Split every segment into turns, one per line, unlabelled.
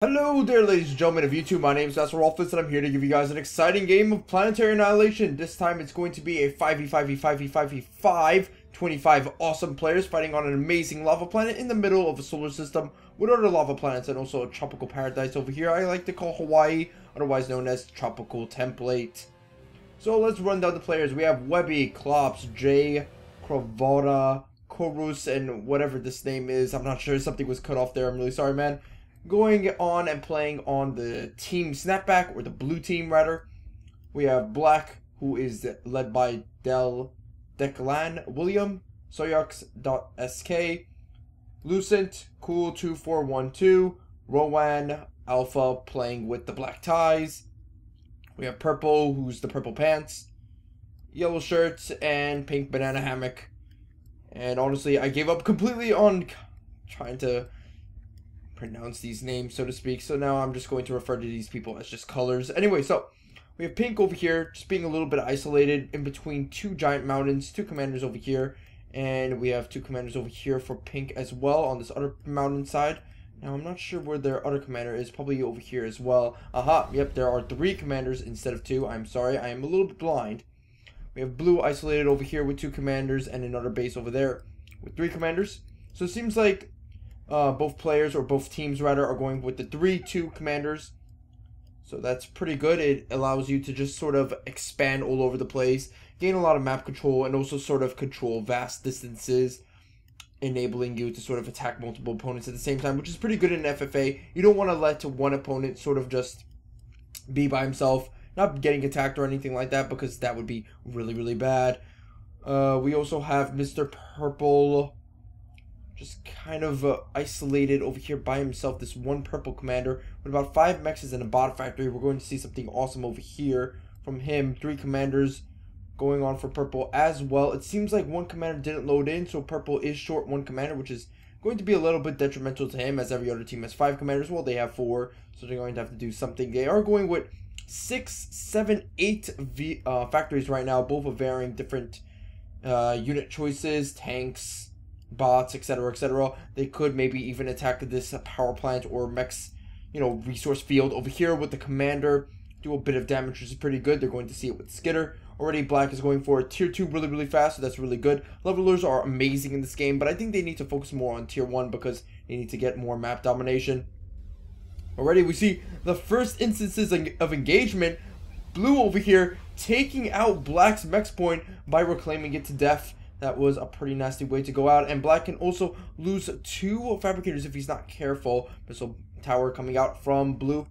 Hello there, ladies and gentlemen of YouTube. My name is MasterOfRoflness, and I'm here to give you guys an exciting game of Planetary Annihilation. This time it's going to be a 5v5v5v5v5, 25 awesome players fighting on an amazing lava planet in the middle of a solar system with other lava planets and also a tropical paradise over here I like to call Hawaii, otherwise known as Tropical Template. So let's run down the players. We have Webby, Klops, Jay, Kravada, Korus, and whatever this name is. I'm not sure, something was cut off there. I'm really sorry, man. Going on and playing on the team Snapback, or the blue team rather, we have Black, who is led by Declan William, Soyux.sk, Lucent, Cool2412, Rowan Alpha playing with the black ties. We have Purple, who's the purple pants, Yellow Shirts, and Pink Banana Hammock. And honestly, I gave up completely on trying to pronounce these names, so to speak, so now I'm just going to refer to these people as just colors. Anyway, so we have Pink over here just being a little bit isolated in between two giant mountains, two commanders over here, and we have two commanders over here for Pink as well on this other mountain side. Now I'm not sure where their other commander is, probably over here as well. Aha, yep, there are three commanders instead of two. I'm sorry, I am a little bit blind. We have Blue isolated over here with two commanders and another base over there with three commanders. So it seems like both players, or both teams rather, are going with the 3-2 commanders. So that's pretty good. It allows you to just sort of expand all over the place, gain a lot of map control, and also sort of control vast distances, enabling you to sort of attack multiple opponents at the same time, which is pretty good in FFA. You don't want to let one opponent sort of just be by himself, not getting attacked or anything like that, because that would be really, really bad. We also have Mr. Purple just kind of isolated over here by himself, this one purple commander with about 5 mexes and a bot factory. We're going to see something awesome over here from him. 3 commanders going on for purple as well. It seems like one commander didn't load in, so purple is short one commander, which is going to be a little bit detrimental to him, as every other team has 5 commanders. Well, they have 4, so they're going to have to do something. They are going with 6, 7, 8 factories right now, both of varying different unit choices, tanks, bots, etc., etc. They could maybe even attack this power plant or mechs, resource field over here with the commander, do a bit of damage, which is pretty good. They're going to see it with Skitter. Already Black is going for a tier 2 really, really fast, so that's really good. Levelers are amazing in this game, but I think they need to focus more on tier 1 because they need to get more map domination. Already we see the first instances of engagement. Blue over here taking out Black's mech point by reclaiming it to death. That was a pretty nasty way to go out, and Black can also lose 2 fabricators if he's not careful. Missile tower coming out from Blue.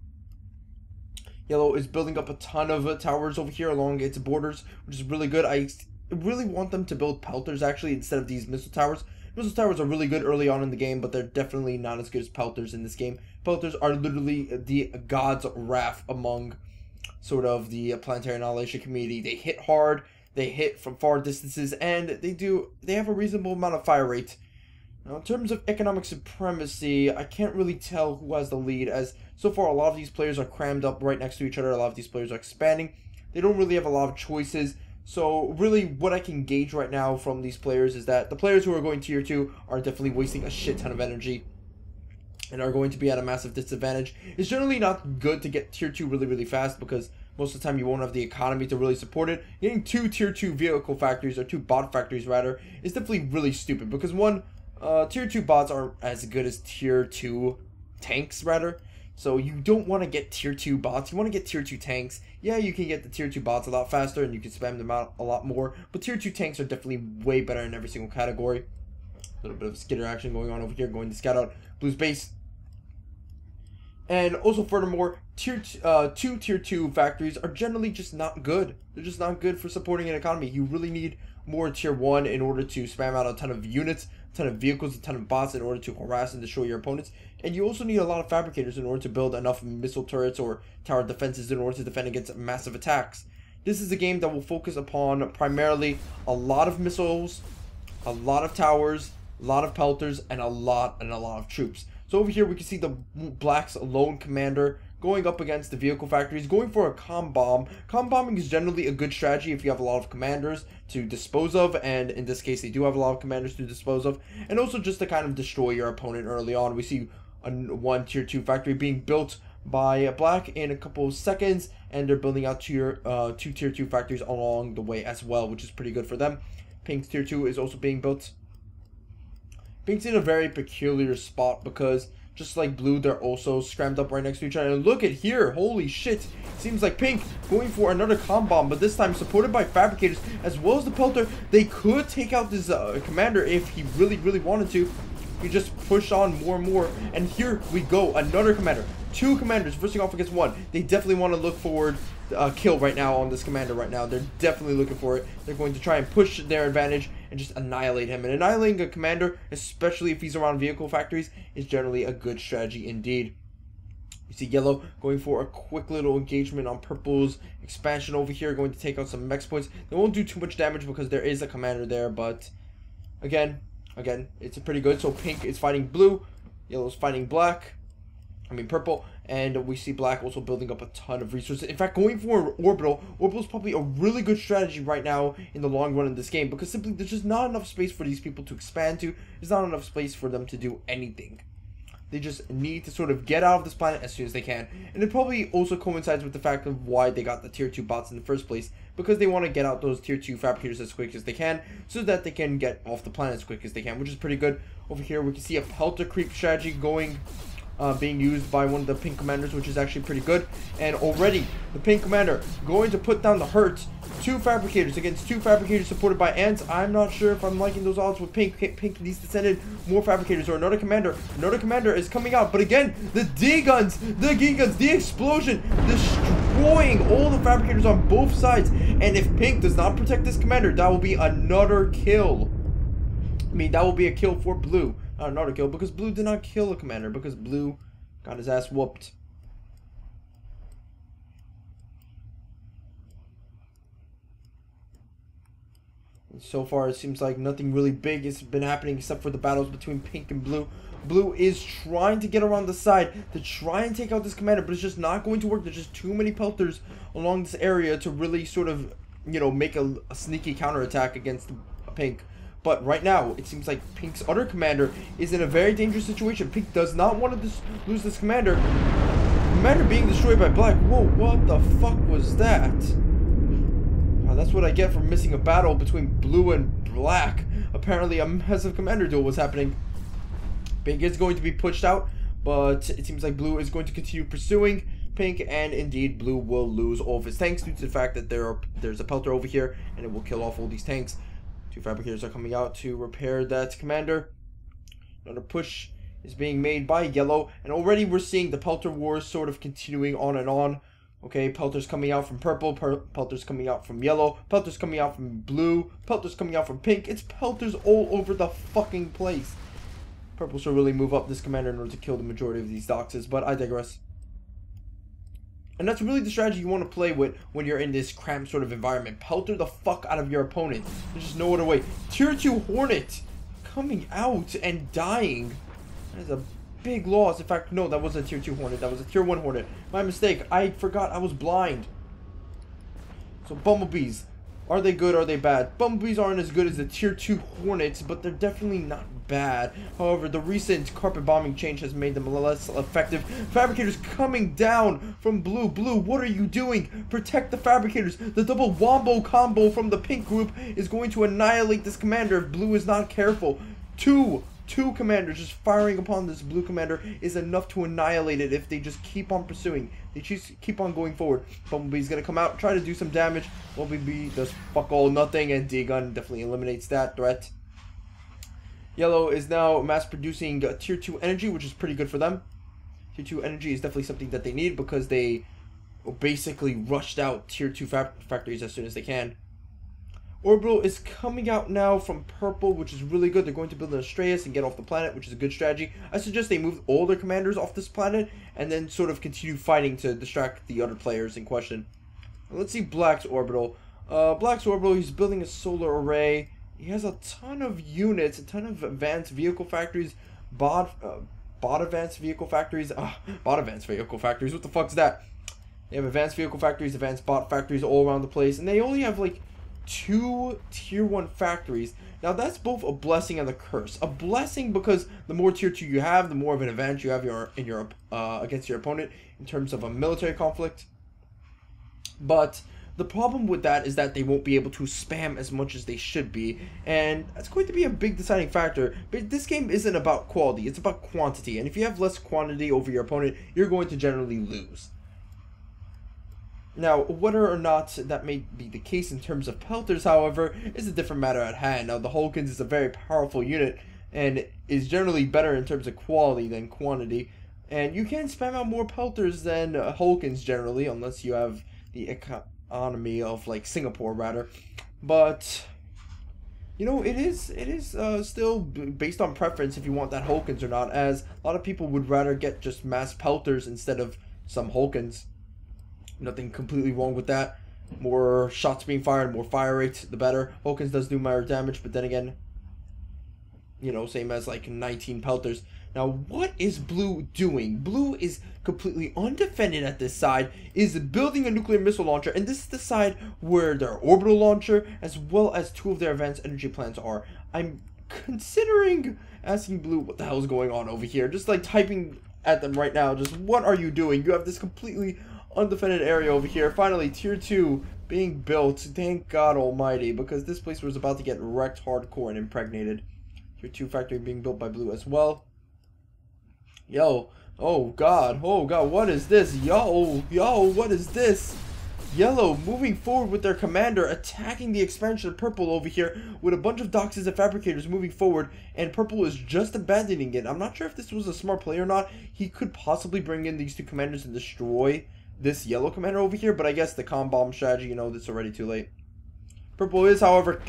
Yellow is building up a ton of towers over here along its borders, which is really good. I really want them to build pelters actually instead of these missile towers. Missile towers are really good early on in the game, but they're definitely not as good as pelters in this game. Pelters are literally the god's wrath among sort of the Planetary Annihilation community. They hit hard, they hit from far distances, and they have a reasonable amount of fire rate. Now, in terms of economic supremacy, I can't really tell who has the lead, as so far a lot of these players are crammed up right next to each other. A lot of these players are expanding. They don't really have a lot of choices. So really what I can gauge right now from these players is that the players who are going tier 2 are definitely wasting a shit ton of energy and are going to be at a massive disadvantage. It's generally not good to get tier 2 really, really fast, because most of the time you won't have the economy to really support it. Getting 2 tier 2 vehicle factories, or 2 bot factories rather, is definitely really stupid, because one, tier 2 bots aren't as good as tier 2 tanks rather. So you don't want to get tier 2 bots, you want to get tier 2 tanks. Yeah, you can get the tier 2 bots a lot faster and you can spam them out a lot more, but tier 2 tanks are definitely way better in every single category. A little bit of skitter action going on over here, going to scout out Blue's base. And also furthermore, tier 2 factories are generally just not good. They're just not good for supporting an economy. You really need more tier 1 in order to spam out a ton of units, a ton of vehicles, a ton of bots in order to harass and destroy your opponents. And you also need a lot of fabricators in order to build enough missile turrets or tower defenses in order to defend against massive attacks. This is a game that will focus upon primarily a lot of missiles, a lot of towers, a lot of pelters, and a lot of troops. So over here we can see the Black's lone commander going up against the vehicle factories, going for a comm bomb. Comm bombing is generally a good strategy if you have a lot of commanders to dispose of, and in this case they do have a lot of commanders to dispose of, and also just to kind of destroy your opponent early on. We see one tier 2 factory being built by black in a couple of seconds, and they're building out two tier 2 factories along the way as well, which is pretty good for them. Pink's tier 2 is also being built. Pink's in a very peculiar spot because just like blue, they're also scrammed up right next to each other. And look at here, holy shit, seems like pink going for another comp bomb, but this time supported by fabricators as well as the pelter. They could take out this commander if he really wanted to. He just pushed on more and more, and here we go, another commander. Two commanders versing off against one. They definitely want to look forward kill right now on this commander right now. They're definitely looking for it. They're going to try and push their advantage and just annihilate him. And annihilating a commander, especially if he's around vehicle factories, is generally a good strategy indeed. You see yellow going for a quick little engagement on purple's expansion over here, going to take out some mech points. They won't do too much damage because there is a commander there, but again, it's pretty good. So pink is fighting blue, yellow's fighting purple, and we see black also building up a ton of resources. In fact, going for an orbital is probably a really good strategy right now in the long run in this game, because simply there's just not enough space for these people to expand to. There's not enough space for them to do anything. They just need to sort of get out of this planet as soon as they can. And it probably also coincides with the fact of why they got the tier 2 bots in the first place, because they want to get out those tier 2 fabricators as quick as they can so that they can get off the planet as quick as they can, which is pretty good. Over here we can see a pelter creep strategy being used by one of the pink commanders, which is actually pretty good. And already the pink commander going to put down the hurt. Two fabricators against two fabricators supported by ants. I'm not sure if I'm liking those odds with pink. Pink needs to send in more fabricators or another commander. Another commander is coming out, but again, the D-guns, the explosion, destroying all the fabricators on both sides. And if pink does not protect this commander, that will be another kill. I mean, that will be a kill for blue. Not another kill, because blue did not kill a commander, because blue got his ass whooped. And so far, it seems like nothing really big has been happening except for the battles between pink and blue. Blue is trying to get around the side to try and take out this commander, but it's just not going to work. There's just too many pelters along this area to really sort of, you know, make a sneaky counterattack against pink. But right now, it seems like pink's other commander is in a very dangerous situation. Pink does not want to lose this commander. Commander being destroyed by black. Whoa, what the fuck was that? That's what I get for missing a battle between blue and black. Apparently a massive commander duel was happening. Pink is going to be pushed out, but it seems like blue is going to continue pursuing pink, and indeed blue will lose all of his tanks due to the fact that there's a pelter over here, and it will kill off all these tanks. Two fabricators are coming out to repair that commander. Another push is being made by yellow, and already we're seeing the pelter wars sort of continuing on and on. Okay, pelters coming out from purple, pelters coming out from yellow, pelters coming out from blue, pelters coming out from pink. It's pelters all over the fucking place. Purple should really move up this commander in order to kill the majority of these doxes, but I digress. And that's really the strategy you want to play with when you're in this cramped sort of environment. Pelter the fuck out of your opponent. There's just no other way. Tier 2 Hornet coming out and dying. That is a big loss. In fact, no, that wasn't a tier 2 Hornet. That was a tier 1 Hornet. My mistake. I forgot I was blind. So bumblebees. Are they good? Are they bad? Bumblebees aren't as good as the tier 2 Hornets, but they're definitely not bad. However, the recent carpet bombing change has made them less effective. Fabricators coming down from blue. Blue, what are you doing? Protect the fabricators. The double wombo combo from the pink group is going to annihilate this commander if blue is not careful. Two commanders just firing upon this blue commander is enough to annihilate it if they just keep on pursuing. They just keep on going forward. Bumblebee's gonna come out, try to do some damage. Bumblebee does fuck all nothing, and D-gun definitely eliminates that threat. Yellow is now mass producing tier 2 energy, which is pretty good for them. Tier 2 energy is definitely something that they need because they basically rushed out tier 2 factories as soon as they can. Orbital is coming out now from purple, which is really good. They're going to build an ʟᴏᴜ and get off the planet, which is a good strategy. I suggest they move all their commanders off this planet and then sort of continue fighting to distract the other players in question. Let's see Black's Orbital. Black's Orbital, he's building a solar array. He has a ton of units, a ton of advanced vehicle factories, bot advanced vehicle factories. Bot advanced vehicle factories, what the fuck's that? They have advanced vehicle factories, advanced bot factories all around the place, and they only have like 2 tier 1 factories. Now that's both a blessing and a curse. A blessing because the more tier 2 you have, the more of an advantage you have against your opponent in terms of a military conflict. But the problem with that is that they won't be able to spam as much as they should be, and that's going to be a big deciding factor. But this game isn't about quality, it's about quantity, and if you have less quantity over your opponent, you're going to generally lose. Now, whether or not that may be the case in terms of pelters, however, is a different matter at hand. Now, the ʟᴏᴜᴇ is a very powerful unit, and is generally better in terms of quality than quantity. And you can spam out more pelters than ʟᴏᴜᴜs generally, unless you have the economy of, like, Singapore, rather. But, you know, it is still based on preference if you want that ʟᴏᴜᴜs or not, as a lot of people would rather get just mass pelters instead of some ʟᴏᴜᴜs. Nothing completely wrong with that. More shots being fired, more fire rates, the better. ʟᴏᴜᴜs does do more damage, but then again, you know, same as like 19 pelters. Now, what is blue doing? Blue is completely undefended at this side, is building a nuclear missile launcher, and this is the side where their orbital launcher, as well as 2 of their advanced energy plants are. I'm considering asking blue what the hell is going on over here. Just like typing at them right now, just what are you doing? You have this completely undefended area over here. Finally, tier 2 being built. Thank God almighty, because this place was about to get wrecked hardcore and impregnated. Tier 2 factory being built by blue as well. Yo, oh god, what is this? Yo, what is this? Yellow moving forward with their commander, attacking the expansion of purple over here with a bunch of doxes and fabricators moving forward, and purple is just abandoning it. I'm not sure if this was a smart play or not. He could possibly bring in these 2 commanders and destroy this yellow commander over here, but I guess the comm bomb strategy, you know, it's already too late. Purple is, however,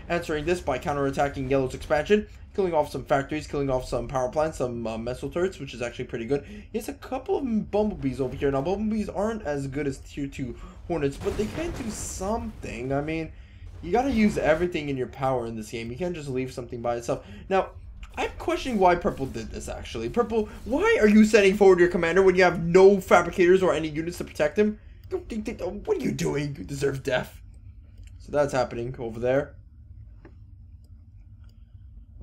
answering this by counterattacking yellow's expansion, killing off some factories, killing off some power plants, some missile turrets, which is actually pretty good. He has a couple of bumblebees over here. Now, bumblebees aren't as good as tier 2 hornets, but they can do something. I mean, you gotta use everything in your power in this game. You can't just leave something by itself. Now, I'm questioning why purple did this, actually. Purple, why are you sending forward your commander when you have no fabricators or any units to protect him? What are you doing? You deserve death. So that's happening over there.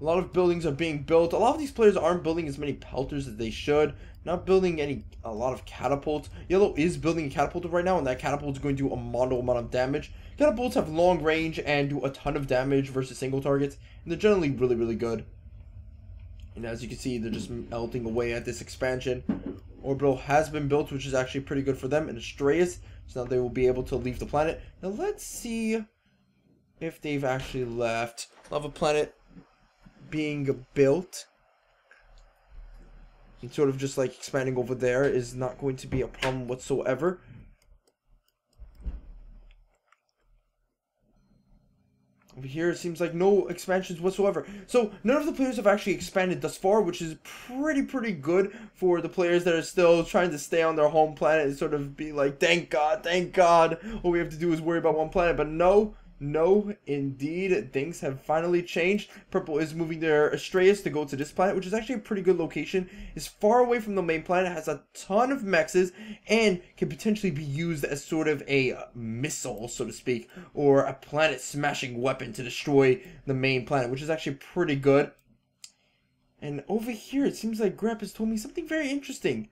A lot of buildings are being built. A lot of these players aren't building as many pelters as they should. Not building a lot of catapults. Yellow is building a catapult right now, and that catapult is going to do a model amount of damage. Catapults have long range and do a ton of damage versus single targets, and they're generally really, really good. And as you can see, they're just melting away at this expansion. Orbital has been built, which is actually pretty good for them. And ʟᴏᴜᴜ, so now they will be able to leave the planet. Now let's see if they've actually left. Lava planet being built. And sort of just like expanding over there is not going to be a problem whatsoever. Over here, it seems like no expansions whatsoever. So, none of the players have actually expanded thus far, which is pretty good for the players that are still trying to stay on their home planet and sort of be like, thank God, all we have to do is worry about one planet. But no, indeed, things have finally changed. Purple is moving their ʟᴏᴜᴜ to go to this planet, which is actually a pretty good location. It's far away from the main planet, has a ton of mexes, and can potentially be used as sort of a missile, so to speak, or a planet-smashing weapon to destroy the main planet, which is actually pretty good. And over here, it seems like Grep has told me something very interesting.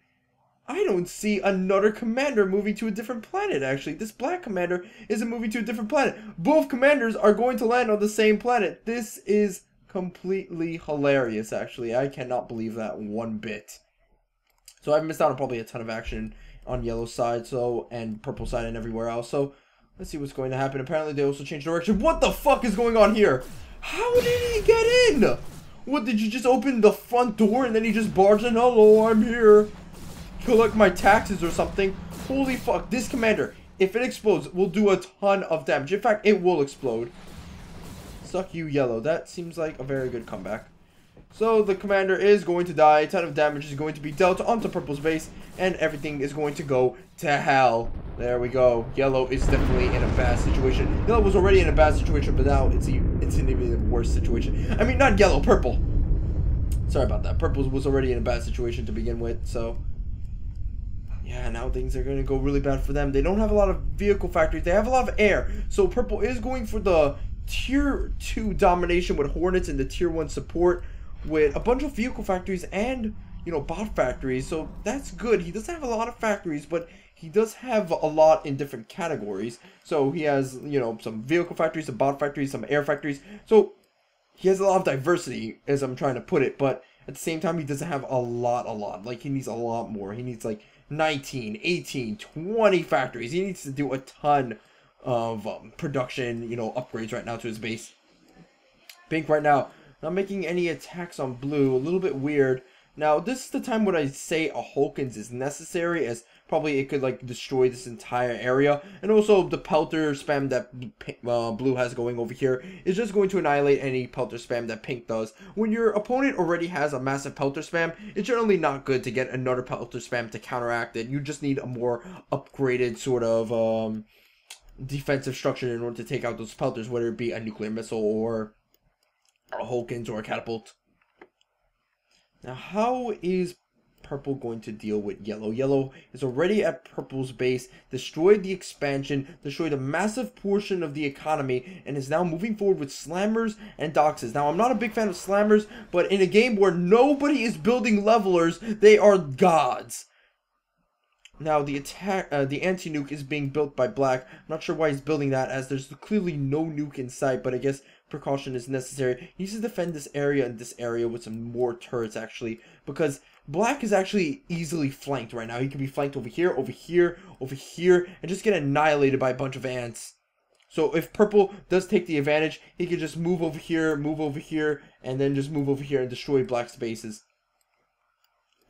I don't see another commander moving to a different planet, actually. This black commander isn't moving to a different planet. Both commanders are going to land on the same planet. This is completely hilarious, actually. I cannot believe that one bit. So I've missed out on probably a ton of action on yellow side, and purple side and everywhere else. So let's see what's going to happen. Apparently they also changed direction. What the fuck is going on here? How did he get in? What, did you just open the front door and then he just barged in? Hello, I'm here. Collect my taxes or something. Holy fuck, this commander, if it explodes, will do a ton of damage. In fact, it will explode. Suck you, yellow. That seems like a very good comeback. So the commander is going to die. A ton of damage is going to be dealt onto purple's base, and everything is going to go to hell. There we go. Yellow is definitely in a bad situation. Yellow was already in a bad situation, but now it's in an even worse situation. I mean, not yellow, purple. Sorry about that. Purple was already in a bad situation to begin with, so Yeah, now things are going to go really bad for them. They don't have a lot of vehicle factories. They have a lot of air. So purple is going for the tier 2 domination with Hornets and the tier 1 support with a bunch of vehicle factories and, you know, bot factories. So that's good. He doesn't have a lot of factories, but he does have a lot in different categories. So he has, you know, some vehicle factories, some bot factories, some air factories. So he has a lot of diversity, as I'm trying to put it, but at the same time, he doesn't have a lot. Like, he needs a lot more. He needs, like, 19, 18, 20 factories. He needs to do a ton of production, you know, upgrades right now to his base. Pink right now, not making any attacks on blue. A little bit weird. Now, this is the time when I say a ʟᴏᴜᴇʀs is necessary, as probably it could, like, destroy this entire area. And also, the pelter spam that blue has going over here is just going to annihilate any pelter spam that pink does. When your opponent already has a massive pelter spam, it's generally not good to get another pelter spam to counteract it. You just need a more upgraded sort of defensive structure in order to take out those pelters, whether it be a nuclear missile or a ʟᴏᴜᴜᴜ or a catapult. Now, how is purple going to deal with yellow? Yellow is already at purple's base, destroyed the expansion, destroyed a massive portion of the economy, and is now moving forward with slammers and doxes. Now, I'm not a big fan of slammers, but in a game where nobody is building levelers, they are gods. Now, the anti-nuke is being built by black. I'm not sure why he's building that, as there's clearly no nuke in sight, but I guess precaution is necessary. He needs to defend this area and this area with some more turrets, actually, because black is actually easily flanked right now. He can be flanked over here, over here, over here, and just get annihilated by a bunch of ants. So if purple does take the advantage, he can just move over here, and then just move over here and destroy black's bases.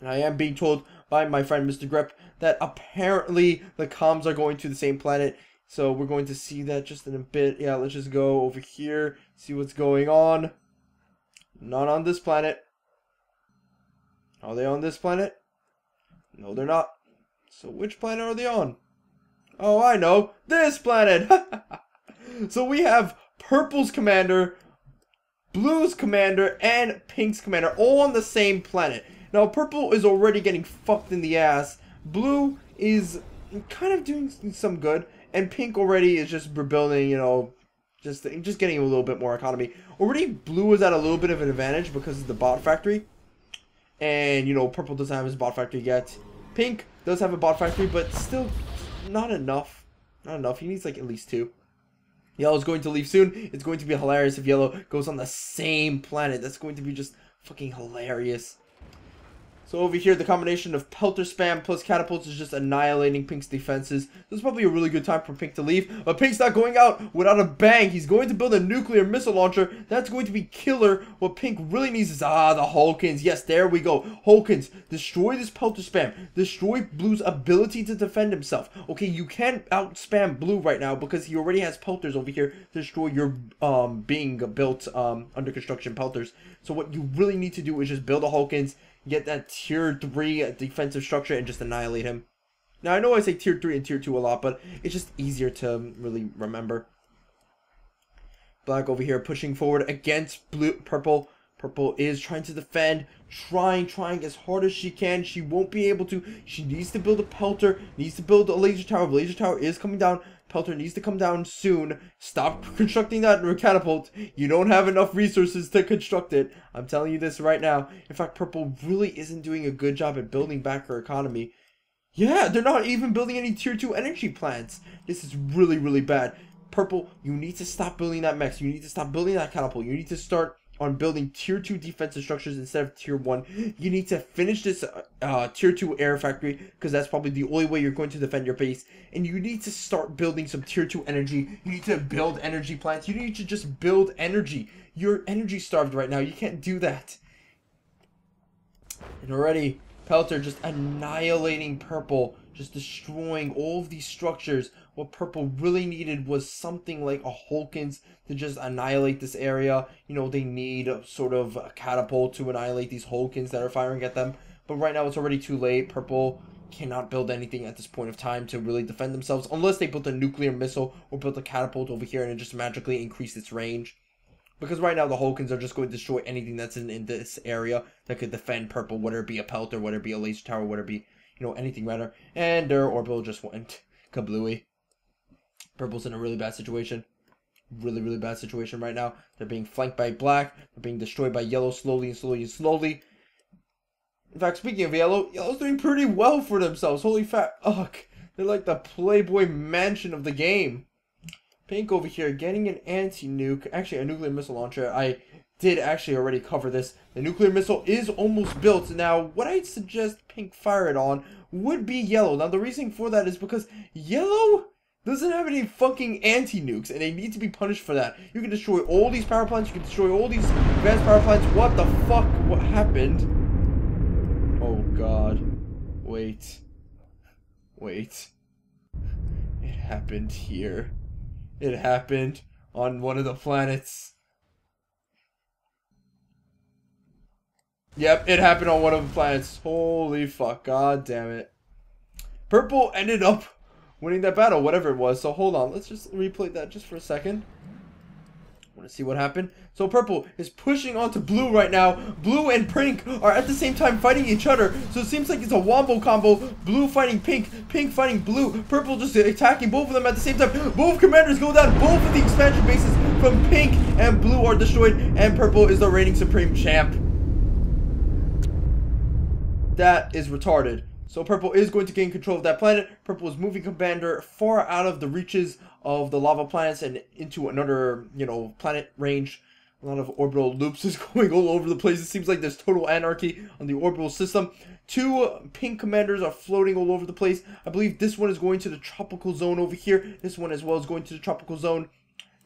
And I am being told by my friend Mr. Grep that apparently the comms are going to the same planet. So we're going to see that just in a bit. Yeah, let's just go over here, see what's going on. Not on this planet. Are they on this planet? No, they're not. So which planet are they on? Oh, I know. This planet! So we have purple's commander, blue's commander, and pink's commander all on the same planet. Now, purple is already getting fucked in the ass. Blue is kind of doing some good. And pink already is just rebuilding, you know, just getting a little bit more economy. Already, blue is at a little bit of an advantage because of the bot factory. And, you know, purple doesn't have his bot factory yet. Pink does have a bot factory, but still not enough. Not enough. He needs, like, at least 2. Yellow's going to leave soon. It's going to be hilarious if yellow goes on the same planet. That's going to be just fucking hilarious. So over here, the combination of pelter spam plus catapults is just annihilating pink's defenses. This is probably a really good time for pink to leave. But pink's not going out without a bang. He's going to build a nuclear missile launcher. That's going to be killer. What pink really needs is, the ʟᴏᴜᴜᴜs. Yes, there we go. ʟᴏᴜᴜᴜs. Destroy this pelter spam. Destroy blue's ability to defend himself. Okay, you can't out-spam blue right now because he already has pelters over here to destroy your being built under construction pelters. So what you really need to do is just build a ʟᴏᴜᴜᴜs, get that tier 3 defensive structure, and just annihilate him. Now, I know I say tier 3 and tier 2 a lot, but it's just easier to really remember. Black over here pushing forward against purple. Purple is trying to defend, trying as hard as she can. She won't be able to. She needs to build a pelter, needs to build a laser tower. Laser tower is coming down. Pelter needs to come down soon. Stop constructing that catapult. You don't have enough resources to construct it. I'm telling you this right now. In fact, purple really isn't doing a good job at building back her economy. Yeah, they're not even building any tier 2 energy plants. This is really, really bad. Purple, you need to stop building that mech. You need to stop building that catapult. You need to start on building tier 2 defensive structures instead of tier 1. You need to finish this tier 2 air factory, because that's probably the only way you're going to defend your base. And you need to start building some tier 2 energy. You need to build energy plants. You need to just build energy. You're energy starved right now. You can't do that. And already, Pelter just annihilating purple, just destroying all of these structures. What purple really needed was something like a ʟᴏᴜᴜᴜ to just annihilate this area. You know, they need sort of a catapult to annihilate these ʟᴏᴜᴜᴜs that are firing at them. But right now it's already too late. Purple cannot build anything at this point of time to really defend themselves, unless they built a nuclear missile or built a catapult over here and it just magically increased its range. Because right now the ʟᴏᴜᴜᴜs are just going to destroy anything that's in this area that could defend purple, whether it be a pelter, whether it be a laser tower, whether it be, you know, anything rather. And their orbital just went kablooey. Purple's in a really bad situation. Really bad situation right now. They're being flanked by black. They're being destroyed by yellow slowly and slowly and slowly. In fact, speaking of yellow, yellow's doing pretty well for themselves. Holy fat ugh. They're like the Playboy mansion of the game. Pink over here getting an anti-nuke. Actually, a nuclear missile launcher. I did actually already cover this. The nuclear missile is almost built. Now, what I'd suggest Pink fire it on would be yellow. Now, the reason for that is because yellow doesn't have any fucking anti-nukes, and they need to be punished for that. You can destroy all these power plants. You can destroy all these advanced power plants. What the fuck? What happened? Oh, God. Wait. It happened here. It happened on one of the planets. Yep, it happened on one of the planets. Holy fuck. God damn it. Purple ended up winning that battle, whatever it was. So hold on. Let's just replay that just for a second. I want to see what happened. So purple is pushing onto blue right now. Blue and pink are at the same time fighting each other. So it seems like it's a wombo combo. Blue fighting pink, pink fighting blue. Purple just attacking both of them at the same time. Both commanders go down. Both of the expansion bases from pink and blue are destroyed. And purple is the reigning supreme champ. That is retarded. So purple is going to gain control of that planet. Purple is moving commander far out of the reaches of the lava planets and into another, you know, planet range. A lot of orbital loops is going all over the place. It seems like there's total anarchy on the orbital system. Two pink commanders are floating all over the place. I believe this one is going to the tropical zone over here. This one as well is going to the tropical zone.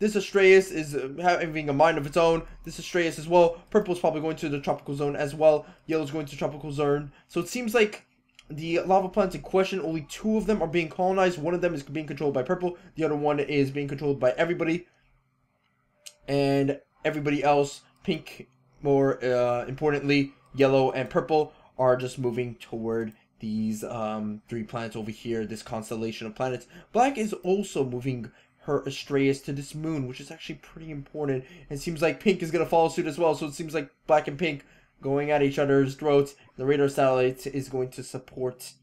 This ʟᴏᴜ is having a mind of its own. This ʟᴏᴜ as well. Purple is probably going to the tropical zone as well. Yellow is going to the tropical zone. So it seems like the lava planets in question, only two of them are being colonized. One of them is being controlled by purple. The other one is being controlled by everybody. And everybody else, pink, more importantly, yellow and purple, are just moving toward these three planets over here, this constellation of planets. Black is also moving her ʟᴏᴜ to this moon, which is actually pretty important. It seems like pink is going to follow suit as well. So it seems like black and pink going at each other's throats. The radar satellite is going to support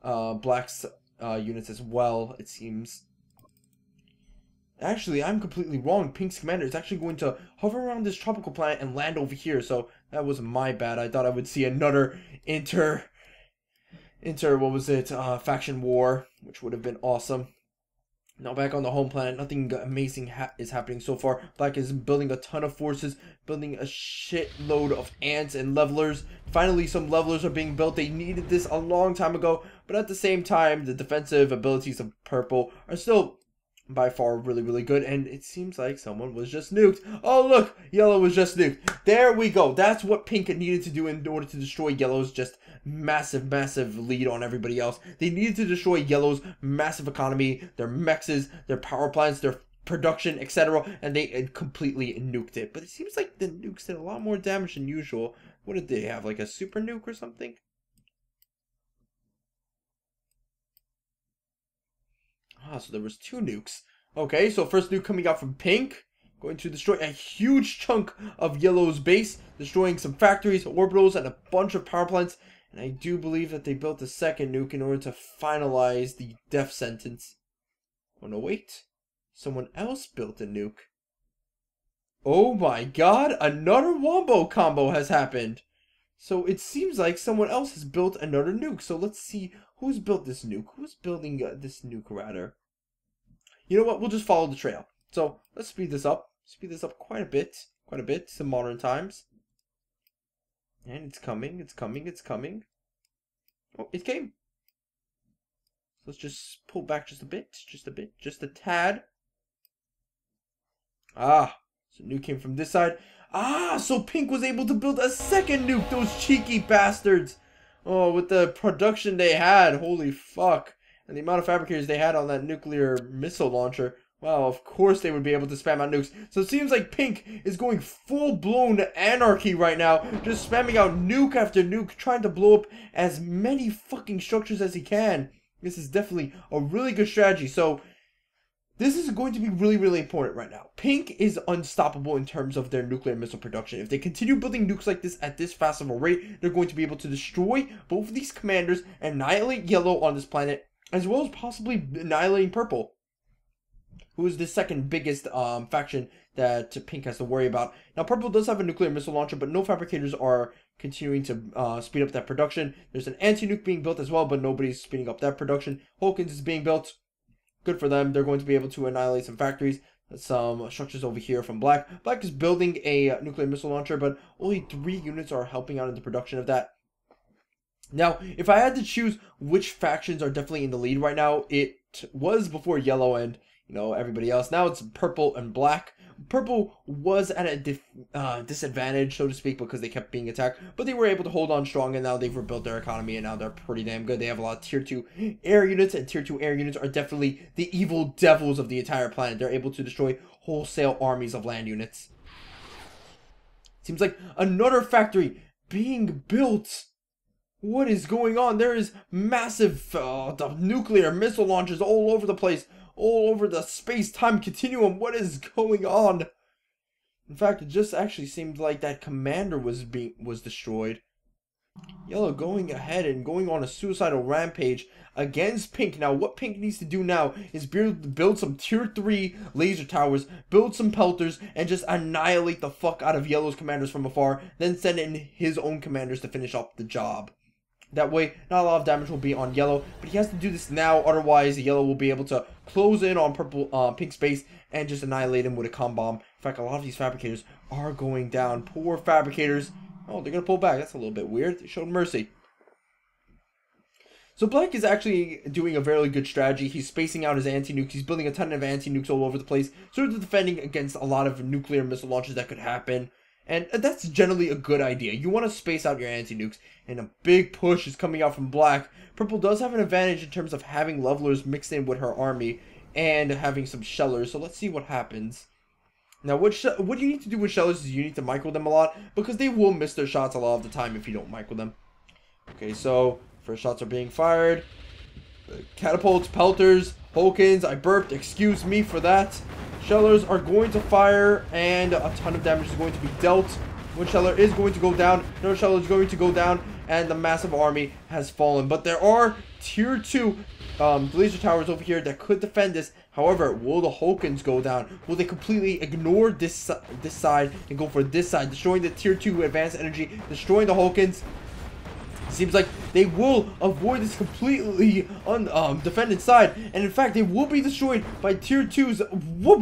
black's units as well, it seems. Actually, I'm completely wrong. Pink's commander is actually going to hover around this tropical planet and land over here. So that was my bad. I thought I would see another what was it, faction war, which would have been awesome. Now back on the home planet, nothing amazing is happening so far. Black is building a ton of forces, building a shitload of ants and levelers. Finally, some levelers are being built. They needed this a long time ago, but at the same time, the defensive abilities of purple are still by far really good, and it seems like someone was just nuked. Oh look, yellow was just nuked. There we go. That's what pink needed to do in order to destroy yellow's just massive lead on everybody else. They needed to destroy yellow's massive economy, their mexes, their power plants, their production, etc., and they completely nuked it. But it seems like the nukes did a lot more damage than usual. What did they have, like a super nuke or something? Ah, so there was two nukes. Okay, so first nuke coming out from pink, going to destroy a huge chunk of yellow's base, destroying some factories, orbitals, and a bunch of power plants. And I do believe that they built a second nuke in order to finalize the death sentence. Oh no, wait. Someone else built a nuke. Oh my god, another wombo combo has happened. So it seems like someone else has built another nuke. So let's see who's built this nuke. Who's building this nuke, rather? You know what? We'll just follow the trail. So let's speed this up. Speed this up quite a bit to modern times. And it's coming. Oh, it came. So let's just pull back just a tad. Ah, so nuke came from this side. Ah, so pink was able to build a second nuke. Those cheeky bastards. Oh, with the production they had. Holy fuck. And the amount of fabricators they had on that nuclear missile launcher. Well, of course they would be able to spam out nukes. So it seems like pink is going full-blown anarchy right now. Just spamming out nuke after nuke, trying to blow up as many fucking structures as he can. This is definitely a really good strategy. So This is going to be really, really important right now. Pink is unstoppable in terms of their nuclear missile production. If they continue building nukes like this at this fast of a rate, they're going to be able to destroy both of these commanders, annihilate yellow on this planet, as well as possibly annihilating purple, who is the second biggest faction that pink has to worry about. Now, purple does have a nuclear missile launcher, but no fabricators are continuing to speed up that production. There's an anti-nuke being built as well, but nobody's speeding up that production. Hawkins is being built. Good for them. They're going to be able to annihilate some factories, some structures over here from Black. Black is building a nuclear missile launcher, but only 3 units are helping out in the production of that. Now, if I had to choose which factions are definitely in the lead right now, it was before yellow and, you know, everybody else. Now it's purple and black. Purple was at a disadvantage, so to speak, because they kept being attacked, but they were able to hold on strong, and now they've rebuilt their economy, and now they're pretty damn good. They have a lot of tier 2 air units, and tier 2 air units are definitely the evil devils of the entire planet. They're able to destroy wholesale armies of land units. Seems like another factory being built. What is going on? There is massive nuclear missile launchers all over the place. All over the space-time continuum. What is going on? In fact, it just actually seemed like that commander was destroyed. Yellow going ahead and going on a suicidal rampage against pink. Now, what pink needs to do now is build some tier 3 laser towers, build some pelters, and just annihilate the fuck out of yellow's commanders from afar, then send in his own commanders to finish up the job. That way, not a lot of damage will be on yellow, but he has to do this now, otherwise yellow will be able to close in on pink's base and just annihilate him with a comm bomb. In fact, a lot of these fabricators are going down. Poor fabricators. Oh, they're going to pull back. That's a little bit weird. They showed mercy. So Black is actually doing a very good strategy. He's spacing out his anti-nukes. He's building a ton of anti-nukes all over the place, sort of defending against a lot of nuclear missile launches that could happen. And that's generally a good idea. You want to space out your anti-nukes. And a big push is coming out from Black. Purple does have an advantage in terms of having levelers mixed in with her army and having some shellers. So let's see what happens. Now, what you need to do with shellers is you need to micro them a lot, because they will miss their shots a lot of the time if you don't micro them. Okay, so first shots are being fired. Catapults, pelters, Hawkins, I burped. Excuse me for that. Shellers are going to fire, and a ton of damage is going to be dealt. One sheller is going to go down, another sheller is going to go down, and the massive army has fallen. But there are tier 2 laser towers over here that could defend this. However, will the Hawkins go down? Will they completely ignore this side and go for this side, destroying the tier 2 advanced energy, destroying the Hawkins? Seems like they will avoid this completely defended side, and in fact, they will be destroyed by tier 2s. What?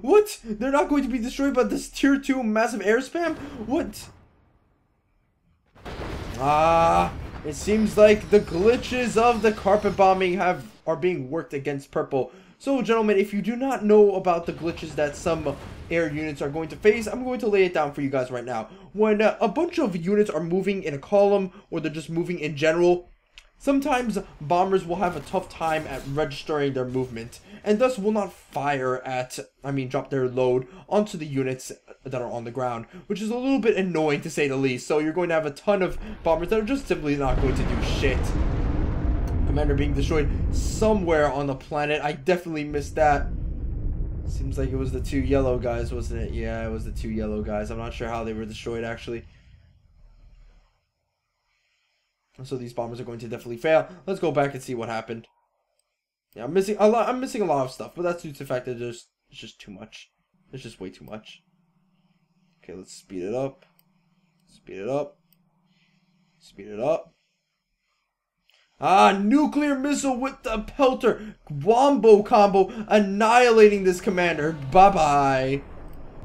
What? They're not going to be destroyed by this tier 2 massive air spam? What? It seems like the glitches of the carpet bombing are being worked against purple. So, gentlemen, if you do not know about the glitches that some air units are going to face, I'm going to lay it down for you guys right now. When a bunch of units are moving in a column, or they're just moving in general, sometimes bombers will have a tough time at registering their movement, and thus will not drop their load onto the units that are on the ground, which is a little bit annoying to say the least. So you're going to have a ton of bombers that are just simply not going to do shit. Commander being destroyed somewhere on the planet. I definitely missed that. Seems like it was the 2 yellow guys, wasn't it? Yeah, it was the 2 yellow guys. I'm not sure how they were destroyed, actually. So these bombers are going to definitely fail. Let's go back and see what happened. Yeah, I'm missing a lot of stuff, but that's due to the fact that it's just too much. It's just way too much. Okay, let's speed it up. Speed it up. Speed it up. Nuclear missile with the pelter. Wombo combo, annihilating this commander. Bye-bye.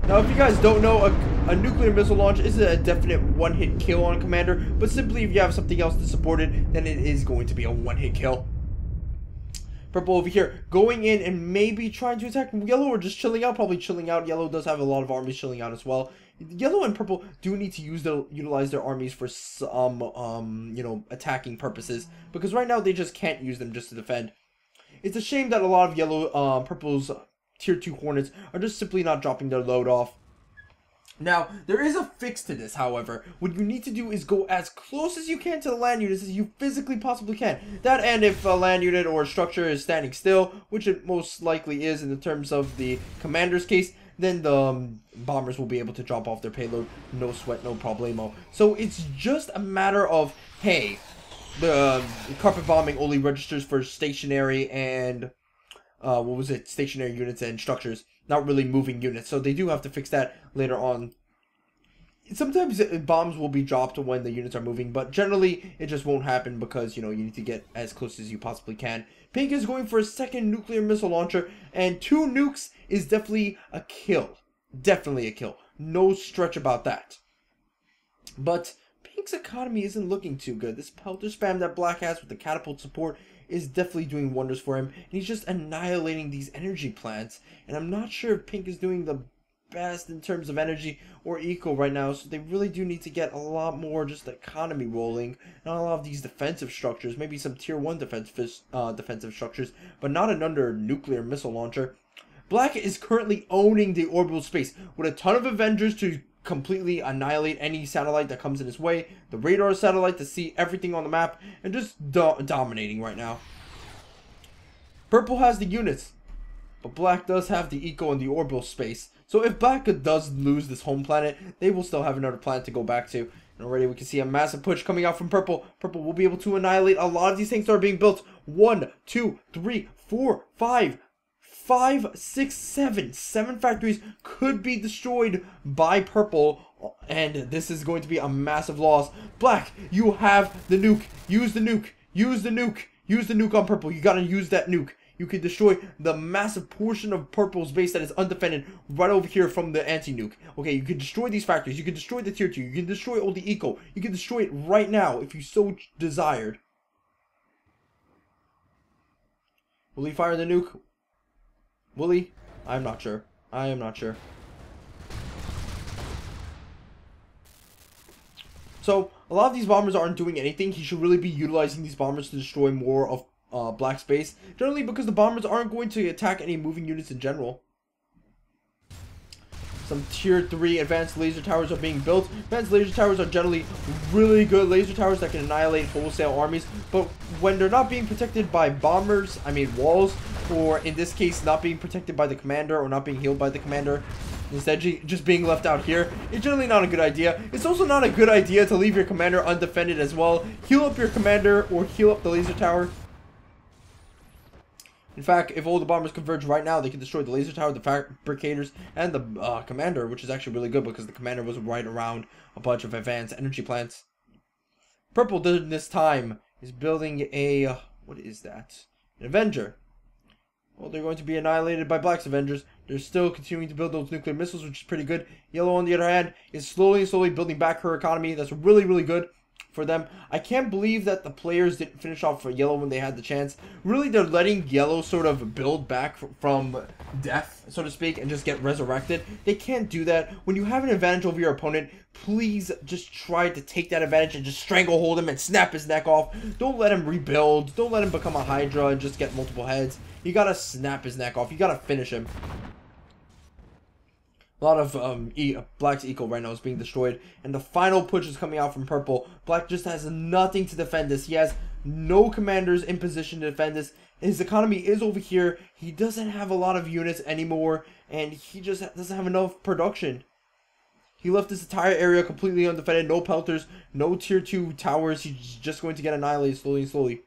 Now, if you guys don't know, a nuclear missile launch isn't a definite one-hit kill on a commander, but simply if you have something else to support it, then it is going to be a one-hit kill. Purple over here going in and maybe trying to attack yellow, or just chilling out. Probably chilling out. Yellow does have a lot of armies chilling out as well. Yellow and purple do need to utilize their armies for some attacking purposes, because right now they just can't use them just to defend. It's a shame that a lot of purple's tier 2 hornets are just simply not dropping their load off. Now, there is a fix to this, however. What you need to do is go as close as you can to the land units as you physically possibly can. That, and if a land unit or a structure is standing still, which it most likely is in the terms of the commander's case, then the bombers will be able to drop off their payload. No sweat, no problemo. So it's just a matter of, hey, the carpet bombing only registers for stationary and stationary units and structures, not really moving units. So they do have to fix that later on. Sometimes bombs will be dropped when the units are moving, but generally it just won't happen because, you know, you need to get as close as you possibly can. Pink is going for a second nuclear missile launcher, and 2 nukes is definitely a kill. Definitely a kill. No stretch about that. But Pink's economy isn't looking too good. This pelter spam that Black has with the catapult support is definitely doing wonders for him, and he's just annihilating these energy plants, and I'm not sure if Pink is doing the best in terms of energy or eco right now, so they really do need to get a lot more just economy rolling, and a lot of these defensive structures, maybe some tier 1 defensive structures, but not another nuclear missile launcher. Black is currently owning the orbital space with a ton of Avengers to completely annihilate any satellite that comes in his way, the radar satellite to see everything on the map, and just dominating right now. Purple has the units, but Black does have the eco and the orbital space. So if Black does lose this home planet, they will still have another planet to go back to. And already we can see a massive push coming out from Purple. Purple will be able to annihilate a lot of these things that are being built. 1, 2, 3, 4, 5, 6, 7. 7 factories could be destroyed by Purple, and this is going to be a massive loss. Black, you have the nuke. Use the nuke. Use the nuke. Use the nuke on Purple. You gotta use that nuke. You can destroy the massive portion of Purple's base that is undefended right over here from the anti-nuke. Okay, you can destroy these factories. You can destroy the tier 2. You can destroy all the eco. You can destroy it right now if you so desired. Will he fire the nuke? Will he? I'm not sure. I am not sure. So, a lot of these bombers aren't doing anything. He should really be utilizing these bombers to destroy more of Black space. Generally because the bombers aren't going to attack any moving units in general. Some tier 3 advanced laser towers are being built. Advanced laser towers are generally really good laser towers that can annihilate wholesale armies. But when they're not being protected by bombers, I mean walls, or in this case not being protected by the commander or not being healed by the commander, instead just being left out here, it's generally not a good idea. It's also not a good idea to leave your commander undefended as well. Heal up your commander or heal up the laser tower. In fact, if all the bombers converge right now, they can destroy the laser tower, the fabricators, and the commander, which is actually really good because the commander was right around a bunch of advanced energy plants. Purple during this time is building a, what is that? An Avenger. Well, they're going to be annihilated by Black's Avengers. They're still continuing to build those nuclear missiles, which is pretty good. Yellow, on the other hand, is slowly building back her economy. That's really, really good for them. I can't believe that the players didn't finish off for Yellow when they had the chance. Really, they're letting Yellow sort of build back from death, so to speak, and just get resurrected. They can't do that. When you have an advantage over your opponent, please just try to take that advantage and just stranglehold him and snap his neck off. Don't let him rebuild. Don't let him become a Hydra and just get multiple heads. You gotta snap his neck off. You gotta finish him. A lot of Black's eco right now is being destroyed, and the final push is coming out from Purple. Black just has nothing to defend this. He has no commanders in position to defend this. His economy is over here. He doesn't have a lot of units anymore, and he just doesn't have enough production. He left this entire area completely undefended. No pelters, no tier 2 towers. He's just going to get annihilated slowly and slowly.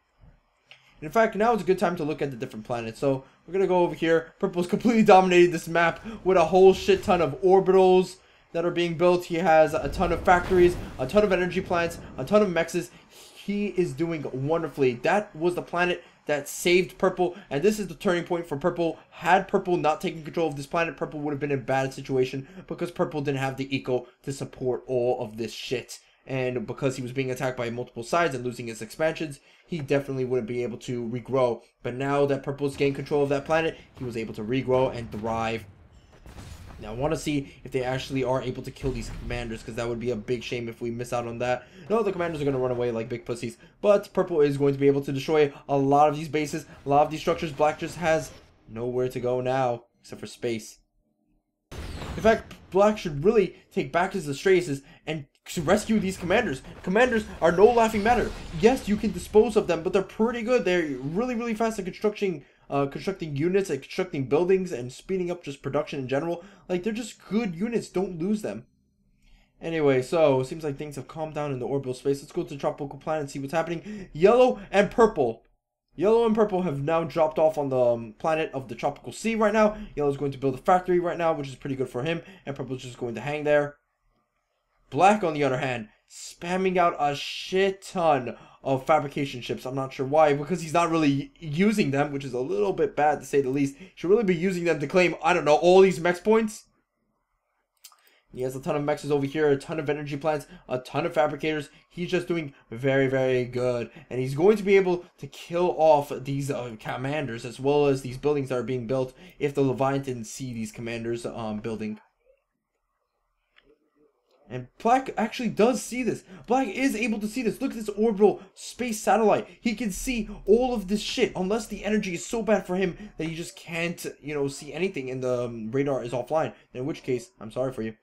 In fact, now is a good time to look at the different planets. So we're going to go over here. Purple's completely dominated this map with a whole shit ton of orbitals that are being built. He has a ton of factories, a ton of energy plants, a ton of mexes. He is doing wonderfully. That was the planet that saved Purple, and this is the turning point for Purple. Had Purple not taken control of this planet, Purple would have been in a bad situation because Purple didn't have the eco to support all of this shit. And because he was being attacked by multiple sides and losing his expansions, he definitely wouldn't be able to regrow. But now that Purple's gained control of that planet, he was able to regrow and thrive. Now I want to see if they actually are able to kill these commanders, because that would be a big shame if we miss out on that. No, the commanders are going to run away like big pussies, but Purple is going to be able to destroy a lot of these bases, a lot of these structures. Black just has nowhere to go now except for space. In fact, Black should really take back his strays and to rescue these commanders. Commanders are no laughing matter. Yes, you can dispose of them, but they're pretty good. They're really, really fast at constructing units and constructing buildings and speeding up just production in general. Like, they're just good units. Don't lose them. Anyway, so it seems like things have calmed down in the orbital space. Let's go to the tropical planet and see what's happening. Yellow and purple have now dropped off on the planet of the tropical sea right now. Yellow's going to build a factory right now, which is pretty good for him, and purple's just going to hang there. Black, on the other hand, spamming out a shit ton of fabrication ships. I'm not sure why, because he's not really using them, which is a little bit bad to say the least. He should really be using them to claim, I don't know, all these mech points. He has a ton of mechs over here, a ton of energy plants, a ton of fabricators. He's just doing very, very good. And he's going to be able to kill off these commanders as well as these buildings that are being built if the Leviathans see these commanders building. And Black actually does see this. Black is able to see this. Look at this orbital space satellite. He can see all of this shit unless the energy is so bad for him that he just can't, you know, see anything and the radar is offline. In which case, I'm sorry for you.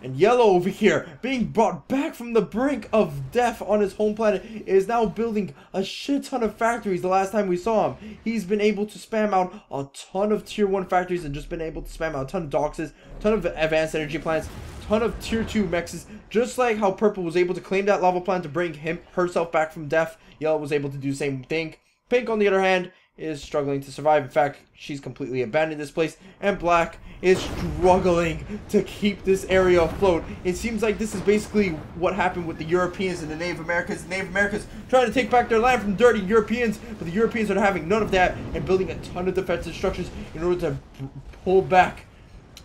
And Yellow over here, being brought back from the brink of death on his home planet, is now building a shit ton of factories. The last time we saw him, he's been able to spam out a ton of tier 1 factories and just been able to spam out a ton of doxes, a ton of advanced energy plants, a ton of tier 2 mexes. Just like how Purple was able to claim that lava plant to bring herself back from death, Yellow was able to do the same thing. Pink, on the other hand, is struggling to survive. In fact, she's completely abandoned this place, and Black is struggling to keep this area afloat. It seems like this is basically what happened with the Europeans and the Native Americans. The Native Americans trying to take back their land from dirty Europeans, but the Europeans are having none of that and building a ton of defensive structures in order to pull back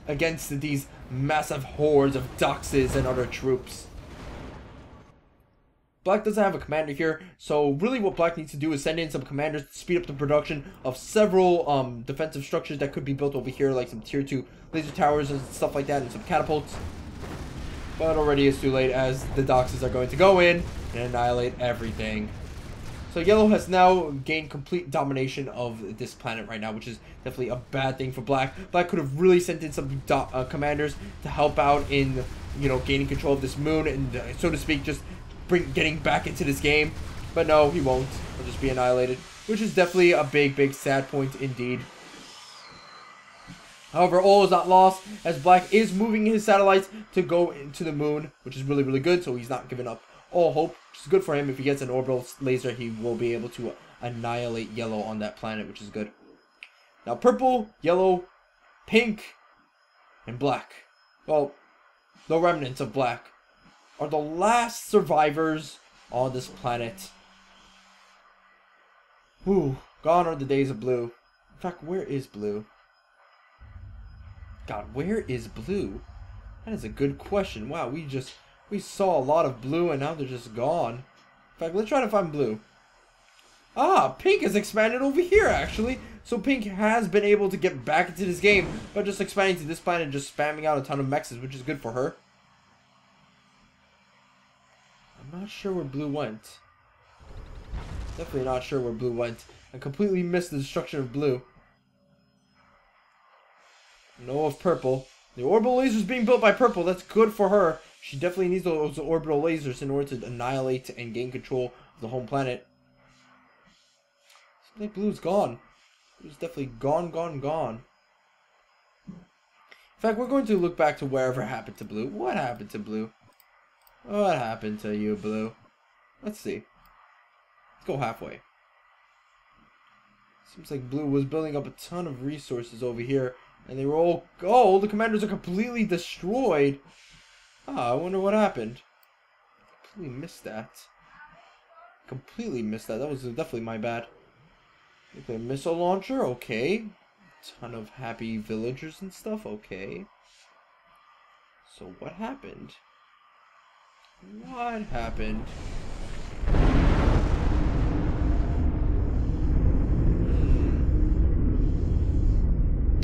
against these massive hordes of doxes and other troops. Black doesn't have a commander here, so really what Black needs to do is send in some commanders to speed up the production of several defensive structures that could be built over here, like some tier 2 laser towers and stuff like that, and some catapults. But already it's too late, as the doxes are going to go in and annihilate everything. So Yellow has now gained complete domination of this planet right now, which is definitely a bad thing for Black. Black could have really sent in some commanders to help out in, you know, gaining control of this moon and, so to speak, just getting back into this game, but no, he won't. He'll just be annihilated, which is definitely a big sad point indeed. However, all is not lost, as Black is moving his satellites to go into the moon, which is really good, so he's not giving up all hope, which is good for him. If he gets an orbital laser, he will be able to annihilate Yellow on that planet, which is good. Now Purple, Yellow, Pink, and Black, well, the remnants of Black, are the last survivors on this planet. Whew, gone are the days of Blue. In fact, where is Blue? God, where is Blue? That is a good question. Wow, we saw a lot of Blue and now they're just gone. In fact, let's try to find Blue. Ah, Pink has expanded over here actually. So Pink has been able to get back into this game by just expanding to this planet and just spamming out a ton of mexes, which is good for her. I'm not sure where Blue went. Definitely not sure where Blue went. I completely missed the destruction of Blue. No of Purple. The orbital lasers being built by Purple. That's good for her. She definitely needs those orbital lasers in order to annihilate and gain control of the home planet. Seems like Blue's gone. Blue's definitely gone. In fact, we're going to look back to wherever happened to Blue. What happened to Blue? What happened to you, Blue? Let's see. Let's go halfway. Seems like Blue was building up a ton of resources over here, and they were all... Oh, the commanders are completely destroyed. Ah, I wonder what happened. Completely missed that. That was definitely my bad. Nuclear missile launcher, okay. Ton of happy villagers and stuff, okay. So what happened? What happened?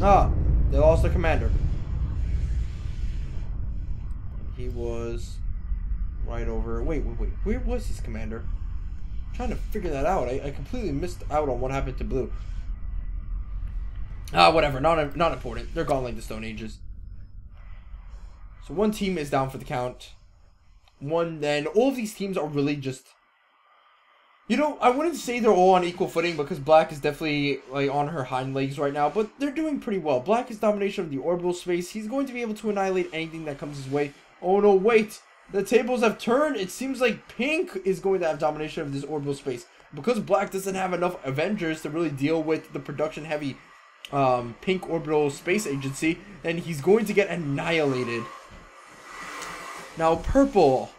Ah, they lost their commander. He was right over... Wait. Where was his commander? I'm trying to figure that out. I completely missed out on what happened to Blue. Ah, whatever. Not important. They're gone like the Stone Ages. So one team is down for the count. Then all of these teams are really just, you know, I wouldn't say they're all on equal footing because Black is definitely like on her hind legs right now, but they're doing pretty well. Black is domination of the orbital space. He's going to be able to annihilate anything that comes his way. Oh no, wait. The tables have turned. It seems like Pink is going to have domination of this orbital space. Because Black doesn't have enough Avengers to really deal with the production heavy Pink orbital space agency, then he's going to get annihilated. Now Purple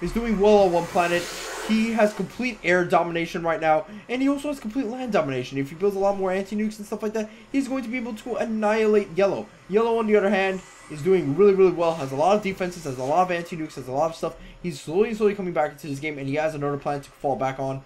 is doing well on one planet. He has complete air domination right now, and he also has complete land domination. If he builds a lot more anti-nukes and stuff like that, he's going to be able to annihilate Yellow. Yellow, on the other hand, is doing really well, has a lot of defenses, has a lot of anti-nukes, has a lot of stuff. He's slowly coming back into this game, and he has another planet to fall back on.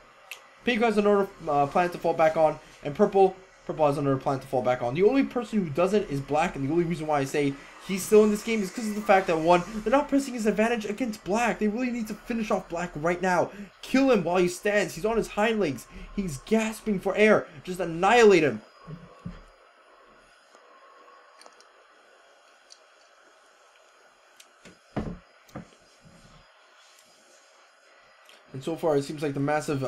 Pink has another planet to fall back on, and Purple has another planet to fall back on. The only person who doesn't is Black, and the only reason why I say he's still in this game is because of the fact that, one, they're not pressing his advantage against Black. They really need to finish off Black right now. Kill him while he stands. He's on his hind legs. He's gasping for air. Just annihilate him. And so far, it seems like the massive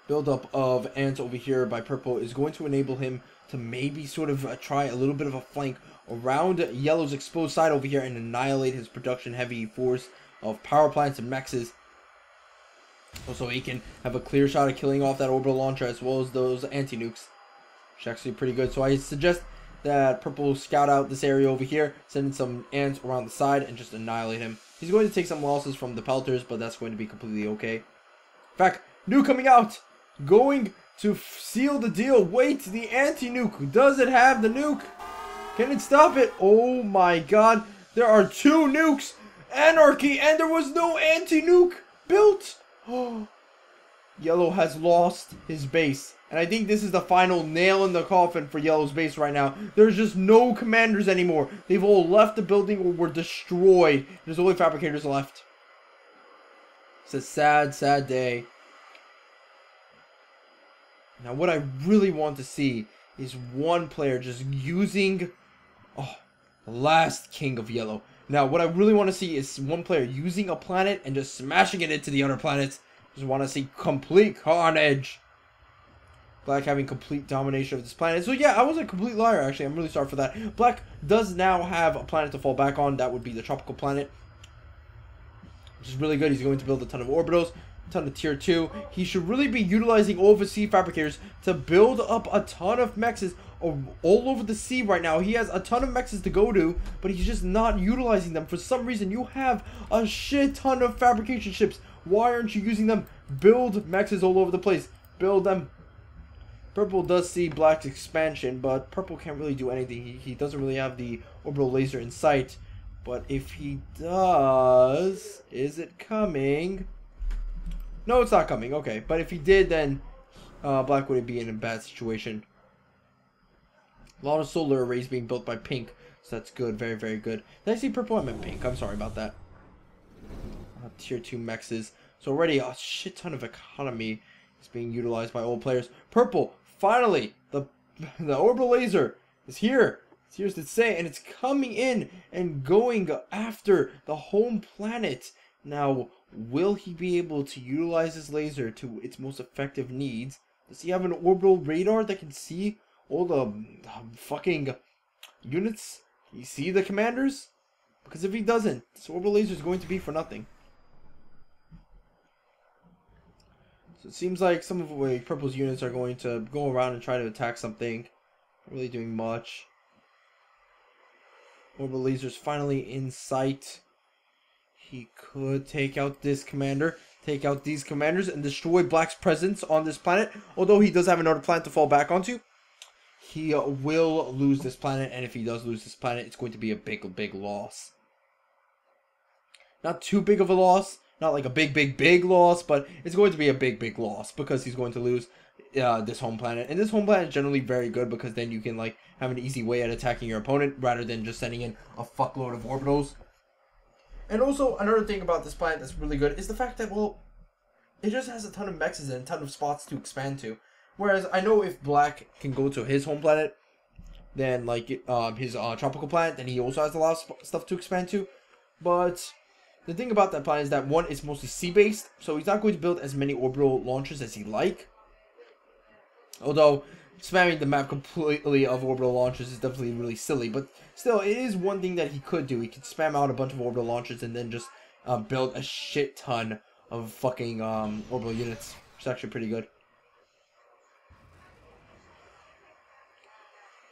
buildup of ants over here by Purple is going to enable him to maybe sort of try a little bit of a flank around Yellow's exposed side over here and annihilate his production heavy force of power plants and mexes. Also, he can have a clear shot of killing off that orbital launcher as well as those anti-nukes, which is actually pretty good. So I suggest that Purple scout out this area over here, send in some ants around the side, and just annihilate him. He's going to take some losses from the pelters, but that's going to be completely okay. In fact, nuke coming out! Going to seal the deal. Wait, the anti-nuke. Does it have the nuke? Can it stop it? Oh my god. There are 2 nukes. Anarchy, and there was no anti-nuke built. Oh. Yellow has lost his base. And I think this is the final nail in the coffin for Yellow's base right now. There's just no commanders anymore. They've all left the building or were destroyed. There's only fabricators left. It's a sad, sad day. Now, what I really want to see is one player just using, the last king of Yellow. Now, what I really want to see is one player using a planet and just smashing it into the other planets. Just want to see complete carnage. Black having complete domination of this planet. So yeah, I was a complete liar, actually. I'm really sorry for that. Black does now have a planet to fall back on. That would be the tropical planet, which is really good. He's going to build a ton of orbitals, ton of tier 2. He should really be utilizing all of his sea fabricators to build up a ton of mexes all over the sea right now. He has a ton of mexes to go to, but he's just not utilizing them. For some reason, you have a shit ton of fabrication ships. Why aren't you using them? Build mexes all over the place. Build them. Purple does see Black's expansion, but Purple can't really do anything. He doesn't really have the orbital laser in sight. But if he does, is it coming? No, it's not coming. Okay, but if he did, then Black wouldn't be in a bad situation. A lot of solar arrays being built by Pink, so that's good. Very, very good. Did I see Purple? I meant Pink. I'm sorry about that. Tier 2 mexes. So already a shit ton of economy is being utilized by all players. Purple, finally, the orbital laser is here. It's here to stay, and it's coming in and going after the home planet. Now, will he be able to utilize his laser to its most effective needs? Does he have an orbital radar that can see all the fucking units? Can you see the commanders? Because if he doesn't, this orbital laser is going to be for nothing. So it seems like some of Purple's units are going to go around and try to attack something. Not really doing much. Orbital laser's finally in sight. He could take out this commander, take out these commanders, and destroy Black's presence on this planet. Although he does have another planet to fall back onto, he will lose this planet. And if he does lose this planet, it's going to be a big, big loss. Not too big of a loss. Not like a big loss, but it's going to be a big loss because he's going to lose this home planet. And this home planet is generally very good because then you can like have an easy way at attacking your opponent rather than just sending in a fuckload of orbitals. And also, another thing about this planet that's really good is the fact that, well, it just has a ton of mexes and a ton of spots to expand to. Whereas, I know if Black can go to his home planet, than like his tropical planet. Then he also has a lot of stuff to expand to. But the thing about that planet is that one, it's mostly sea-based, so he's not going to build as many orbital launchers as he like. Although spamming the map completely of orbital launchers is definitely really silly, but still, it is one thing that he could do. He could spam out a bunch of orbital launchers and then just build a shit ton of fucking orbital units, which is actually pretty good.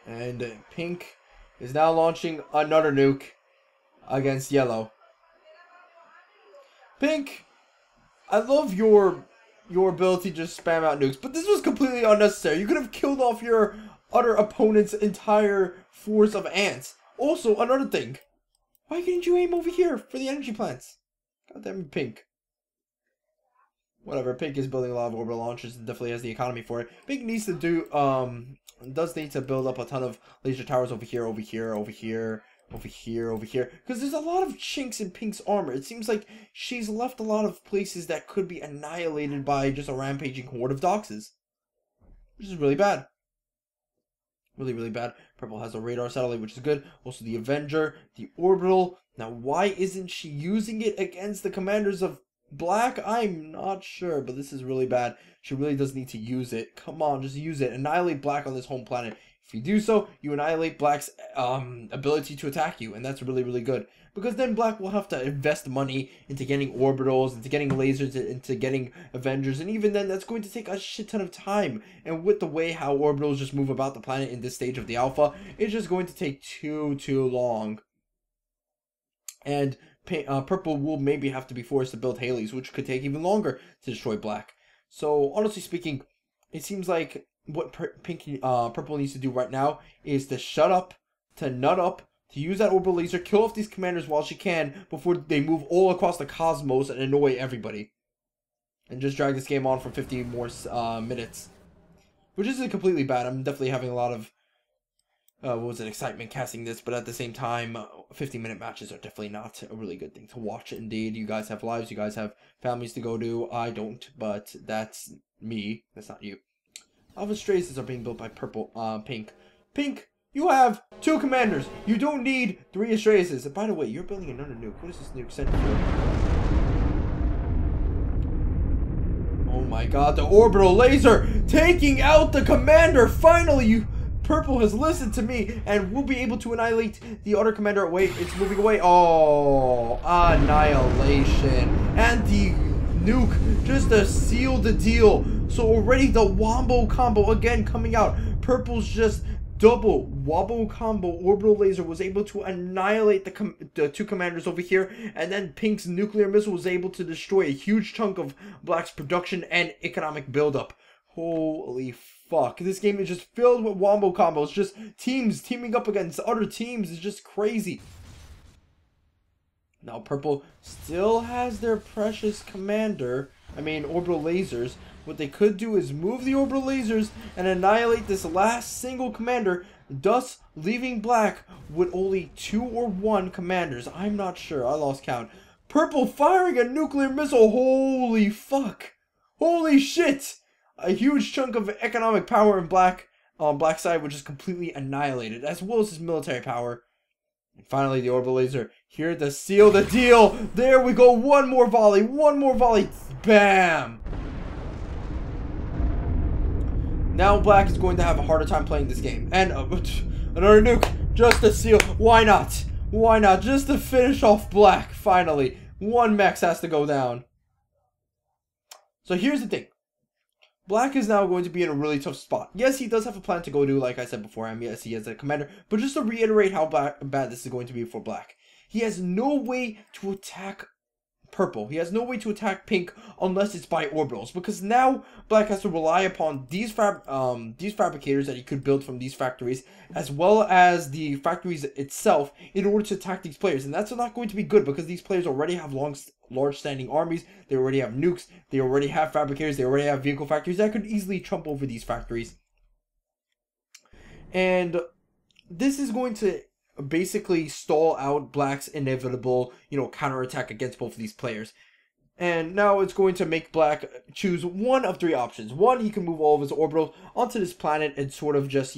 And pink is now launching another nuke against yellow. Pink, I love your ability to just spam out nukes, but this was completely unnecessary. You could have killed off your other opponent's entire force of ants. Also, another thing, why couldn't you aim over here for the energy plants? Goddamn pink. Whatever, pink is building a lot of orbital launchers and definitely has the economy for it. Pink needs to do, does need to build up a ton of laser towers over here, over here, over here, over here, over here, because there's a lot of chinks in Pink's armor. It seems like she's left a lot of places that could be annihilated by just a rampaging horde of doxes, which is really bad. Really, really bad. Purple has a radar satellite, which is good. Also the Avenger, the Orbital. Now, why isn't she using it against the commanders of Black? I'm not sure, but this is really bad. She really does need to use it. Come on, just use it. Annihilate Black on this home planet. If you do so, you annihilate Black's ability to attack you, and that's really, really good. Because then Black will have to invest money into getting orbitals, into getting lasers, into getting Avengers, and even then, that's going to take a shit ton of time. And with the way how orbitals just move about the planet in this stage of the alpha, it's just going to take too long. And Purple will maybe have to be forced to build Haleys, which could take even longer to destroy Black. So, honestly speaking, it seems like what Purple needs to do right now is to shut up, to nut up, to use that orbital laser, kill off these commanders while she can before they move all across the cosmos and annoy everybody. And just drag this game on for 50 more minutes. Which isn't completely bad. I'm definitely having a lot of excitement casting this, but at the same time, 50-minute matches are definitely not a really good thing to watch. Indeed, you guys have lives, you guys have families to go to. I don't, but that's me. That's not you. Alpha Straces are being built by Pink. Pink, you have 2 commanders. You don't need 3 Straces. By the way, you're building another nuke. What is this nuke sent for? Oh my god, the orbital laser taking out the commander. Finally, Purple has listened to me and will be able to annihilate the other commander away. It's moving away. Oh, annihilation. And the nuke just to seal the deal. So already the wombo combo again coming out. Purple's just double wombo combo orbital laser was able to annihilate the 2 commanders over here, and then Pink's nuclear missile was able to destroy a huge chunk of Black's production and economic buildup. Holy fuck, this game is just filled with wombo combos, just teams teaming up against other teams. Is just crazy. Now Purple still has their precious orbital lasers. What they could do is move the orbital lasers and annihilate this last single commander, thus leaving Black with only 2 or 1 commanders. I'm not sure, I lost count. Purple firing a nuclear missile, holy fuck. Holy shit! A huge chunk of economic power in Black, on Black's side, which is completely annihilated, as well as his military power. And finally, the orbital laser here to seal the deal. There we go, one more volley, bam! Now Black is going to have a harder time playing this game. And another nuke, just to seal. Why not? Why not? Just to finish off Black, finally. 1 mech has to go down. So here's the thing. Black is now going to be in a really tough spot. Yes, he does have a plan to go to, like I said before. Yes, he has a commander. But just to reiterate how bad this is going to be for Black. He has no way to attack Purple. He has no way to attack Pink unless it's by orbitals, because now Black has to rely upon these fabricators that he could build from these factories, as well as the factories itself, in order to attack these players. And that's not going to be good, because these players already have large standing armies. They already have nukes. They already have fabricators. They already have vehicle factories that could easily trump over these factories. And this is going to basically stall out Black's inevitable, counterattack against both of these players. And now it's going to make Black choose one of 3 options. 1, he can move all of his orbitals onto this planet and sort of just,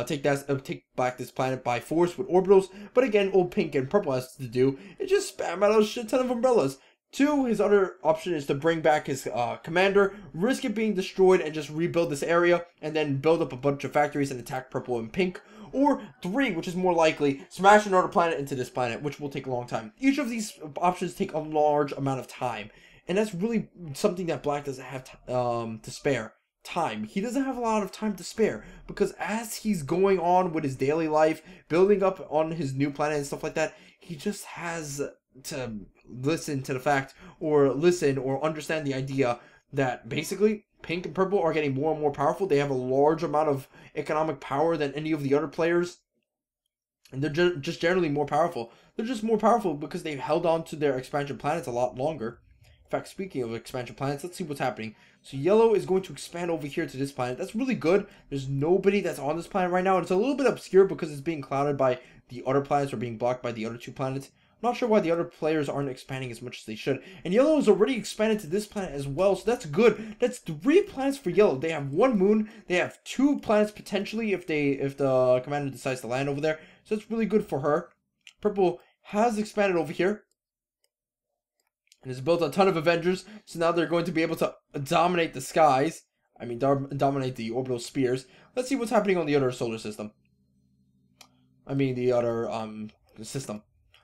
take back this planet by force with orbitals. But again, all pink and purple has to do is just spam out a shit ton of umbrellas. 2, his other option is to bring back his commander, risk it being destroyed, and just rebuild this area, and then build up a bunch of factories and attack purple and pink. Or 3, which is more likely, smash another planet into this planet, which will take a long time. Each of these options take a large amount of time, and that's really something that Black doesn't have to spare. Time. He doesn't have a lot of time to spare, because as he's going on with his daily life, building up on his new planet and stuff like that, he just has to listen to the fact, or listen or understand the idea that basically pink and purple are getting more and more powerful. They have a large amount of economic power than any of the other players, and they're just generally more powerful. They're just more powerful because they've held on to their expansion planets a lot longer. In fact, speaking of expansion planets, let's see what's happening. So yellow is going to expand over here to this planet. That's really good. There's nobody that's on this planet right now. And it's a little bit obscure because it's being clouded by the other planets, or being blocked by the other 2 planets. I'm not sure why the other players aren't expanding as much as they should. And yellow is already expanded to this planet as well, so that's good. That's 3 planets for yellow. They have 1 moon. They have 2 planets potentially if the commander decides to land over there. So that's really good for her. Purple has expanded over here and has built a ton of Avengers, so now they're going to be able to dominate the skies. I mean, dominate the orbital spheres. Let's see what's happening on the other solar system. I mean, the other system.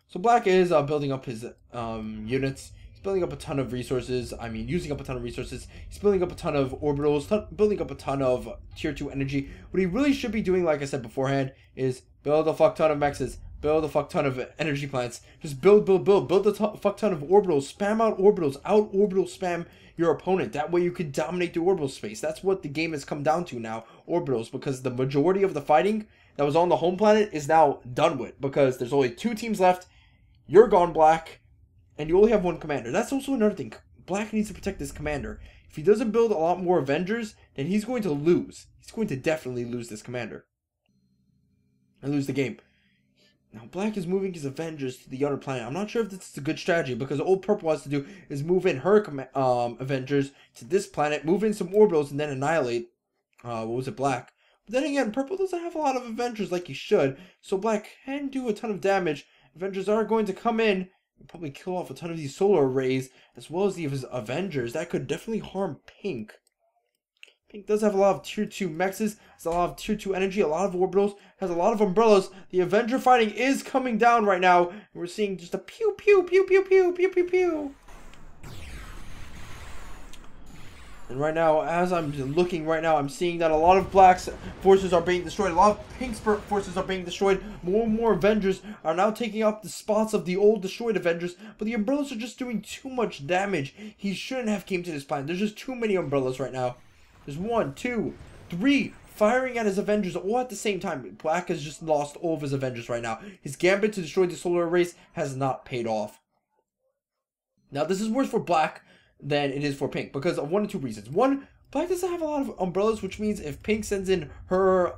So Black is building up his units. He's building up a ton of resources. I mean, using up a ton of resources. He's building up a ton of orbitals, building up a ton of tier 2 energy. What he really should be doing, like I said beforehand, is build a fuck ton of mexes. Build a fuck ton of energy plants. Just build a fuck ton of orbitals. Spam out orbitals. Out orbital spam your opponent. That way you could dominate the orbital space. That's what the game has come down to now. Orbitals. Because the majority of the fighting that was on the home planet is now done with. Because there's only 2 teams left. You're gone, Black. And you only have 1 commander. That's also another thing. Black needs to protect this commander. If he doesn't build a lot more Avengers, then he's going to lose. He's going to definitely lose this commander. And lose the game. Now, Black is moving his Avengers to the other planet. I'm not sure if this is a good strategy, because all Purple has to do is move in her Avengers to this planet, move in some orbitals, and then annihilate, Black. But then again, Purple doesn't have a lot of Avengers like he should, so Black can do a ton of damage. Avengers are going to come in and probably kill off a ton of these solar arrays, as well as these Avengers. That could definitely harm Pink. Pink does have a lot of tier 2 mexes, has a lot of tier 2 energy, a lot of orbitals, has a lot of umbrellas. The Avenger fighting is coming down right now. And we're seeing just a pew pew pew pew pew pew pew pew. And right now, as I'm looking right now, I'm seeing that a lot of Black's forces are being destroyed. A lot of Pink's forces are being destroyed. More and more Avengers are now taking up the spots of the old destroyed Avengers. But the umbrellas are just doing too much damage. He shouldn't have came to this planet. There's just too many umbrellas right now. There's 1, 2, 3 firing at his Avengers all at the same time. Black has just lost all of his Avengers right now. His gambit to destroy the solar arrays has not paid off. Now, this is worse for Black than it is for Pink, because of 1 or 2 reasons. 1, Black doesn't have a lot of umbrellas, which means if Pink sends in her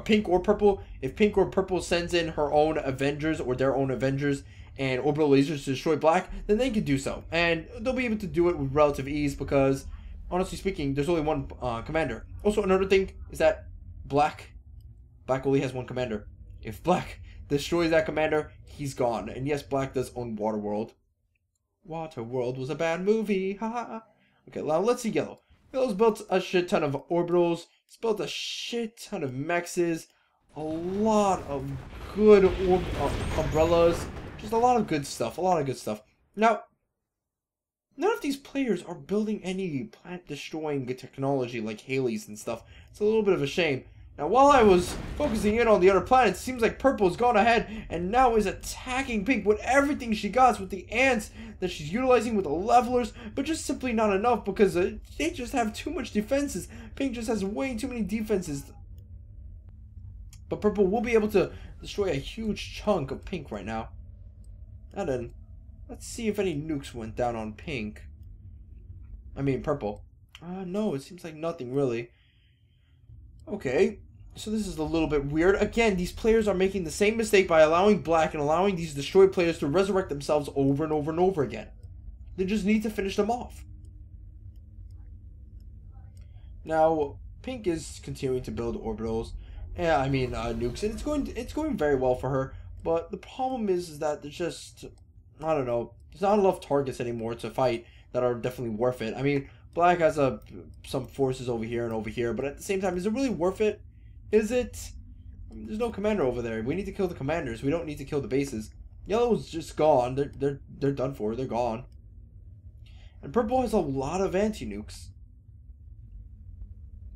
Pink or Purple, if Pink or Purple sends in her own Avengers or their own Avengers and orbital lasers to destroy Black, then they can do so, and they'll be able to do it with relative ease, because honestly speaking, there's only 1 commander. Also, another thing is that Black only has 1 commander. If Black destroys that commander, he's gone. And yes, Black does own Waterworld. Waterworld was a bad movie. Haha. Okay, now let's see Yellow. Yellow's built a shit ton of orbitals. He's built a shit ton of mexes. A lot of good umbrellas. Just a lot of good stuff. A lot of good stuff. Now, none of these players are building any planet-destroying technology like Halley's and stuff. It's a little bit of a shame. Now, while I was focusing in on the other planets, it seems like Purple's gone ahead and now is attacking Pink with everything she got, with the ants that she's utilizing, with the levelers, but just simply not enough, because they just have too much defenses. Pink just has way too many defenses. But Purple will be able to destroy a huge chunk of Pink right now. And then, let's see if any nukes went down on Pink. I mean, Purple. No, it seems like nothing, really. Okay, so this is a little bit weird. Again, these players are making the same mistake by allowing Black and allowing these destroyed players to resurrect themselves over and over and over again. They just need to finish them off. Now, Pink is continuing to build orbitals. Yeah, I mean, nukes, and it's going very well for her. But the problem is that there's just, I don't know, there's not enough targets anymore to fight that are definitely worth it. I mean, black has some forces over here and over here, but at the same time, is it really worth it? Is it? I mean, there's no commander over there. We need to kill the commanders. We don't need to kill the bases. Yellow's just gone. They're done for. They're gone. And purple has a lot of anti-nukes.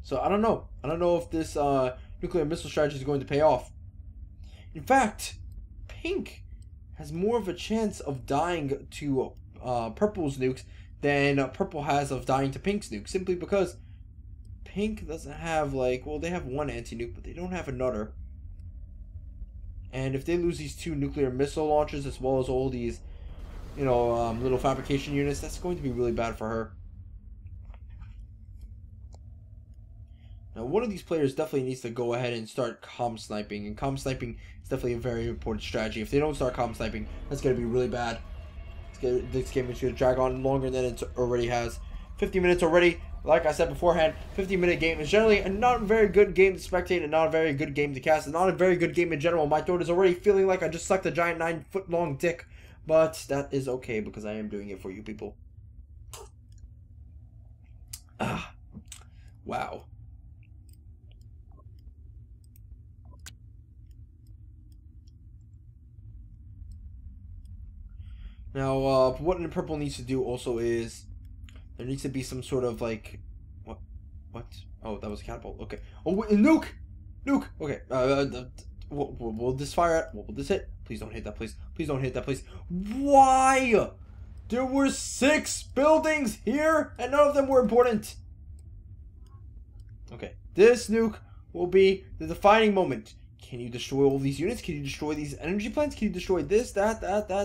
So I don't know. I don't know if this nuclear missile strategy is going to pay off. In fact, pink has more of a chance of dying to purple's nukes than purple has of dying to pink's nukes, simply because pink doesn't have, like, well, they have one anti-nuke, but they don't have another. And if they lose these 2 nuclear missile launchers as well as all these, you know, little fabrication units, that's going to be really bad for her. Now, one of these players definitely needs to go ahead and start comm sniping, and comm sniping is definitely a very important strategy. If they don't start comm sniping, that's going to be really bad. This game is going to drag on longer than it already has. 50 minutes already. Like I said beforehand, 50-minute game is generally a not very good game to spectate and not a very good game to cast, and not a very good game in general. My throat is already feeling like I just sucked a giant 9-foot-long dick, but that is okay because I am doing it for you people. Ah, wow. Now, what purple needs to do also is there needs to be some sort of, like, what? Oh, that was a catapult. Okay. Oh, wait, nuke! Nuke! Okay. Will this fire at? Will this hit? Please don't hit that, please. Please don't hit that, please. Why? There were 6 buildings here, and none of them were important. Okay. This nuke will be the defining moment. Can you destroy all these units? Can you destroy these energy plants? Can you destroy this, that,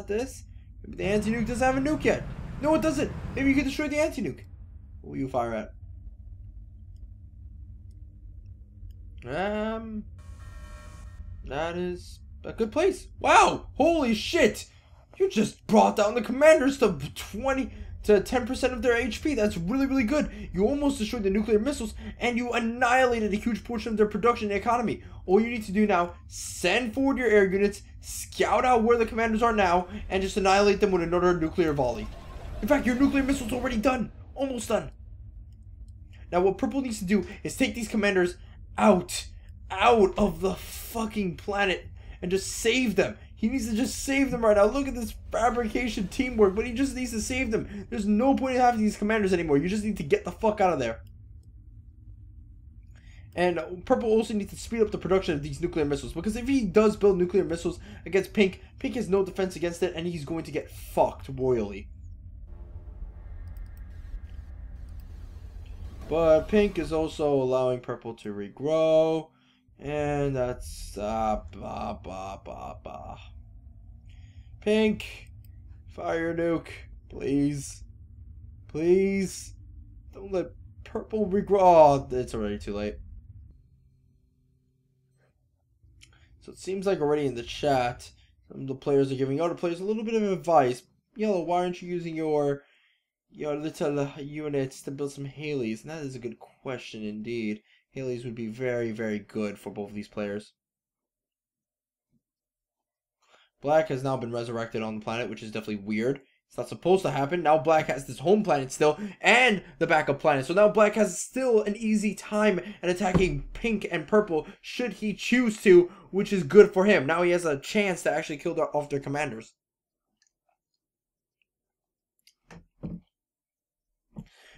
this? Maybe the anti-nuke doesn't have a nuke yet. No, it doesn't. Maybe you can destroy the anti-nuke. What will you fire at? That is a good place. Wow! Holy shit! You just brought down the commanders to 20 to 10% of their HP. That's really, really good. You almost destroyed the nuclear missiles, and you annihilated a huge portion of their production and economy. All you need to do now, send forward your air units, scout out where the commanders are now, and just annihilate them with another nuclear volley. In fact, your nuclear missile's already done. Almost done. Now, what purple needs to do is take these commanders out of the fucking planet and just save them. He needs to just save them right now. Look at this fabrication teamwork, but he just needs to save them. There's no point in having these commanders anymore. You just need to get the fuck out of there. And purple also needs to speed up the production of these nuclear missiles, because if he does build nuclear missiles against pink, pink has no defense against it, and he's going to get fucked royally. But pink is also allowing purple to regrow. And that's Pink, fire nuke, please. Please. Don't let purple regrow. Oh, it's already too late. So it seems like already in the chat, some of the players are giving other players a little bit of advice. Yellow, why aren't you using your little units to build some Haleys? And that is a good question indeed. Haleys would be very, very good for both of these players. Black has now been resurrected on the planet, which is definitely weird. It's not supposed to happen. Now Black has this home planet still, and the backup planet. So now Black has still an easy time at attacking Pink and Purple, should he choose to, which is good for him. Now he has a chance to actually kill off their commanders.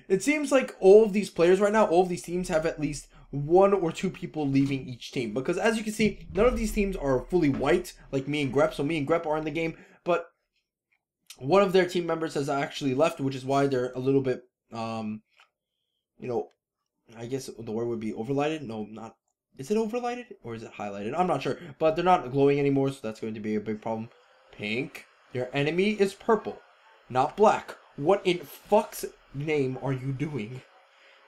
It seems like all of these players right now, all of these teams have at least 1 or 2 people leaving each team. Because as you can see, none of these teams are fully white, like me and Grep. So me and Grep are in the game, but one of their team members has actually left, which is why they're a little bit, you know, I guess the word would be overlighted. No, not. Is it overlighted or is it highlighted? I'm not sure, but they're not glowing anymore, so that's going to be a big problem. Pink, your enemy is purple, not black. What in fuck's name are you doing?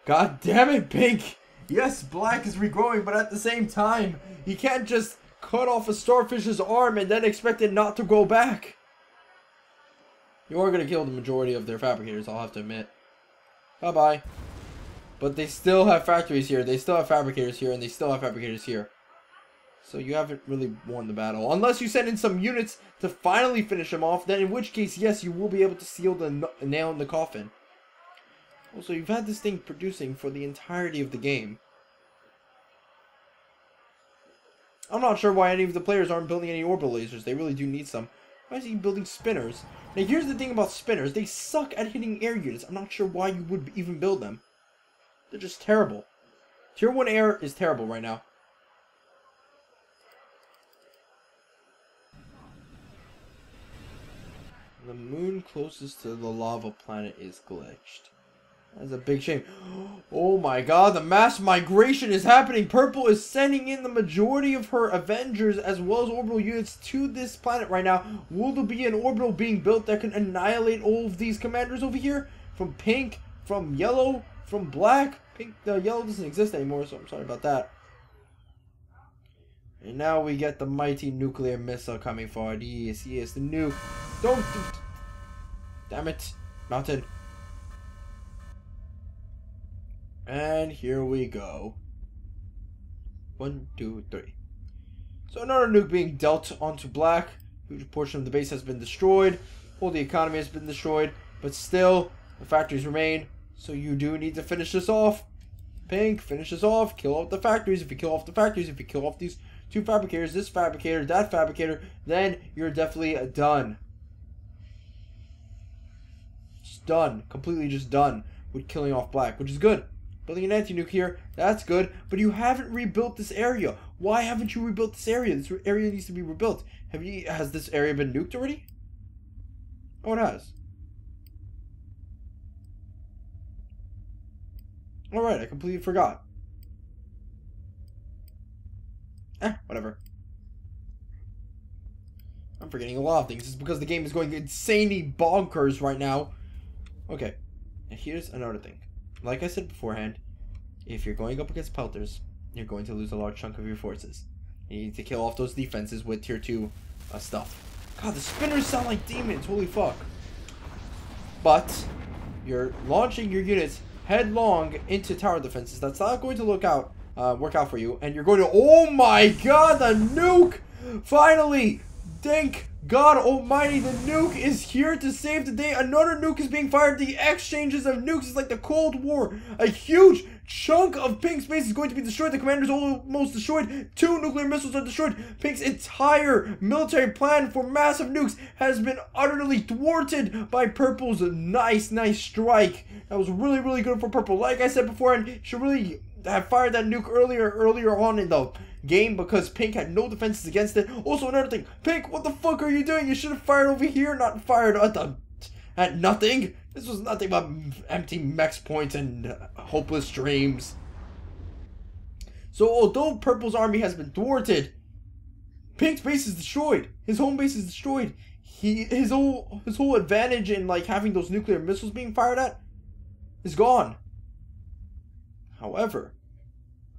God damn it, Pink! Yes, black is regrowing, but at the same time, you can't just cut off a starfish's arm and then expect it not to grow back. You are going to kill the majority of their fabricators, I'll have to admit. Bye-bye. But they still have factories here, they still have fabricators here, and they still have fabricators here. So you haven't really won the battle. Unless you send in some units to finally finish them off, then in which case, yes, you will be able to seal the nail in the coffin. Also, you've had this thing producing for the entirety of the game. I'm not sure why any of the players aren't building any orbital lasers. They really do need some. Why is he building spinners? Now, here's the thing about spinners. They suck at hitting air units. I'm not sure why you would even build them. They're just terrible. Tier 1 air is terrible right now. The moon closest to the lava planet is glitched. That's a big shame. Oh my god, the mass migration is happening. Purple is sending in the majority of her Avengers as well as orbital units to this planet right now. Will there be an orbital being built that can annihilate all of these commanders over here? From pink, from yellow, from black. Pink, yellow doesn't exist anymore, so I'm sorry about that. And now we get the mighty nuclear missile coming forward. Yes, yes, the nuke. Don't. Damn it. Mountain. And here we go. 1, 2, 3. So another nuke being dealt onto black. Huge portion of the base has been destroyed. All the economy has been destroyed. But still, the factories remain. So you do need to finish this off. Pink, finish this off. Kill off the factories. If you kill off the factories, if you kill off these two fabricators, this fabricator, that fabricator, then you're definitely done. Just done. Completely just done with killing off black, which is good. Building an anti-nuke here, that's good, but you haven't rebuilt this area. Why haven't you rebuilt this area? This area needs to be rebuilt. Has this area been nuked already? Oh, it has. Alright, I completely forgot. Whatever. I'm forgetting a lot of things. It's because the game is going insanely bonkers right now. Okay, and here's another thing. Like I said beforehand, if you're going up against pelters, you're going to lose a large chunk of your forces. You need to kill off those defenses with tier 2 stuff. God, the spinners sound like demons. Holy fuck. But you're launching your units headlong into tower defenses. That's not going to work out for you. And you're going to... Oh my god, the nuke! Finally! Thank God almighty, the nuke is here to save the day. Another nuke is being fired. The exchanges of nukes is like the Cold War. A huge chunk of Pink's base is going to be destroyed. The commander is almost destroyed. 2 nuclear missiles are destroyed. Pink's entire military plan for massive nukes has been utterly thwarted by Purple's nice strike. That was really, really good for Purple. Like I said before, and should really have fired that nuke earlier on in the game because Pink had no defenses against it. Also, another thing, Pink, what the fuck are you doing? You should have fired over here, not fired at nothing. This was nothing but empty mex points and hopeless dreams. So although Purple's army has been thwarted, Pink's base is destroyed. His home base is destroyed. His whole advantage in like having those nuclear missiles being fired at is gone. However,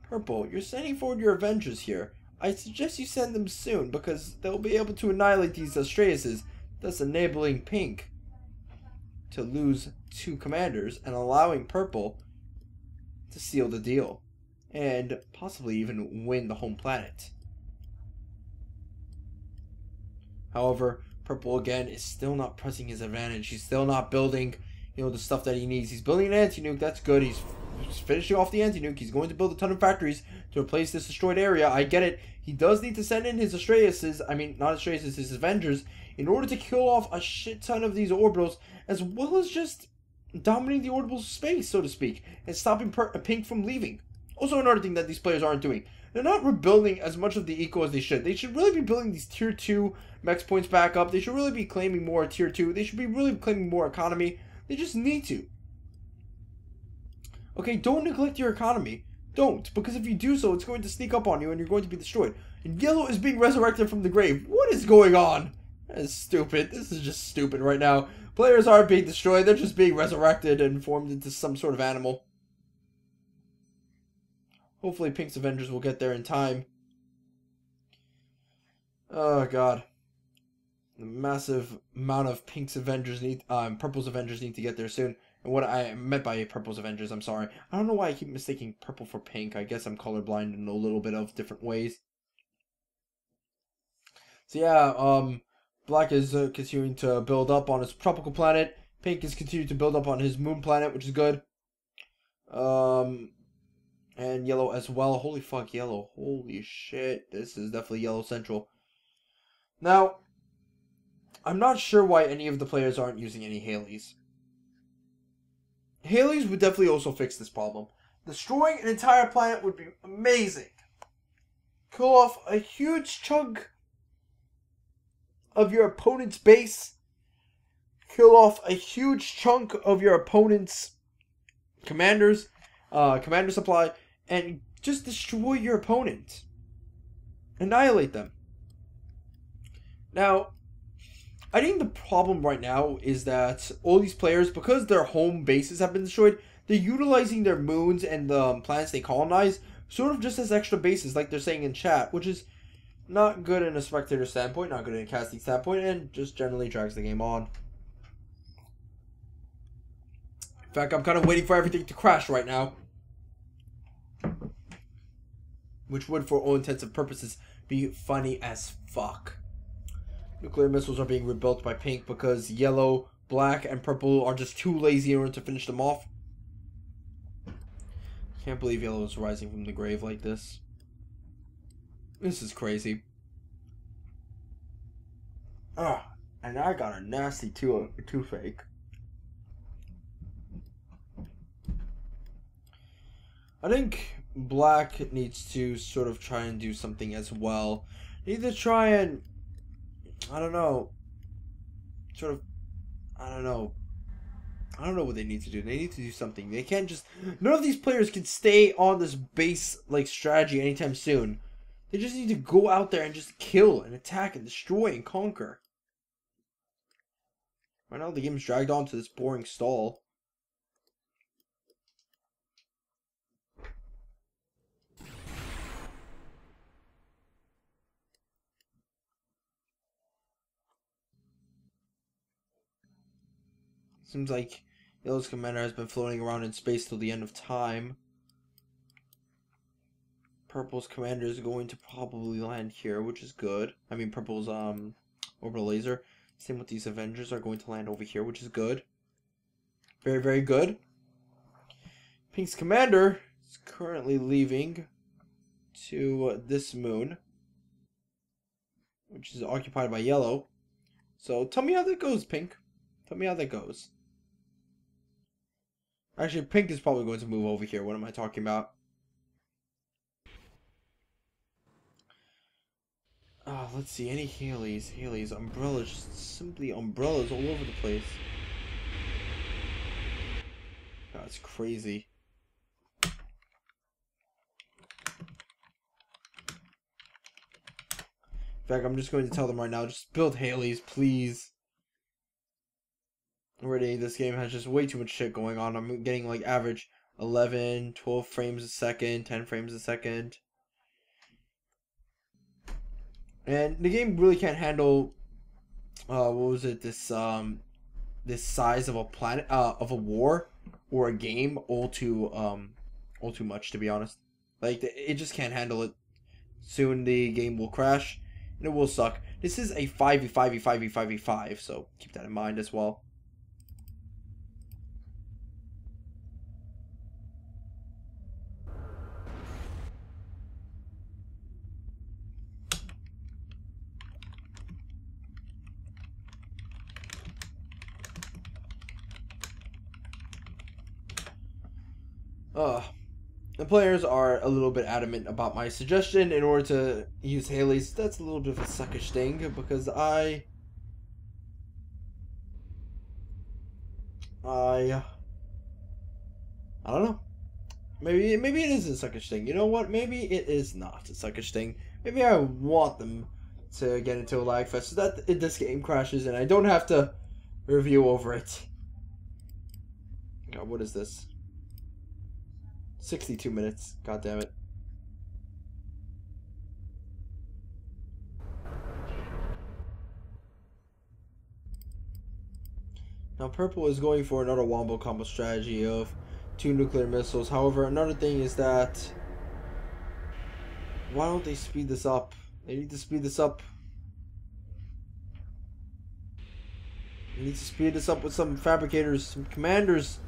Purple, you're sending forward your Avengers here. I suggest you send them soon because they'll be able to annihilate these ʟᴏᴜs, thus enabling Pink to lose 2 commanders and allowing Purple to seal the deal and possibly even win the home planet. However, Purple again is still not pressing his advantage. He's still not building, the stuff that he needs. He's building an anti-nuke, that's good. He's finishing off the anti-nuke. He's going to build a ton of factories to replace this destroyed area. I get it. He does need to send in his ʟᴏᴜs, not ʟᴏᴜs, his Avengers, in order to kill off a shit ton of these orbitals, as well as just dominating the orbital space, so to speak, and stopping Pink from leaving. Also, another thing that these players aren't doing, they're not rebuilding as much of the eco as they should. They should really be building these tier 2 mex points back up. They should really be claiming more tier 2. They should be really claiming more economy. They just need to. Okay, don't neglect your economy. Don't, because if you do so, it's going to sneak up on you and you're going to be destroyed. And yellow is being resurrected from the grave. What is going on? That is stupid. This is just stupid right now. Players aren't being destroyed. They're just being resurrected and formed into some sort of animal. Hopefully Pink's Avengers will get there in time. Oh, God. The massive amount of Pink's Avengers Purple's Avengers need to get there soon. And what I meant by Purple's Avengers, I'm sorry. I don't know why I keep mistaking purple for pink. I guess I'm colorblind in a little bit of different ways. So yeah, Black is continuing to build up on his tropical planet. Pink is continuing to build up on his moon planet, which is good. And Yellow as well. Holy fuck, Yellow. Holy shit. This is definitely Yellow Central. Now, I'm not sure why any of the players aren't using any Haleys. Haleys would definitely also fix this problem. Destroying an entire planet would be amazing. Kill off a huge chunk of your opponent's base. Kill off a huge chunk of your opponent's commander supply, and just destroy your opponent. Annihilate them. Now, I think the problem right now is that all these players, because their home bases have been destroyed, they're utilizing their moons and the planets they colonize sort of just as extra bases, like they're saying in chat, which is not good in a spectator standpoint, not good in a casting standpoint, and just generally drags the game on. In fact, I'm kind of waiting for everything to crash right now, which would, for all intents and purposes, be funny as fuck. Nuclear missiles are being rebuilt by Pink because Yellow, Black, and Purple are just too lazy in order to finish them off. Can't believe Yellow is rising from the grave like this. This is crazy. Ah, and I got a nasty toothache. I think Black needs to sort of try and do something as well. Need to try and, I don't know what they need to do. They need to do something. They can't just, none of these players can stay on this base like strategy anytime soon. They just need to go out there and just kill and attack and destroy and conquer. Right now the game's dragged on to this boring stall. Seems like Yellow's commander has been floating around in space till the end of time. Purple's commander is going to probably land here, which is good. I mean, Purple's orbital laser. Same with these Avengers are going to land over here, which is good. Very, very good. Pink's commander is currently leaving to this moon, which is occupied by Yellow. So tell me how that goes, Pink. Tell me how that goes. Actually, Pink is probably going to move over here. What am I talking about? Let's see. Any Haleys? Haleys, umbrellas, just simply umbrellas all over the place. That's crazy. In fact, I'm just going to tell them right now, just build Haleys, please. Already, this game has just way too much shit going on. I'm getting like average 11, 12 frames a second, 10 frames a second. And the game really can't handle, what was it, this size of a planet, of a war or a game all too much, to be honest. Like, it just can't handle it. Soon the game will crash, and it will suck. This is a 5v5v5v5v5, so keep that in mind as well. The players are a little bit adamant about my suggestion in order to use Haleys. That's a little bit of a suckish thing because I don't know. Maybe it is a suckish thing. You know what? Maybe it is not a suckish thing. Maybe I want them to get into a lag fest so that this game crashes and I don't have to review over it. God, what is this? 62 minutes. God damn it. Now Purple is going for another wombo combo strategy of 2 nuclear missiles. However, another thing is that why don't they speed this up? They need to speed this up. We need to speed this up with some fabricators, some commanders.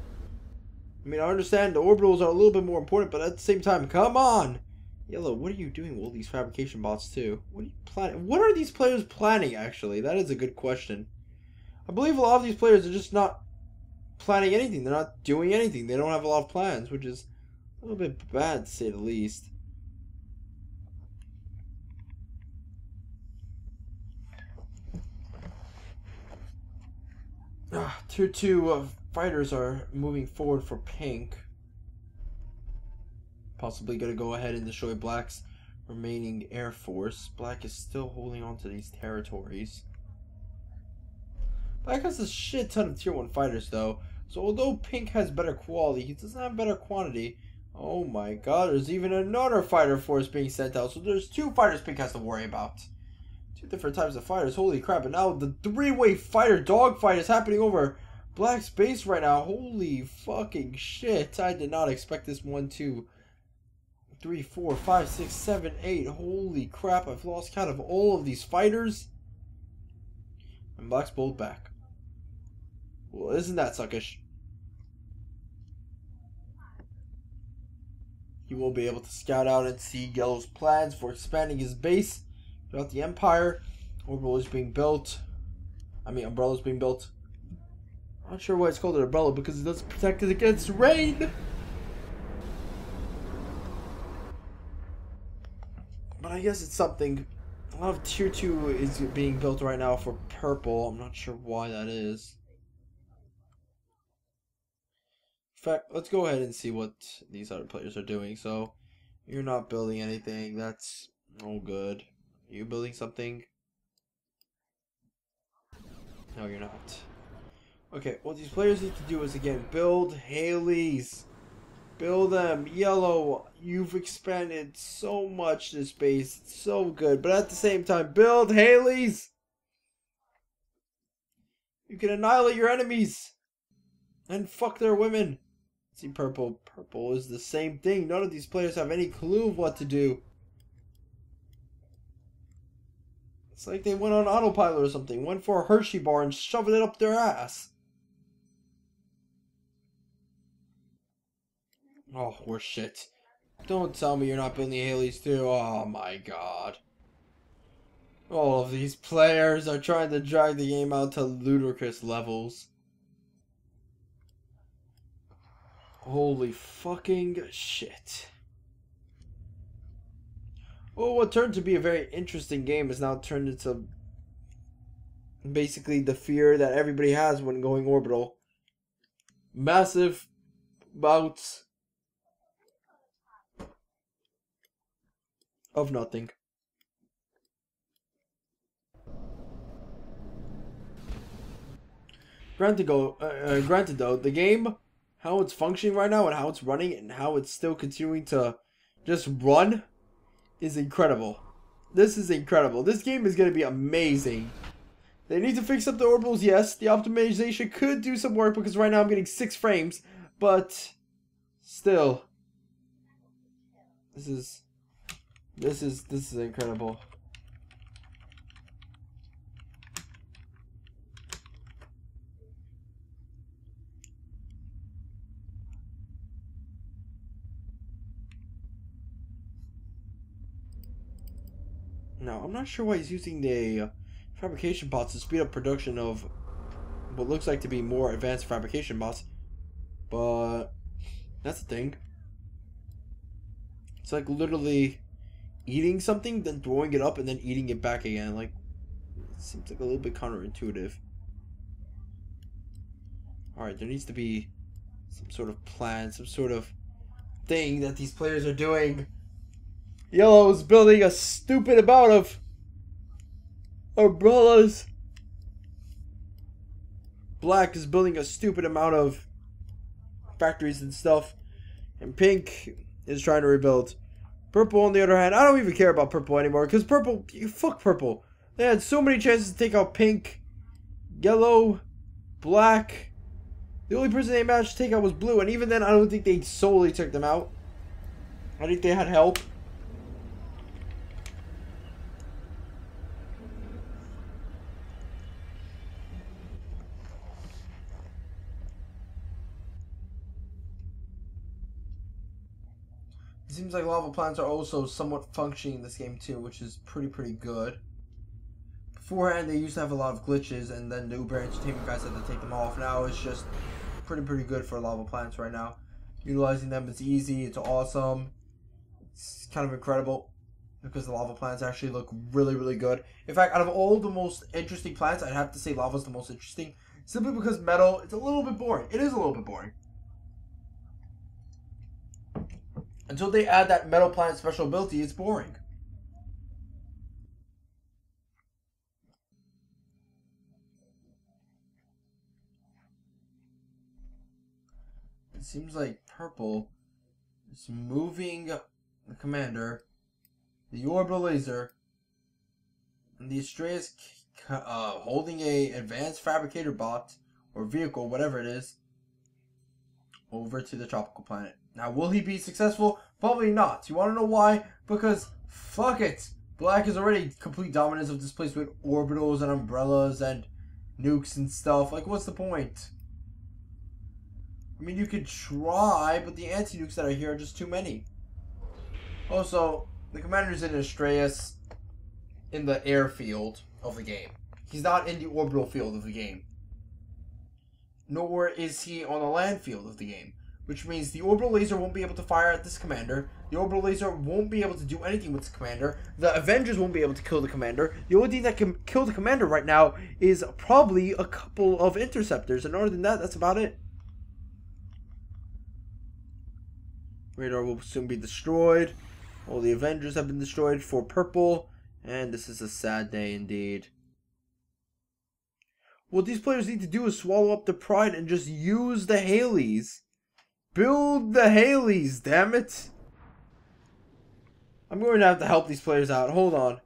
I mean, I understand the orbitals are a little bit more important, but at the same time, come on! Yellow, what are you doing with all these fabrication bots too? What are you planning? What are these players planning, actually? That is a good question. I believe a lot of these players are just not planning anything. They're not doing anything. They don't have a lot of plans, which is a little bit bad, to say the least. Tier 2 fighters are moving forward for pink. Possibly going to go ahead and destroy Black's remaining air force. Black is still holding on to these territories. Black has a shit ton of tier 1 fighters though. So although pink has better quality, he doesn't have better quantity. Oh my god, there's even another fighter force being sent out. So there's 2 fighters pink has to worry about. 2 different types of fighters, holy crap. And now the 3-way fighter dogfight is happening over Black's base right now. Holy fucking shit. I did not expect this. 1, 2, 3, 4, 5, 6, 7, 8. Holy crap, I've lost count of all of these fighters. And Black's pulled back. Well, isn't that suckish? He will be able to scout out and see Yellow's plans for expanding his base throughout the Empire. Orbital is being built. Umbrella is being built. I'm not sure why it's called an umbrella, because it doesn't protect it against rain. But I guess it's something. A lot of tier 2 is being built right now for purple. I'm not sure why that is. In fact, let's go ahead and see what these other players are doing. So, you're not building anything. That's all good. Are you building something? No, you're not. Okay, what these players need to do is, again, build Haley's. Build them. Yellow, you've expanded so much this base. It's so good. But at the same time, build Haley's. You can annihilate your enemies. And fuck their women. See, purple. Purple is the same thing. None of these players have any clue of what to do. It's like they went on autopilot or something. Went for a Hershey bar and shoved it up their ass. Oh, horse shit. Don't tell me you're not building Haley's too. Oh my god. All of these players are trying to drag the game out to ludicrous levels. Holy fucking shit. Well, what turned to be a very interesting game has now turned into basically the fear that everybody has when going orbital. Massive bouts of nothing. Granted though, the game, how it's functioning right now and how it's running and how it's still continuing to just run is incredible. This is incredible. This game is going to be amazing. They need to fix up the orbitals, yes. The optimization could do some work because right now I'm getting 6 frames, but still, this is incredible. Now, I'm not sure why he's using the fabrication bots to speed up production of what looks like to be more advanced fabrication bots, but that's the thing. It's like literally eating something, then throwing it up, and then eating it back again. Like, it seems like a little bit counterintuitive. Alright, there needs to be some sort of plan, some sort of thing that these players are doing. Yellow is building a stupid amount of umbrellas. Black is building a stupid amount of factories and stuff. And pink is trying to rebuild. Purple, on the other hand, I don't even care about purple anymore. Because purple, fuck purple. They had so many chances to take out pink, yellow, black. The only person they managed to take out was blue. And even then, I don't think they solely took them out. I think they had help. It seems like lava planets are also somewhat functioning in this game too, which is pretty good. Beforehand, they used to have a lot of glitches, and then the Uber Entertainment guys had to take them off. Now it's just pretty good for lava planets right now. Utilizing them is easy. It's awesome. It's kind of incredible because the lava planets actually look really good. In fact, out of all the most interesting planets, I'd have to say lava's the most interesting. Simply because metal, it's a little bit boring. It is a little bit boring. Until they add that metal planet special ability, it's boring. It seems like purple is moving the commander, the orbital laser, and the ʟᴏᴜ holding a advanced fabricator bot or vehicle, whatever it is, over to the tropical planet. Now, will he be successful? Probably not. You want to know why? Because fuck it. Black is already complete dominance of this place with orbitals and umbrellas and nukes and stuff. Like, what's the point? I mean, you could try, but the anti-nukes that are here are just too many. Also, the commander's in ʟᴏᴜ in the airfield of the game. He's not in the orbital field of the game. Nor is he on the land field of the game. Which means the orbital laser won't be able to fire at this commander. The orbital laser won't be able to do anything with this commander. The Avengers won't be able to kill the commander. The only thing that can kill the commander right now is probably a couple of interceptors. And other than that, that's about it. Radar will soon be destroyed. All the Avengers have been destroyed for purple. And this is a sad day indeed. What these players need to do is swallow up their pride and just use the Haleys. Build the Haleys, damn it. I'm going to have to help these players out. Hold on.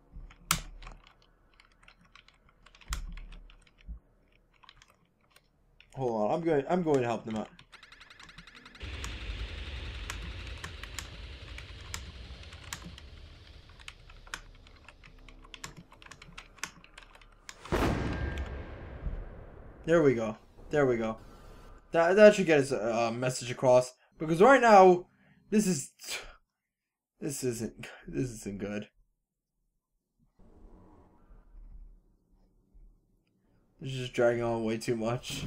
Hold on. I'm going to help them out. There we go. There we go. That should get us a message across. Because right now, this isn't good. This is just dragging on way too much.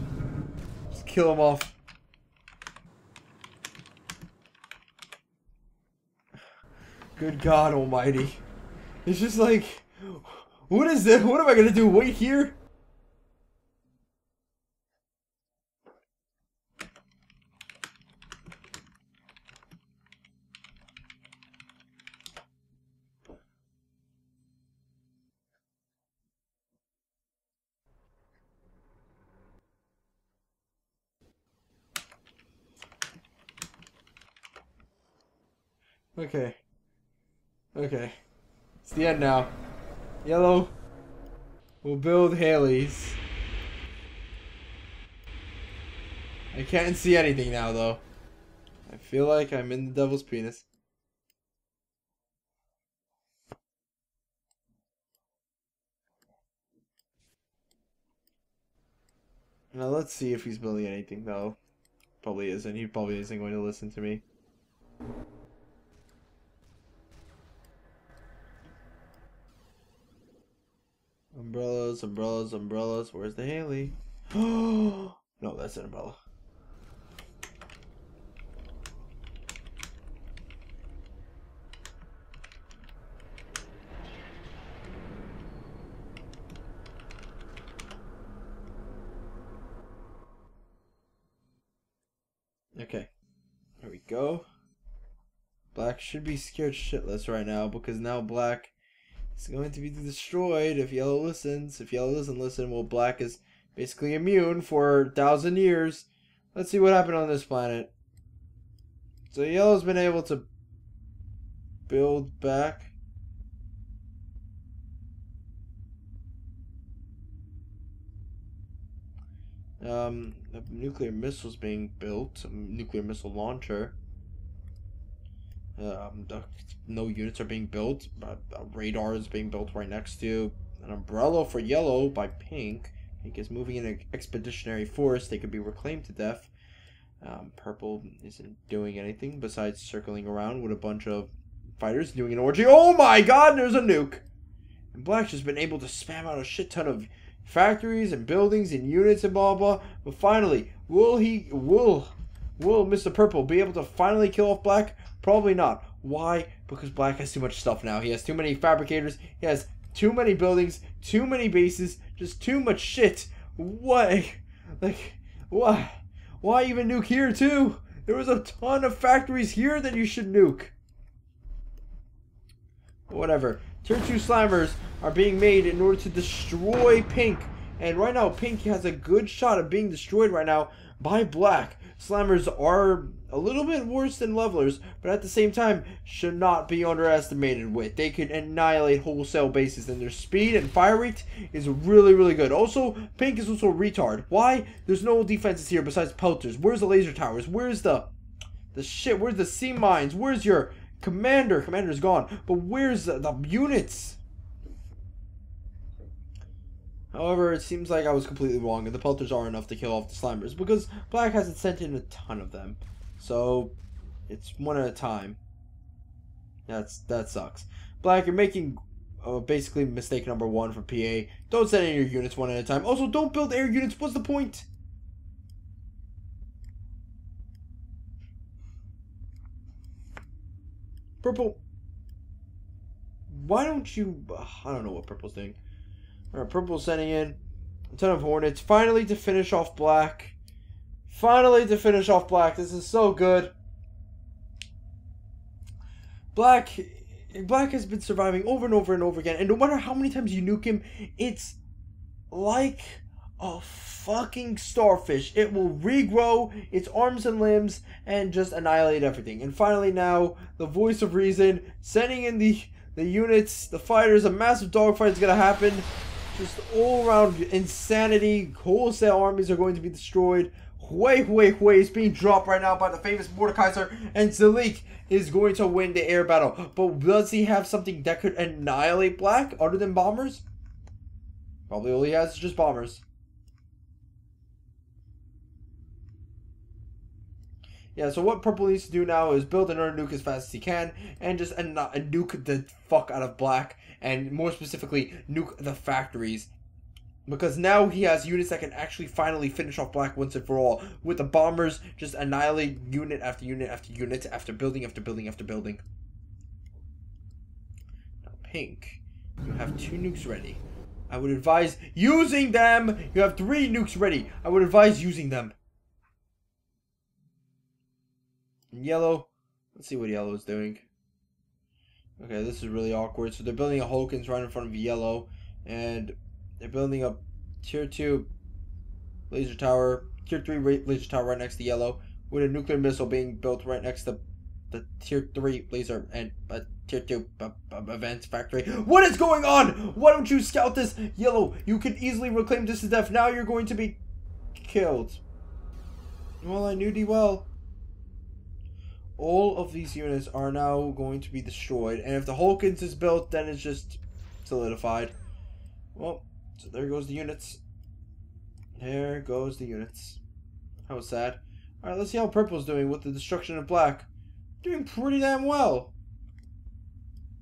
Just kill him off. Good God Almighty. It's just like, what is this? What am I gonna do? Wait here? Okay. Okay. It's the end now. Yellow will build Haleys. I can't see anything now, though. I feel like I'm in the devil's penis. Now let's see if he's building anything, though. Probably isn't. He probably isn't going to listen to me. Umbrellas, umbrellas, umbrellas. Where's the Haley? Oh no, that's an umbrella. Okay, there we go. Black should be scared shitless right now because now black is going to be destroyed if yellow listens. If yellow doesn't listen, well, black is basically immune for 1,000 years. Let's see what happened on this planet. So yellow's been able to build back. A nuclear missile's being built, a nuclear missile launcher. No units are being built, but a radar is being built right next to an umbrella for yellow by pink. Pink is moving in an expeditionary force. They could be reclaimed to death. Purple isn't doing anything besides circling around with a bunch of fighters doing an orgy. Oh my god, there's a nuke! And Black's just been able to spam out a shit ton of factories and buildings and units and blah blah. But finally, will Mr. Purple be able to finally kill off Black? Probably not. Why? Because Black has too much stuff now. He has too many fabricators. He has too many buildings, too many bases, just too much shit. What? Like, what? Why even nuke here too? There was a ton of factories here that you should nuke. Whatever. Tier 2 Slammers are being made in order to destroy Pink. And right now, Pink has a good shot of being destroyed right now by Black. Slammers are a little bit worse than levelers, but at the same time, should not be underestimated with. They could annihilate wholesale bases, and their speed and fire rate is really, really good. Also, Pink is also a retard. Why? There's no defenses here besides pelters. Where's the laser towers? Where's the shit? Where's the sea mines? Where's your commander? Commander's gone. But where's the units? However, it seems like I was completely wrong, and the pelters are enough to kill off the Slammers, because Black hasn't sent in a ton of them. So, it's one at a time. That sucks. Black, you're making basically mistake number 1 for PA. Don't send in your units one at a time. Also, don't build air units. What's the point? Purple. Why don't you... I don't know what Purple's doing. Alright, Purple's sending in a ton of Hornets. Finally to finish off Black. Finally to finish off Black. This is so good. Black has been surviving over and over and over again. And no matter how many times you nuke him, it's like a fucking starfish. It will regrow its arms and limbs and just annihilate everything. And finally now, the voice of reason, sending in the units, the fighters. A massive dogfight is going to happen. Just all around insanity. Wholesale armies are going to be destroyed. ʟᴏᴜᴜᴇʀ is being dropped right now by the famous Mordekaiser, and ʟᴏᴜᴜ is going to win the air battle. But does he have something that could annihilate Black other than bombers? Probably all he has is just bombers. Yeah, so what Purple needs to do now is build another nuke as fast as he can, and just nuke the fuck out of Black, and more specifically, nuke the factories. Because now he has units that can actually finally finish off Black once and for all. With the bombers, just annihilate unit after unit after unit, after building after building after building. Now, Pink, you have 2 nukes ready. I would advise using them! You have 3 nukes ready. I would advise using them. Yellow, let's see what Yellow is doing. Okay, this is really awkward. So they're building a Hulkins right in front of Yellow, and they're building a tier 2 laser tower, tier 3 laser tower right next to Yellow, with a nuclear missile being built right next to the tier 3 laser and tier 2 events factory. What is going on? Why don't you scout this? Yellow, you could easily reclaim this to death. Now you're going to be killed. Well, I knew thee well. All of these units are now going to be destroyed, and if the Hulkins is built, then it's just solidified. Well, so there goes the units. There goes the units. That was sad. Alright, let's see how Purple's doing with the destruction of Black. Doing pretty damn well.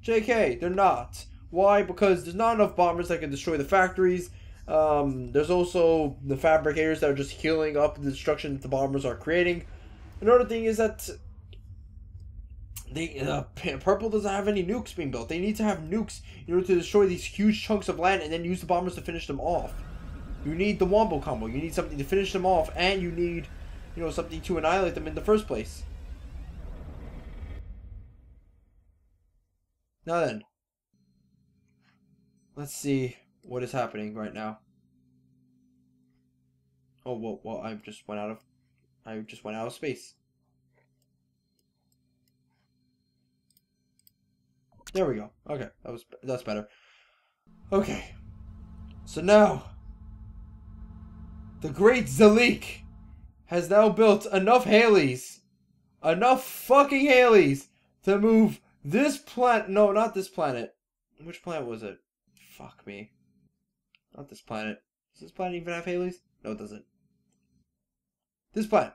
JK, they're not. Why? Because there's not enough bombers that can destroy the factories. There's also the fabricators that are just healing up the destruction that the bombers are creating. Another thing is that Purple doesn't have any nukes being built. They need to have nukes in order to destroy these huge chunks of land and then use the bombers to finish them off. You need the wombo combo. You need something to finish them off, and you need, something to annihilate them in the first place. Now then, let's see what is happening right now. Oh, well, I just went out of space. There we go. Okay, that's better. Okay. So now the great ʟᴏᴜᴜ has now built enough Haleys. Enough fucking Haleys to move this planet. No, not this planet. Which planet was it? Fuck me. Not this planet. Does this planet even have Haleys? No, it doesn't. This planet.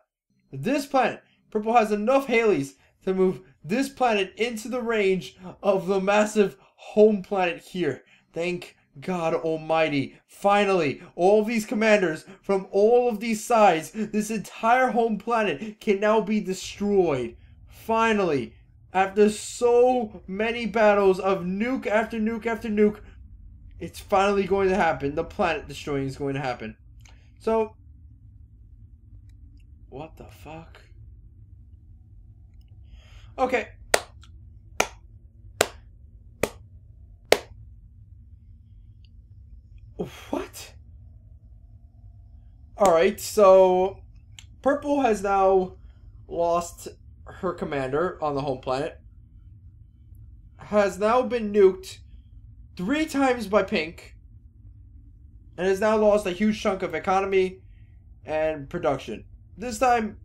this planet. Purple has enough Halley's to move this planet into the range of the massive home planet here. Thank God Almighty. Finally, all of these commanders from all of these sides, this entire home planet can now be destroyed. Finally, after so many battles of nuke after nuke after nuke, it's finally going to happen. The planet destroying is going to happen. So, what the fuck? Okay. What? Alright, so Purple has now lost her commander on the home planet. Has now been nuked 3 times by Pink. And has now lost a huge chunk of economy and production. This time,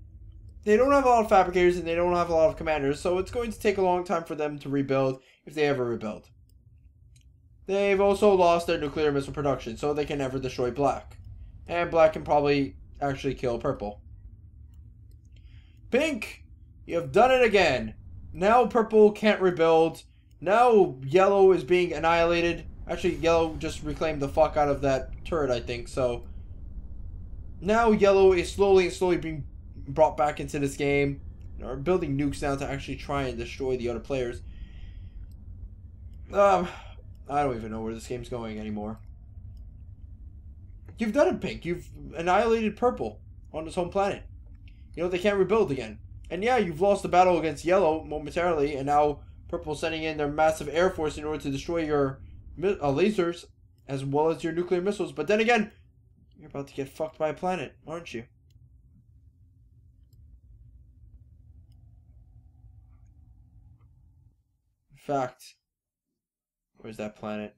they don't have a lot of fabricators and they don't have a lot of commanders, so it's going to take a long time for them to rebuild, if they ever rebuild. They've also lost their nuclear missile production, so they can never destroy Black. And Black can probably actually kill Purple. Pink, you have done it again. Now Purple can't rebuild. Now Yellow is being annihilated. Actually, Yellow just reclaimed the fuck out of that turret, I think, so now Yellow is slowly being brought back into this game. Are building nukes now to actually try and destroy the other players. I don't even know where this game's going anymore. You've done it, Pink. You've annihilated Purple on this home planet. You know, they can't rebuild again. And yeah, you've lost the battle against Yellow momentarily, and now Purple's sending in their massive air force in order to destroy your lasers, as well as your nuclear missiles. But then again, you're about to get fucked by a planet, aren't you? In fact, where's that planet?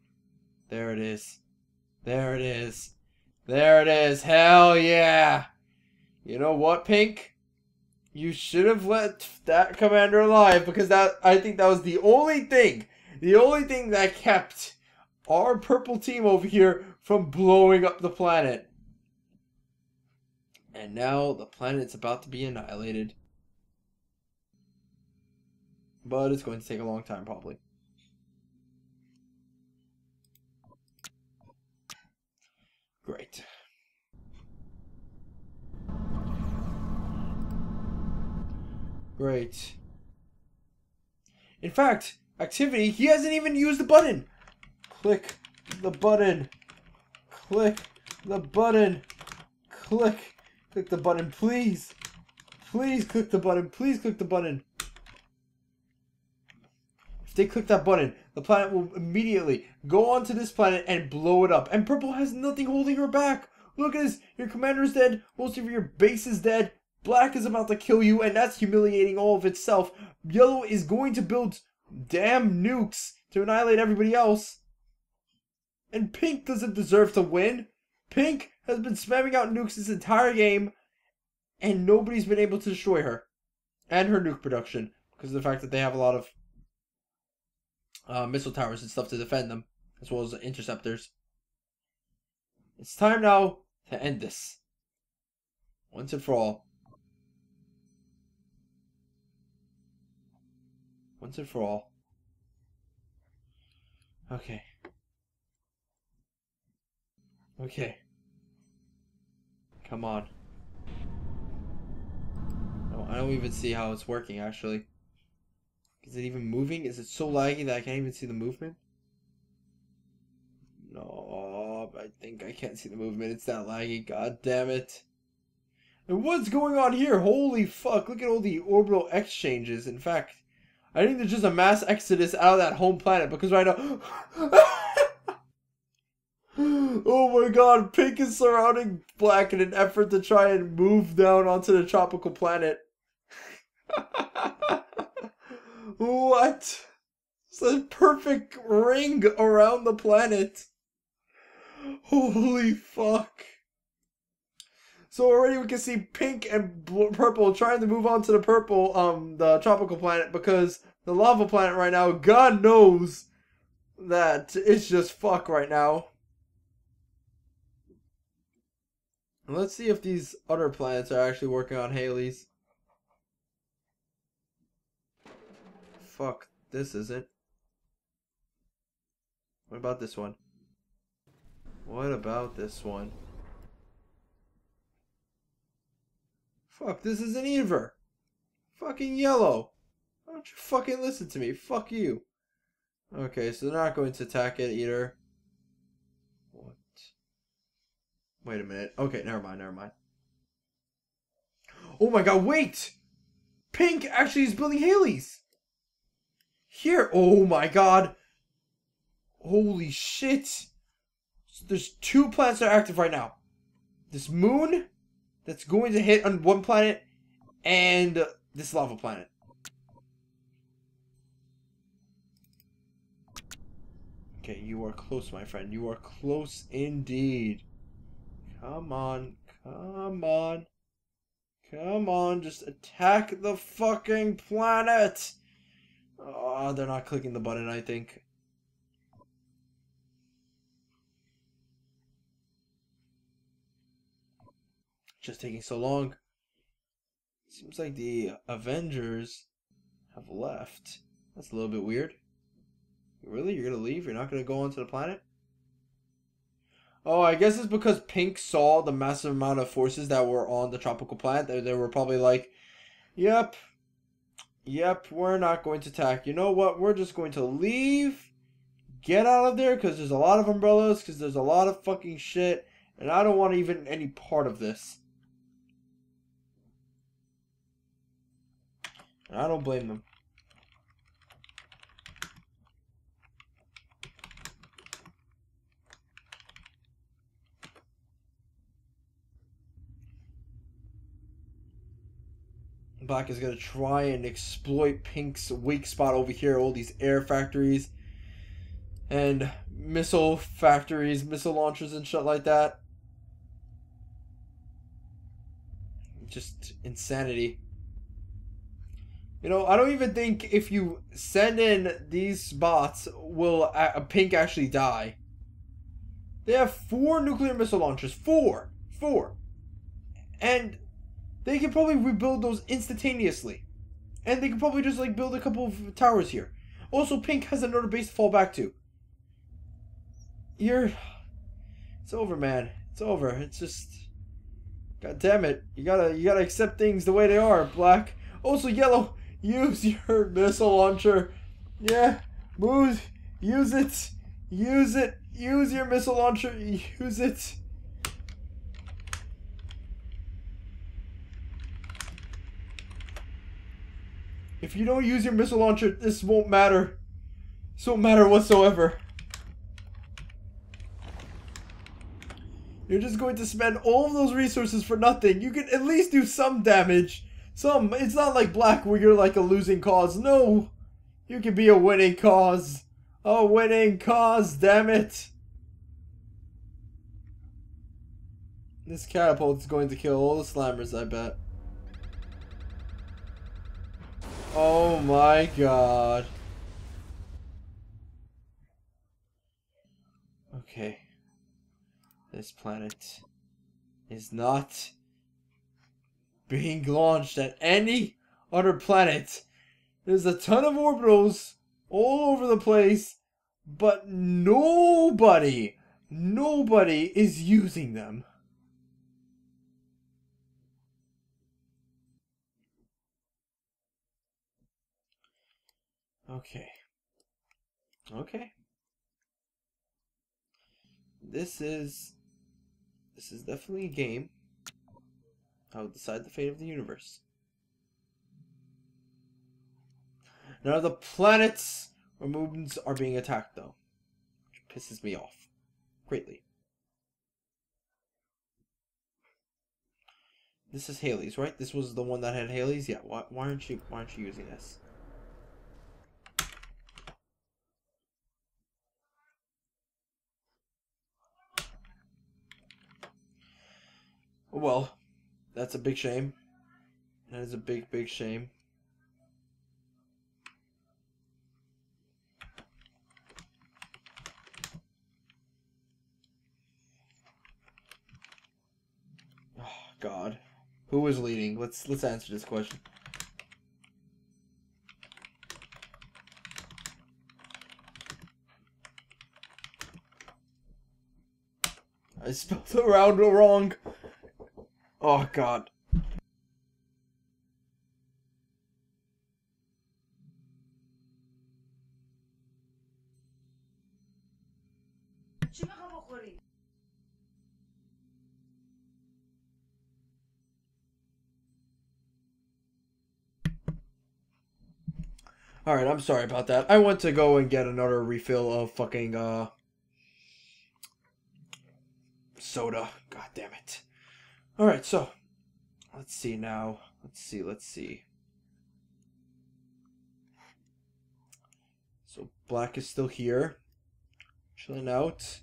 There it is. There it is. There it is. Hell yeah! You know what, Pink? You should have let that commander alive, because I think that was the only thing that kept our Purple team over here from blowing up the planet. And now the planet's about to be annihilated. But it's going to take a long time, probably. Great. Great. In fact, activity, he hasn't even used the button. Click the button. Click the button. Click the button, please. Please click the button. Please click the button. If they click that button, the planet will immediately go onto this planet and blow it up. And Purple has nothing holding her back. Look at this. Your commander is dead. Most of your base is dead. Black is about to kill you, and that's humiliating all of itself. Yellow is going to build damn nukes to annihilate everybody else. And Pink doesn't deserve to win. Pink has been spamming out nukes this entire game, and nobody's been able to destroy her and her nuke production because of the fact that they have a lot of missile towers and stuff to defend them, as well as interceptors. It's time now to end this once and for all. Once and for all. Okay. Okay. Come on. Oh, I don't even see how it's working, actually. Is it even moving? Is it so laggy that I can't even see the movement? No, I think I can't see the movement. It's that laggy. God damn it. And what's going on here? Holy fuck. Look at all the orbital exchanges. In fact, I think there's just a mass exodus out of that home planet because right now... Oh my god, Pink is surrounding Black in an effort to try and move down onto the tropical planet. What? It's a perfect ring around the planet. Holy fuck. So already we can see Pink and Purple trying to move on to the purple, the tropical planet, because the lava planet right now, God knows that it's just fuck right now. Let's see if these other planets are actually working on Halley's. fuck, this isn't. What about this one? What about this one? Fuck, this isn't either. Fucking yellow. Why don't you fucking listen to me? Fuck you. Okay, so they're not going to attack it either. What? Wait a minute. Okay, never mind, never mind. Oh my god, wait! Pink actually is building Halley's. Here, oh my god. Holy shit. So there's 2 planets that are active right now. This moon that's going to hit on one planet and this lava planet. Okay, you are close, my friend. You are close indeed. Come on. Come on. Come on. Just attack the fucking planet. Oh, they're not clicking the button, I think. Just taking so long. Seems like the Avengers have left. That's a little bit weird. Really? You're gonna leave? You're not gonna go onto the planet? Oh, I guess it's because Pink saw the massive amount of forces that were on the tropical planet. They were probably like, yep, we're not going to attack. You know what? We're just going to leave. Get out of there because there's a lot of umbrellas, because there's a lot of fucking shit, and I don't want even any part of this. And I don't blame them. Black is going to try and exploit Pink's weak spot over here. All these air factories and missile factories, missile launchers and shit like that. Just insanity. You know, I don't even think if you send in these bots will Pink actually die. They have 4 nuclear missile launchers. 4! And they can probably rebuild those instantaneously. And they can probably just like build a couple of towers here. Also, Pink has another base to fall back to. It's over, man. It's over. It's just, god damn it. You gotta accept things the way they are, Black. Also, Yellow, use your missile launcher. Yeah, move. Use it. Use it. Use your missile launcher. Use it. If you don't use your missile launcher, this won't matter. This won't matter whatsoever. You're just going to spend all of those resources for nothing. You can at least do some damage. Some. It's not like Black where you're like a losing cause. No. You can be a winning cause. A winning cause, damn it. This catapult is going to kill all the slammers, I bet. Oh my god. Okay. This planet is not being launched at any other planet. There's a ton of orbitals all over the place, but nobody is using them. Okay. This is definitely a game. I will decide the fate of the universe. None of the planets or moons are being attacked, though, which pisses me off greatly. This is Halley's, right? This was the one that had Halley's. Yeah. Why aren't you using this? Well, that's a big shame. That is a big shame. Oh God, who is leading? Let's answer this question. I spelled around wrong. Oh god. Alright, I'm sorry about that. I went to go and get another refill of fucking, soda. God damn it. Alright, so, let's see now. Let's see. So, black is still here. Chilling out.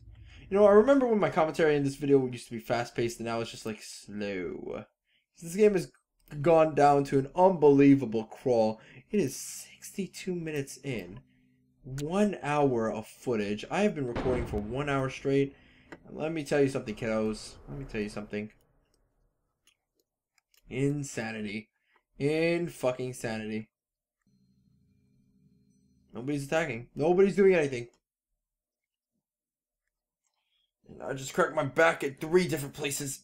You know, I remember when my commentary in this video used to be fast-paced, and now it's just, like, slow. This game has gone down to an unbelievable crawl. It is 62 minutes in. 1 hour of footage. I have been recording for 1 hour straight. Let me tell you something, kiddos. Let me tell you something. Insanity. In-fucking sanity. Nobody's attacking. Nobody's doing anything. And I just cracked my back at 3 different places.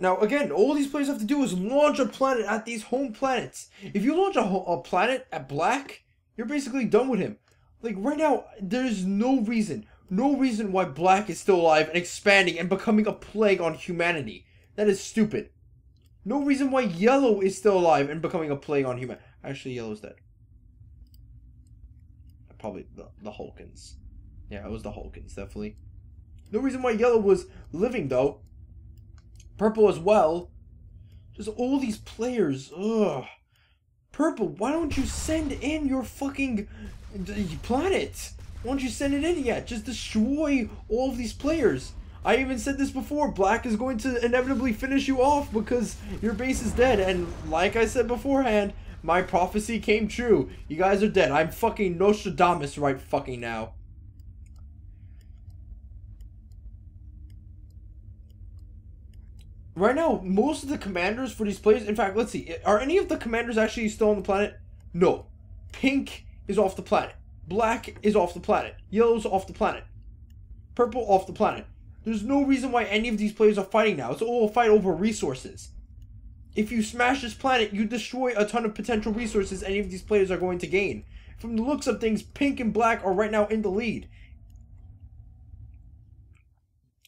Now, again, all these players have to do is launch a planet at these home planets. If you launch a planet at black, you're basically done with him. Like, right now, there's no reason why black is still alive and expanding and becoming a plague on humanity. That is stupid. No reason why yellow is still alive and becoming a plague on humanity. Actually, yellow's dead. Probably the Hulkins. Yeah, it was the Hulkins, definitely. No reason why yellow was living, though. Purple as well. Just all these players. Ugh. Purple, why don't you send in your fucking planet? Why don't you send it in yet? Just destroy all of these players. I even said this before. Black is going to inevitably finish you off because your base is dead. And like I said beforehand, my prophecy came true. You guys are dead. I'm fucking Nostradamus right fucking now. Right now, most of the commanders for these players... In fact, let's see. Are any of the commanders actually still on the planet? No. Pink is off the planet. Black is off the planet. Yellow's off the planet. Purple off the planet. There's no reason why any of these players are fighting now. It's all a fight over resources. If you smash this planet, you destroy a ton of potential resources any of these players are going to gain. From the looks of things, Pink and Black are right now in the lead.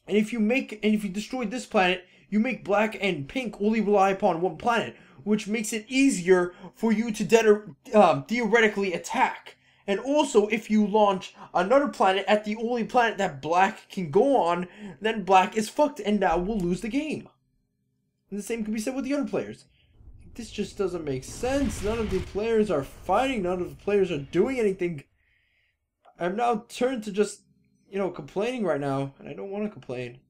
And if you destroy this planet, you make Black and Pink only rely upon one planet, which makes it easier for you to theoretically attack. And also, if you launch another planet at the only planet that Black can go on, then Black is fucked and now will lose the game. And the same can be said with the other players. This just doesn't make sense. None of the players are fighting. None of the players are doing anything. I'm now turned to just, you know, complaining right now. And I don't want to complain.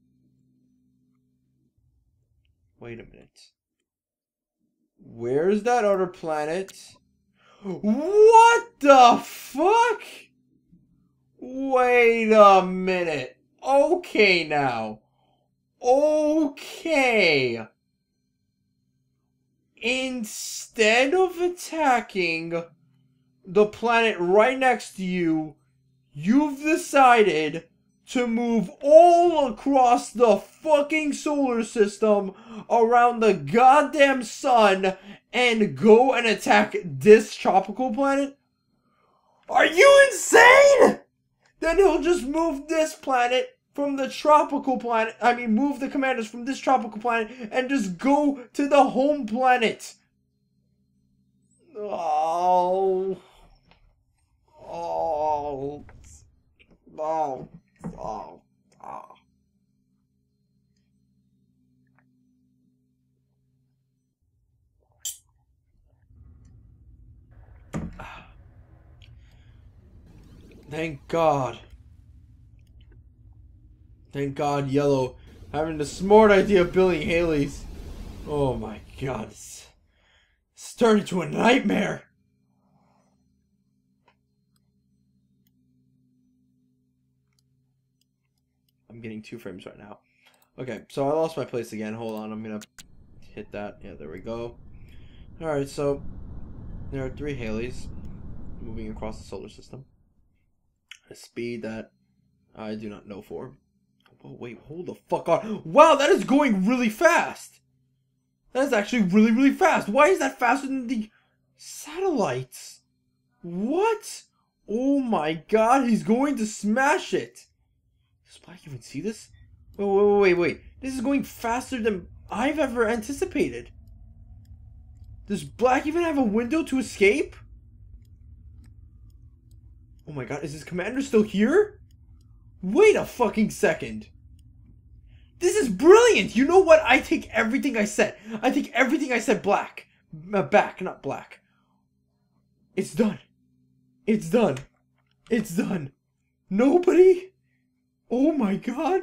Wait a minute. Where's that other planet? What the fuck? Wait a minute. Okay now. Okay. Instead of attacking the planet right next to you, you've decided to move all across the fucking solar system around the goddamn sun and go and attack this tropical planet? Are you insane? Then he'll just move this planet from the tropical planet. I mean, move the commanders from this tropical planet and just go to the home planet. Oh. Oh. Oh. Oh. Oh. Thank God. Thank God, Yellow having the smart idea of building Haleys. Oh my God. It's turned into a nightmare. I'm getting 2 frames right now. Okay, so I lost my place again. Hold on, I'm gonna hit that. Yeah, there we go. Alright, so there are 3 Haleys moving across the solar system at a speed that I do not know for. Oh, wait, hold the fuck on. Wow, that is going really fast. That is actually really, really fast. Why is that faster than the satellites? What? Oh my god, he's going to smash it. Does Black even see this? Wait. This is going faster than I've ever anticipated. Does Black even have a window to escape? Oh my god, is his commander still here? Wait a fucking second. This is brilliant! You know what? I take everything I said. I take everything I said back, not Black. It's done. It's done. It's done. Nobody? Oh my god.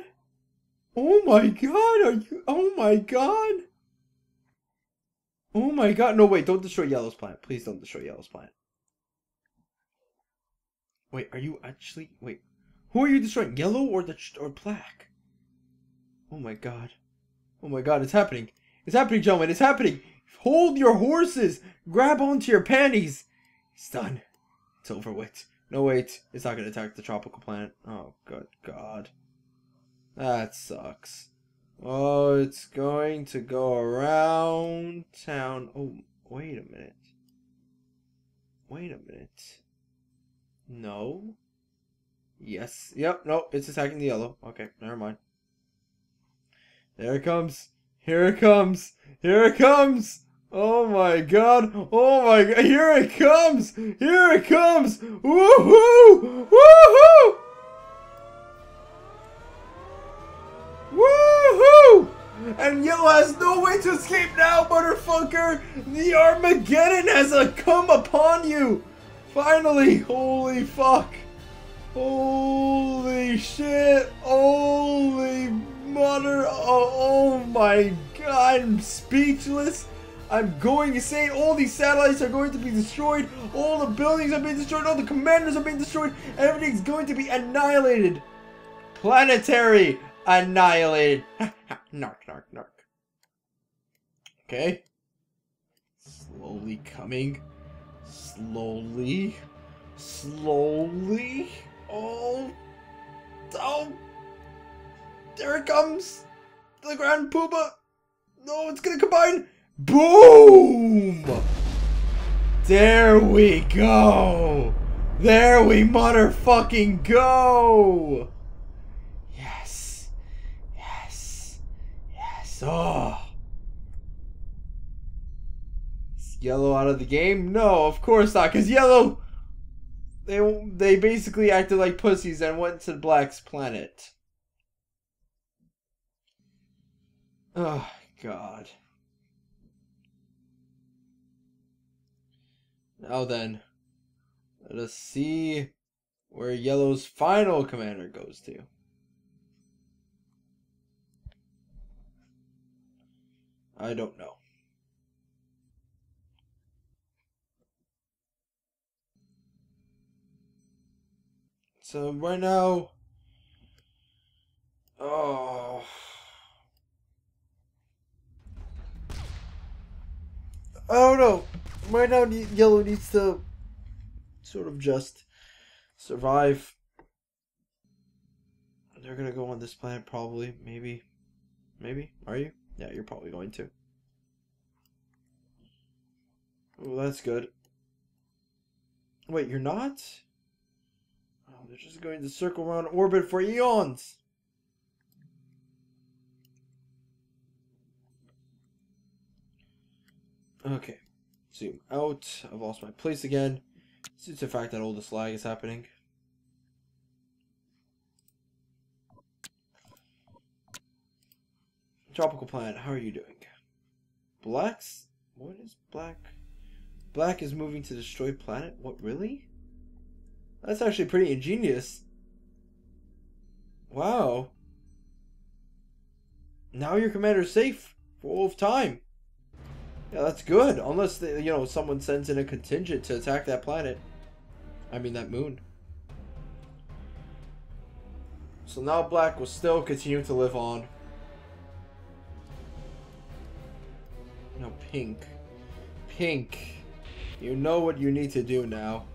Oh my god, are you? Oh my god. Oh my god. No, wait, don't destroy Yellow's planet. Please don't destroy Yellow's planet. Wait, are you actually... Wait. Who are you destroying? Yellow or Black? Oh my god. Oh my god, it's happening. It's happening, gentlemen. It's happening. Hold your horses. Grab onto your panties. It's done. It's over with. No, wait. It's not going to attack the tropical planet. Oh, good god. That sucks. Oh, it's going to go around town. Oh, wait a minute. Wait a minute. No. Yes. Yep. No, it's attacking the yellow. Okay, never mind. There it comes. Here it comes. Here it comes. Oh my god. Oh my god. Here it comes. Here it comes. Woohoo! Woohoo! Woohoo! And Yellow has no way to escape now, motherfucker! The Armageddon has come upon you! Finally! Holy fuck! Holy shit! Holy mother! Oh my god! I'm speechless! I'm going insane! All these satellites are going to be destroyed! All the buildings are being destroyed! All the commanders are being destroyed! Everything's going to be annihilated! Planetary Annihilated! Nark. Okay. Slowly coming. Slowly. Oh. There it comes. The Grand Poobah. No, it's gonna combine. Boom! There we go. There we motherfucking go. Oh. Is Yellow out of the game? No, of course not, because Yellow, they basically acted like pussies and went to Black's planet. Oh, God. Now then, let us see where Yellow's final commander goes to. I don't know. So right now, oh, I don't know. Right now, Yellow needs to sort of just survive. They're gonna go on this planet probably, maybe. Are you? Yeah, you're probably going to. Oh, that's good. Wait, you're not? Oh, they're just going to circle around orbit for eons. Okay. Zoom out. I've lost my place again. Due to the fact that all this lag is happening. Tropical planet, how are you doing? Black's? What is Black? Black is moving to destroy planet? What, really? That's actually pretty ingenious. Wow. Now your commander's safe for all of time. Yeah, that's good. Unless, someone sends in a contingent to attack that planet. I mean, that moon. So now Black will still continue to live on. No, Pink. Pink. You know what you need to do now.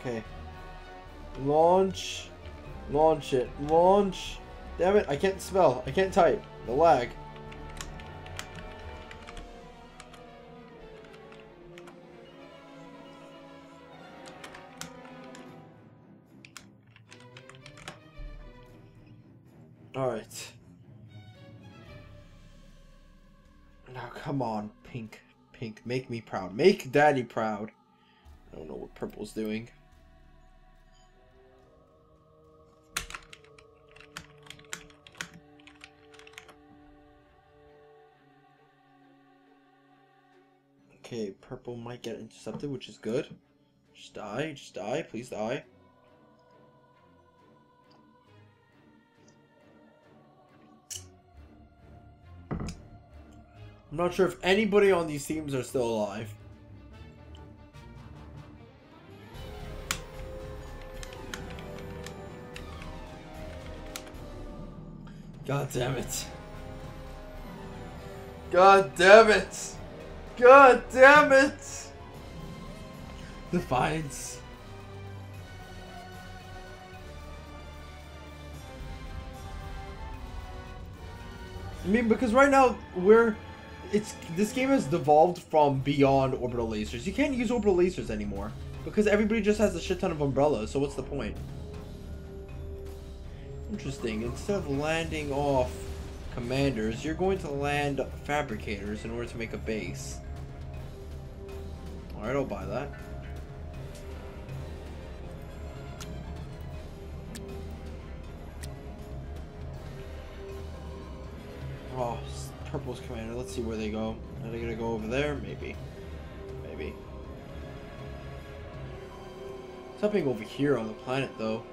Okay. Launch. Launch it. Launch. Damn it, I can't spell. I can't type. The lag. Alright. Now come on, pink. Pink, make me proud. Make daddy proud. I don't know what purple's doing. Okay, purple might get intercepted, which is good. Just die, please die. I'm not sure if anybody on these teams are still alive. God damn it. God damn it. God damn it! Defiance. I mean, because right now this game has devolved from beyond orbital lasers. You can't use orbital lasers anymore because everybody just has a shit ton of umbrellas. So what's the point? Interesting. Instead of landing off commanders, you're going to land fabricators in order to make a base. Alright, I'll buy that. Oh, purple's commander. Let's see where they go. Are they gonna go over there? Maybe. Maybe. Something over here on the planet, though.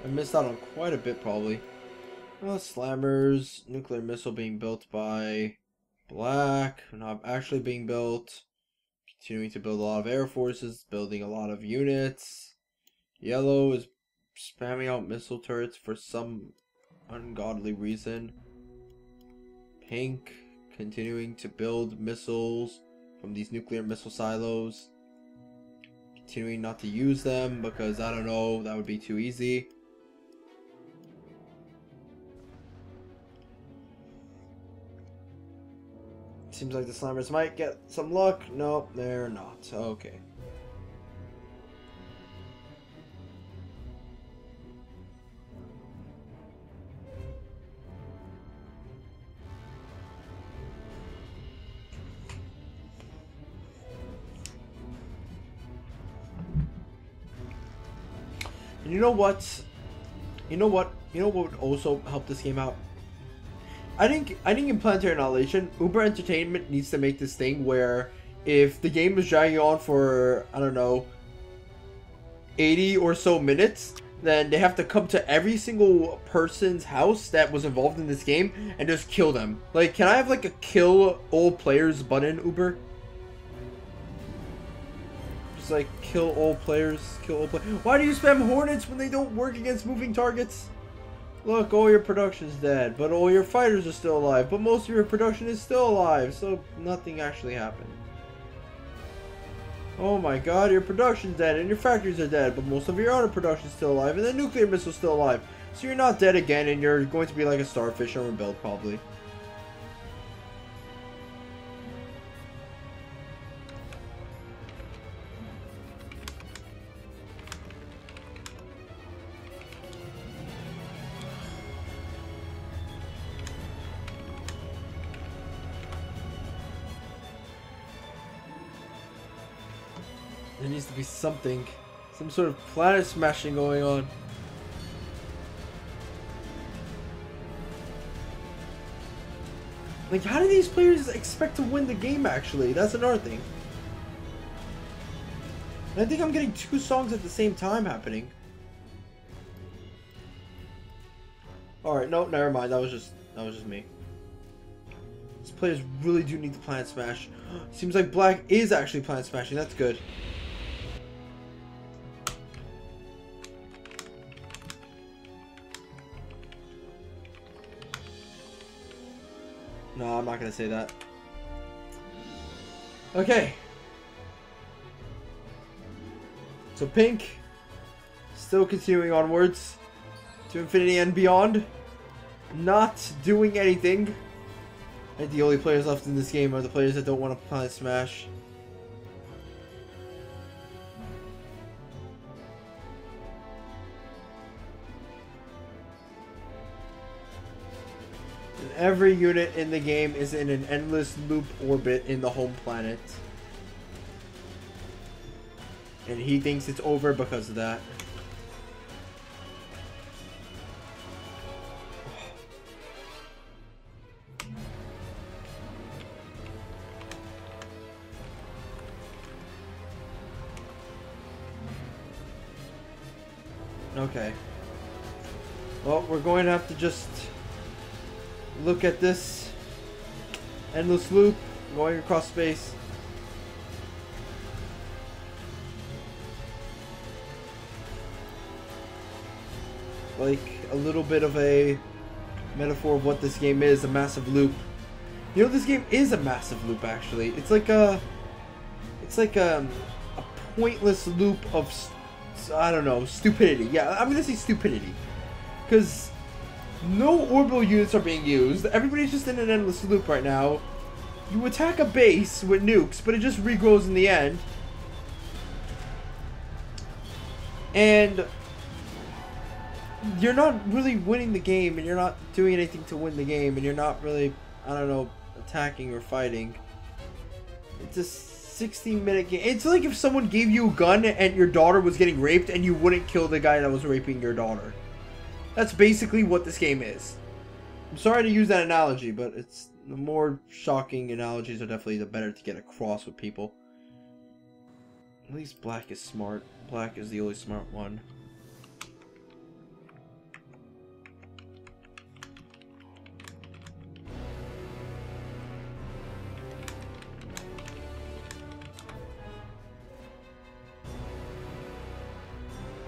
I missed out on quite a bit, probably. Well, slammers, nuclear missile being built by black, not actually being built. Continuing to build a lot of air forces, building a lot of units. Yellow is spamming out missile turrets for some ungodly reason. Pink continuing to build missiles from these nuclear missile silos. Continuing not to use them because, I don't know, that would be too easy. Seems like the slammers might get some luck. Nope, they're not. Okay. And you know what? You know what would also help this game out? I think in Planetary Annihilation, Uber Entertainment needs to make this thing where if the game is dragging on for, I don't know, 80 or so minutes, then they have to come to every single person's house that was involved in this game and just kill them. Like, can I have like a kill all players button, Uber? Just like kill all players, kill all players. Why do you spam hornets when they don't work against moving targets? Look, all your production's dead, but all your fighters are still alive, but most of your production is still alive, so nothing actually happened. Oh my god, your production's dead, and your factories are dead, but most of your other production's still alive, and the nuclear missile's still alive. So you're not dead again, and you're going to be like a starfish and rebuild, probably. There needs to be something. Some sort of planet smashing going on. Like, how do these players expect to win the game, actually? That's another thing. And I think I'm getting two songs at the same time happening. Alright, no, never mind. That was just me. These players really do need the planet smash. Seems like black is actually planet smashing. That's good. No, I'm not gonna say that. Okay. So pink Still continuing onwards to infinity and beyond. Not doing anything. I think the only players left in this game are the players that don't want to Planet Smash. And every unit in the game is in an endless loop orbit in the home planet. And he thinks it's over because of that. Okay. Well, we're going to have to just look at this endless loop going across space. Like a little bit of a metaphor of what this game is, a massive loop. You know, this game is a massive loop actually. It's like a pointless loop of, I don't know, stupidity. Yeah, I'm gonna say stupidity. Because no orbital units are being used. Everybody's just in an endless loop right now. You attack a base with nukes, but it just regrows in the end. And you're not really winning the game, and you're not doing anything to win the game, and you're not really, I don't know, attacking or fighting. It's a 16-minute game. It's like if someone gave you a gun and your daughter was getting raped and you wouldn't kill the guy that was raping your daughter. That's basically what this game is. I'm sorry to use that analogy, but it's the more shocking analogies are definitely the better to get across with people. At least black is smart. Black is the only smart one.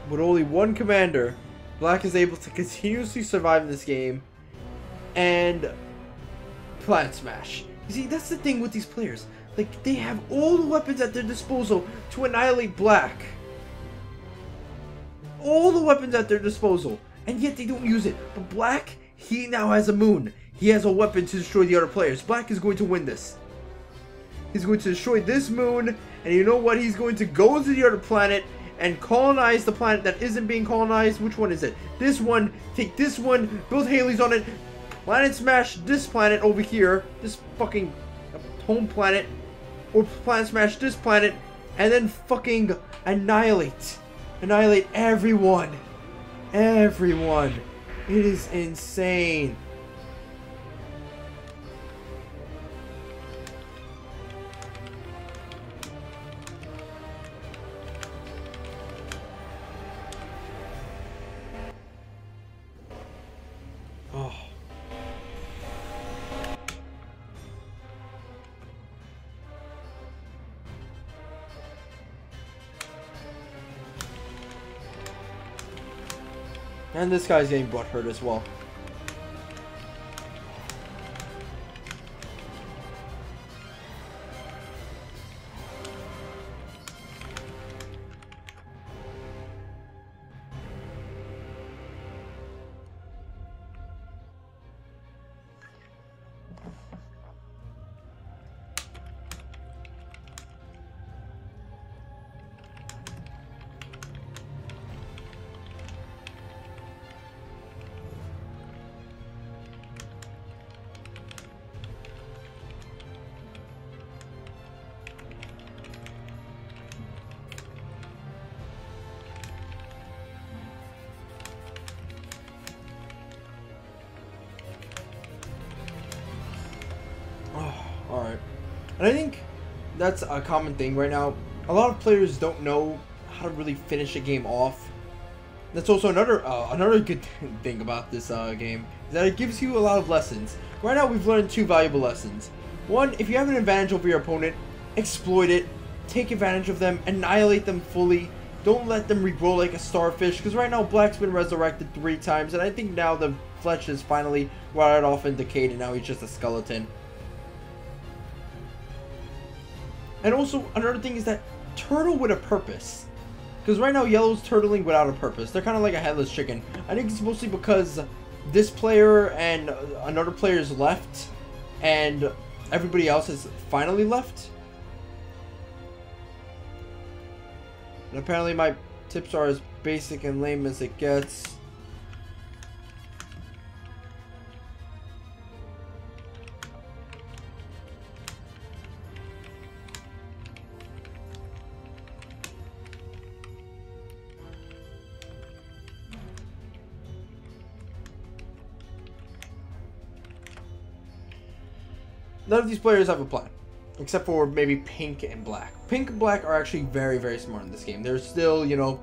With only one commander, black is able to continuously survive in this game and Planet Smash. You see, that's the thing with these players. Like, they have all the weapons at their disposal to annihilate black. All the weapons at their disposal, and yet they don't use it. But black, he now has a moon. He has a weapon to destroy the other players. Black is going to win this. He's going to destroy this moon, and you know what? He's going to go to the other planet and colonize the planet that isn't being colonized. Which one is it? This one. Take this one, build Haleys on it, Planet Smash this planet over here, this fucking home planet, or Planet Smash this planet, and then fucking annihilate everyone. Everyone. It is insane. Oh. And this guy's getting butt hurt as well. Alright. And I think that's a common thing right now. A lot of players don't know how to really finish a game off. That's also another good thing about this game, is that it gives you a lot of lessons. Right now we've learned two valuable lessons. One, if you have an advantage over your opponent, exploit it, take advantage of them, annihilate them fully. Don't let them regrow like a starfish, because right now black's been resurrected 3 times, and I think now the flesh is finally rotted off and decayed, and now he's just a skeleton. And also, another thing is that turtle with a purpose. Because right now, yellow's turtling without a purpose. They're kind of like a headless chicken. I think it's mostly because this player and another player is left, and everybody else has finally left. And apparently my tips are as basic and lame as it gets. None of these players have a plan, except for maybe pink and black. Pink and black are actually very, very smart in this game. They're still, you know,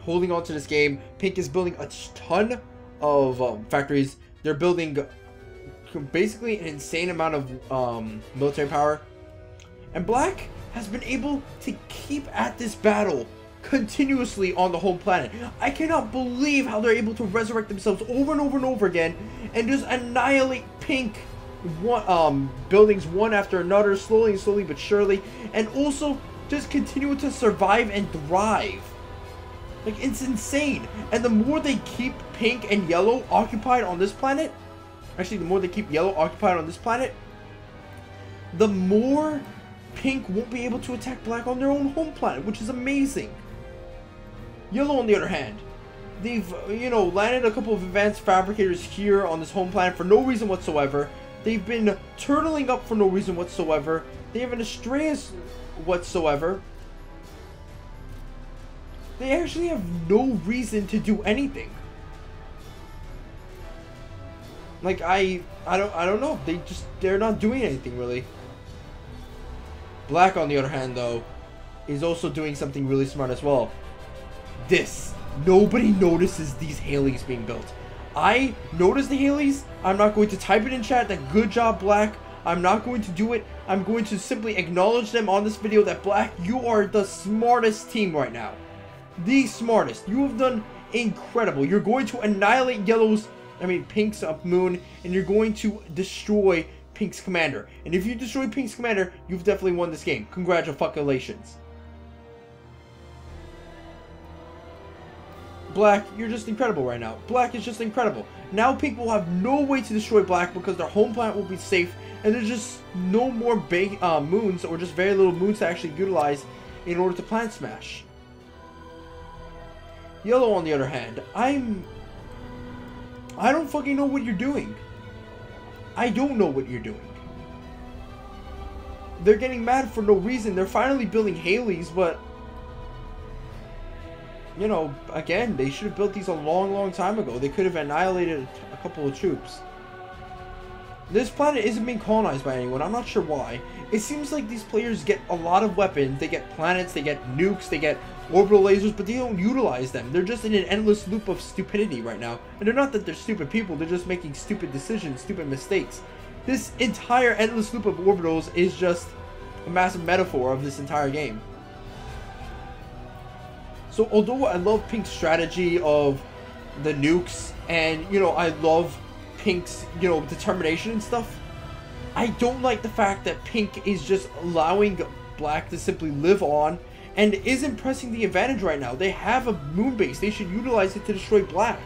holding on to this game. Pink is building a ton of factories. They're building basically an insane amount of military power. And black has been able to keep at this battle continuously on the home planet. I cannot believe how they're able to resurrect themselves over and over and over again and just annihilate pink buildings one after another, slowly but surely, and also just continue to survive and thrive. Like, it's insane. And the more they keep pink and yellow occupied on this planet, actually the more they keep yellow occupied on this planet, the more pink won't be able to attack black on their own home planet, which is amazing. Yellow, on the other hand, they've, you know, landed a couple of advanced fabricators here on this home planet for no reason whatsoever. They've been turtling up for no reason whatsoever. They have an Astraeus whatsoever. They actually have no reason to do anything. Like, I don't know. They're not doing anything really. Black, on the other hand, though, is also doing something really smart as well. Nobody notices these Haleys being built. I notice the Haleys. I'm not going to type it in chat that good job, Black. I'm not going to do it. I'm going to simply acknowledge them on this video that Black, you are the smartest team right now. The smartest. You have done incredible. You're going to annihilate Pink's moon, and you're going to destroy Pink's commander. And if you destroy Pink's commander, you've definitely won this game. Congratulations. Black, you're just incredible right now. Black is just incredible. Now Pink will have no way to destroy Black because their home planet will be safe, and there's just no more big moons, or just very little moons to actually utilize in order to planet smash. Yellow, on the other hand, I don't fucking know what you're doing. I don't know what you're doing. They're getting mad for no reason. They're finally building Haleys, but you know, again, they should have built these a long time ago. They could have annihilated a couple of troops. This planet isn't being colonized by anyone. I'm not sure why. It seems like these players get a lot of weapons. They get planets, they get nukes, they get orbital lasers, but they don't utilize them. They're just in an endless loop of stupidity right now. And they're not that they're stupid people. They're just making stupid decisions, stupid mistakes. This entire endless loop of orbitals is just a massive metaphor of this entire game. So although I love Pink's strategy of the nukes, and, you know, I love Pink's, you know, determination and stuff, I don't like the fact that Pink is just allowing Black to simply live on and isn't pressing the advantage right now. They have a moon base. They should utilize it to destroy Black.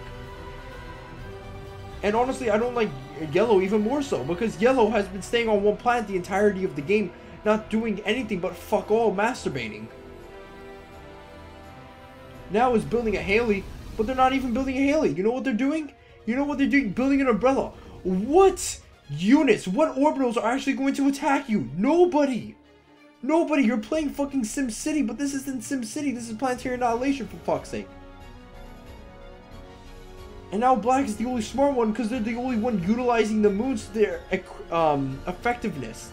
And honestly, I don't like Yellow even more so, because Yellow has been staying on one planet the entirety of the game, not doing anything but fuck all masturbating. Now is building a Haley, but they're not even building a Haley. You know what they're doing? You know what they're doing? Building an umbrella. What units, what orbitals are actually going to attack you? Nobody. Nobody. You're playing fucking SimCity, but this isn't SimCity. This is Planetary Annihilation, for fuck's sake. And now Black is the only smart one because they're the only one utilizing the moons to their effectiveness.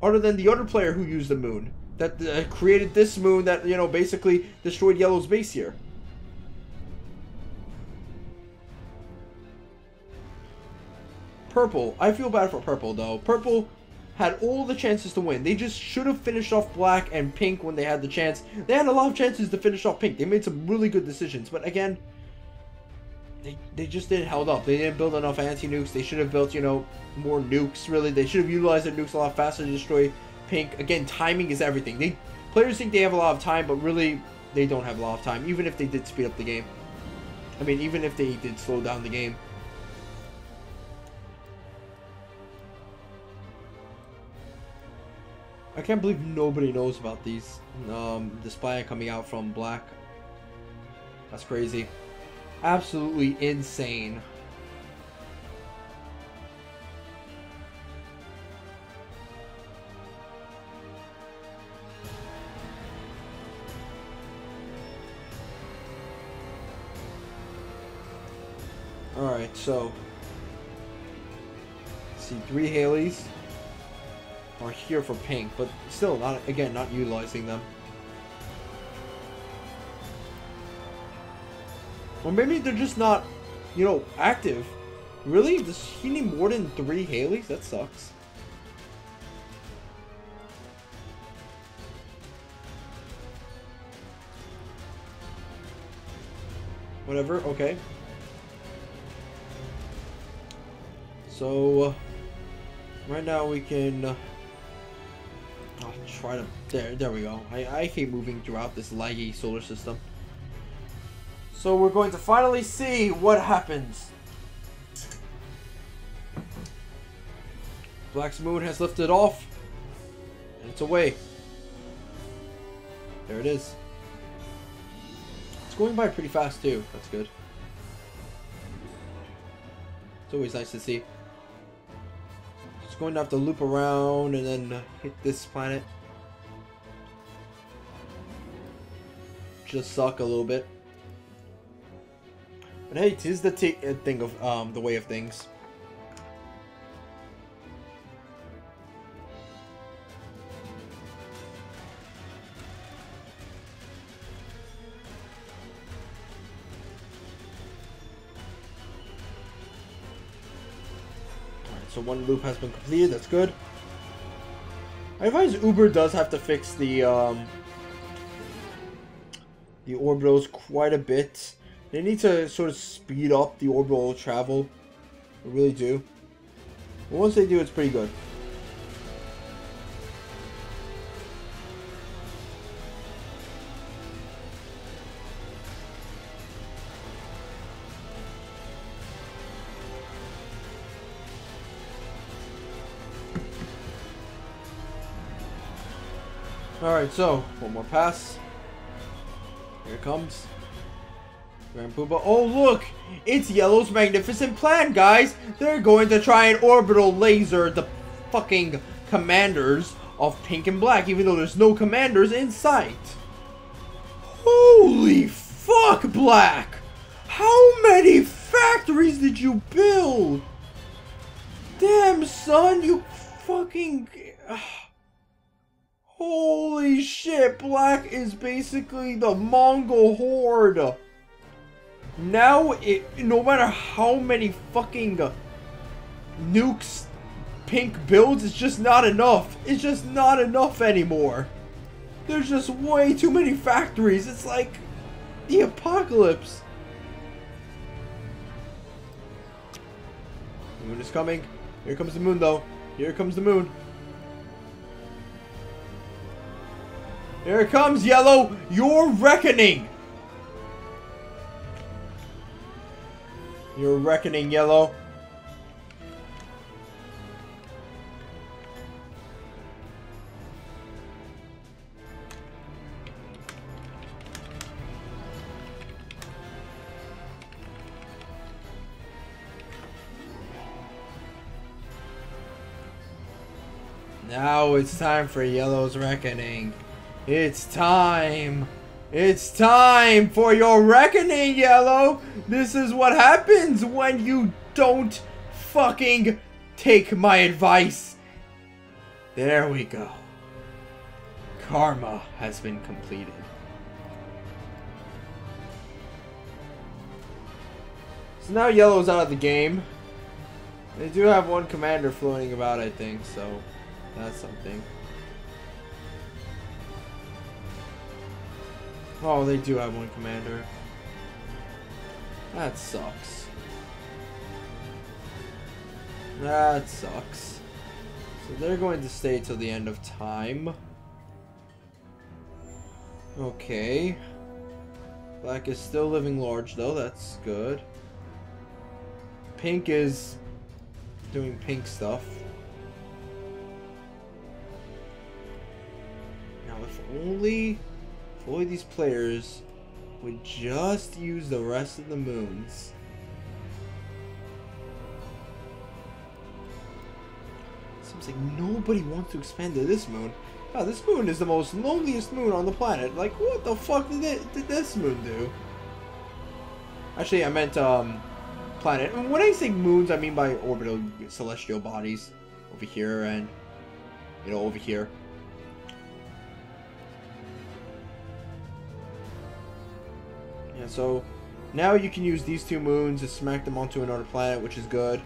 Other than the other player who used the moon. That created this moon that, you know, basically destroyed Yellow's base here. Purple. I feel bad for Purple, though. Purple had all the chances to win. They just should have finished off Black and Pink when they had the chance. They had a lot of chances to finish off Pink. They made some really good decisions. But again, they just didn't hold up. They didn't build enough anti-nukes. They should have built, you know, more nukes, really. They should have utilized their nukes a lot faster to destroy Pink. Again, timing is everything. Players think they have a lot of time, but really, they don't have a lot of time, even if they did speed up the game. I mean, even if they did slow down the game. I can't believe nobody knows about these. This planet coming out from black. That's crazy. Absolutely insane. Alright, so let's see, 3 Haleys are here for pink, but still not, again, not utilizing them. Or maybe they're just not, you know, active. Really? Does he need more than 3 Haleys? That sucks. Whatever, okay. So, right now we can try to... There we go. I hate moving throughout this laggy solar system. So we're going to finally see what happens. Black's moon has lifted off. And it's away. There it is. It's going by pretty fast too. That's good. It's always nice to see. It's going to have to loop around and then hit this planet. Just suck a little bit. But hey, 'tis the thing of the way of things. So one loop has been completed, that's good. I advise Uber does have to fix the orbitals quite a bit. They need to sort of speed up the orbital travel. They really do. But once they do, it's pretty good. Alright, so, one more pass. Here it comes. Grand Poopa. Oh, look! It's Yellow's magnificent plan, guys! They're going to try and orbital laser the fucking commanders of Pink and Black, even though there's no commanders in sight. Holy fuck, Black! How many factories did you build? Damn, son, you fucking... Holy shit, Black is basically the Mongol horde. Now, no matter how many fucking nukes Pink builds, it's just not enough. It's just not enough anymore. There's just way too many factories. It's like the apocalypse. The moon is coming. Here comes the moon, though. Here comes the moon. Here it comes, Yellow! Your reckoning! Your reckoning, Yellow. Now it's time for Yellow's reckoning. It's time! It's time for your reckoning, Yellow! This is what happens when you don't fucking take my advice. There we go. Karma has been completed. So now Yellow's out of the game. They do have one commander floating about, I think, so that's something. Oh, they do have one commander. That sucks. That sucks. So they're going to stay till the end of time. Okay. Black is still living large though, that's good. Pink is doing pink stuff. Now if only these players would just use the rest of the moons. Seems like nobody wants to expand to this moon. God, this moon is the most loneliest moon on the planet. Like, what the fuck did this moon do? Actually, I meant planet. And when I say moons, I mean by orbital celestial bodies over here and, you know, over here. Yeah, so now you can use these two moons to smack them onto another planet, which is good.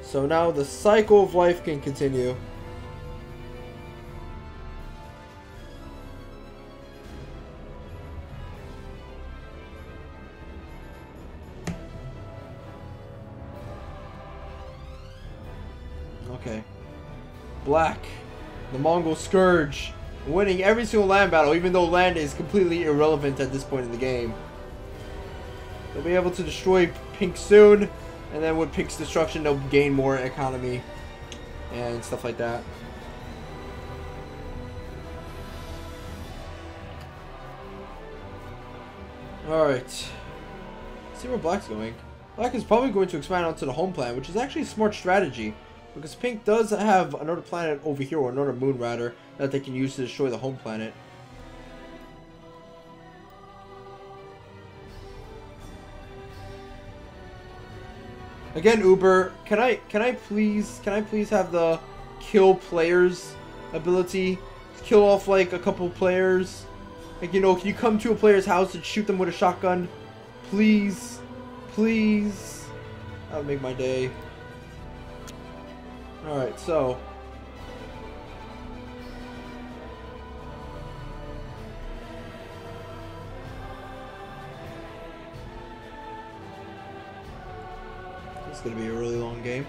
So now the cycle of life can continue. Okay. Black, the Mongol Scourge, winning every single land battle, even though land is completely irrelevant at this point in the game. They'll be able to destroy Pink soon. And then with Pink's destruction, they'll gain more economy and stuff like that. Alright. See where Black's going. Black is probably going to expand onto the home planet, which is actually a smart strategy. Because Pink does have another planet over here, or another moon rather, that they can use to destroy the home planet. Again, Uber, can I please have the kill players ability? Kill off like a couple players. Like, you know, can you come to a player's house and shoot them with a shotgun? Please. Please. That would make my day. Alright, so it's gonna be a really long game.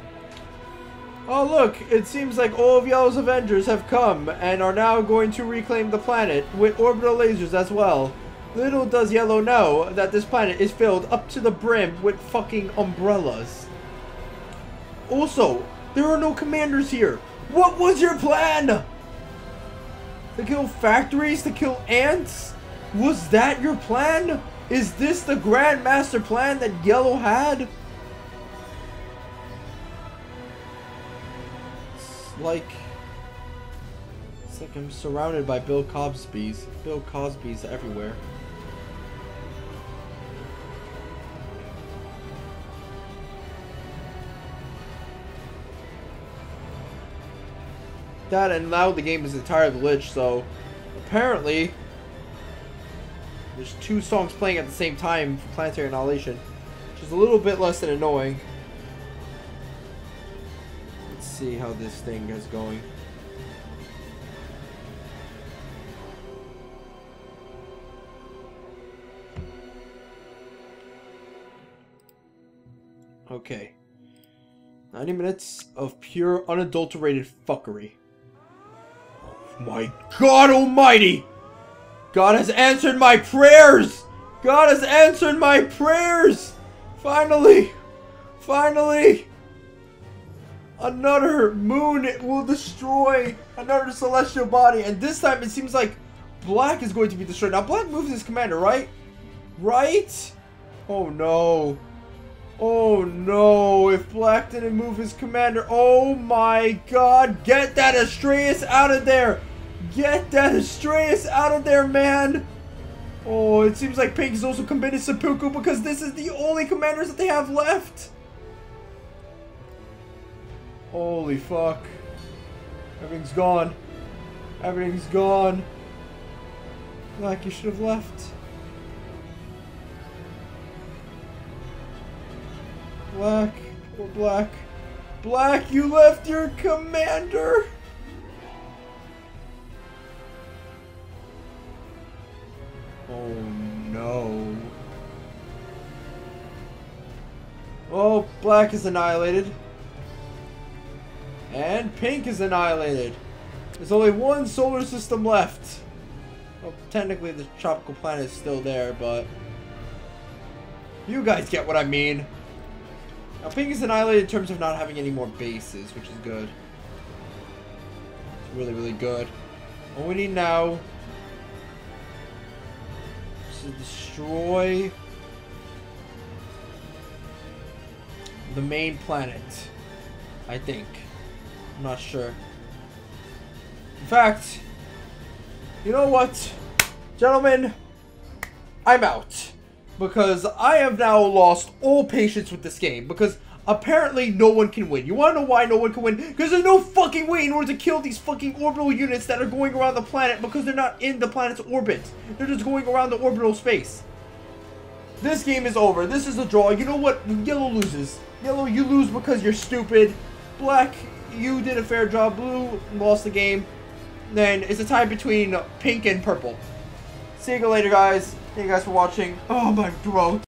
Oh look, it seems like all of Yellow's Avengers have come and are now going to reclaim the planet with orbital lasers as well. Little does Yellow know that this planet is filled up to the brim with fucking umbrellas. Also, there are no commanders here. What was your plan? To kill factories? To kill ants? Was that your plan? Is this the grand master plan that Yellow had? It's like I'm surrounded by Bill Cosby's. Bill Cosby's everywhere. That, and now the game is entirely glitched, so apparently there's two songs playing at the same time for Planetary Annihilation, which is a little bit less than annoying. Let's see how this thing is going. Okay. 90 minutes of pure, unadulterated fuckery. My God Almighty! God has answered my prayers! God has answered my prayers! Finally! Finally! Another moon will destroy another celestial body, and this time it seems like Black is going to be destroyed. Now Black moves his commander, right? Right? Oh no. Oh no, if Black didn't move his commander, oh my God, get that Astraeus out of there! Get that Astraeus out of there, man! Oh, it seems like Pink is also committed seppuku because this is the only commanders that they have left! Holy fuck. Everything's gone. Everything's gone. Black, you should have left. Black, or Black. Black, you left your commander! Oh no. Oh, Black is annihilated. And Pink is annihilated. There's only one solar system left. Well, technically the tropical planet is still there, but you guys get what I mean. Now, pink is annihilated in terms of not having any more bases, which is good. It's really, really good. All we need now is to destroy the main planet, I think. I'm not sure. In fact, you know what, gentlemen? I'm out. Because I have now lost all patience with this game. Because apparently no one can win. You want to know why no one can win? Because there's no fucking way in order to kill these fucking orbital units that are going around the planet. Because they're not in the planet's orbit. They're just going around the orbital space. This game is over. This is a draw. You know what? Yellow loses. Yellow, you lose because you're stupid. Black, you did a fair job. Blue lost the game. Then it's a tie between pink and purple. See you later, guys. Thank you guys for watching. Oh, my throat.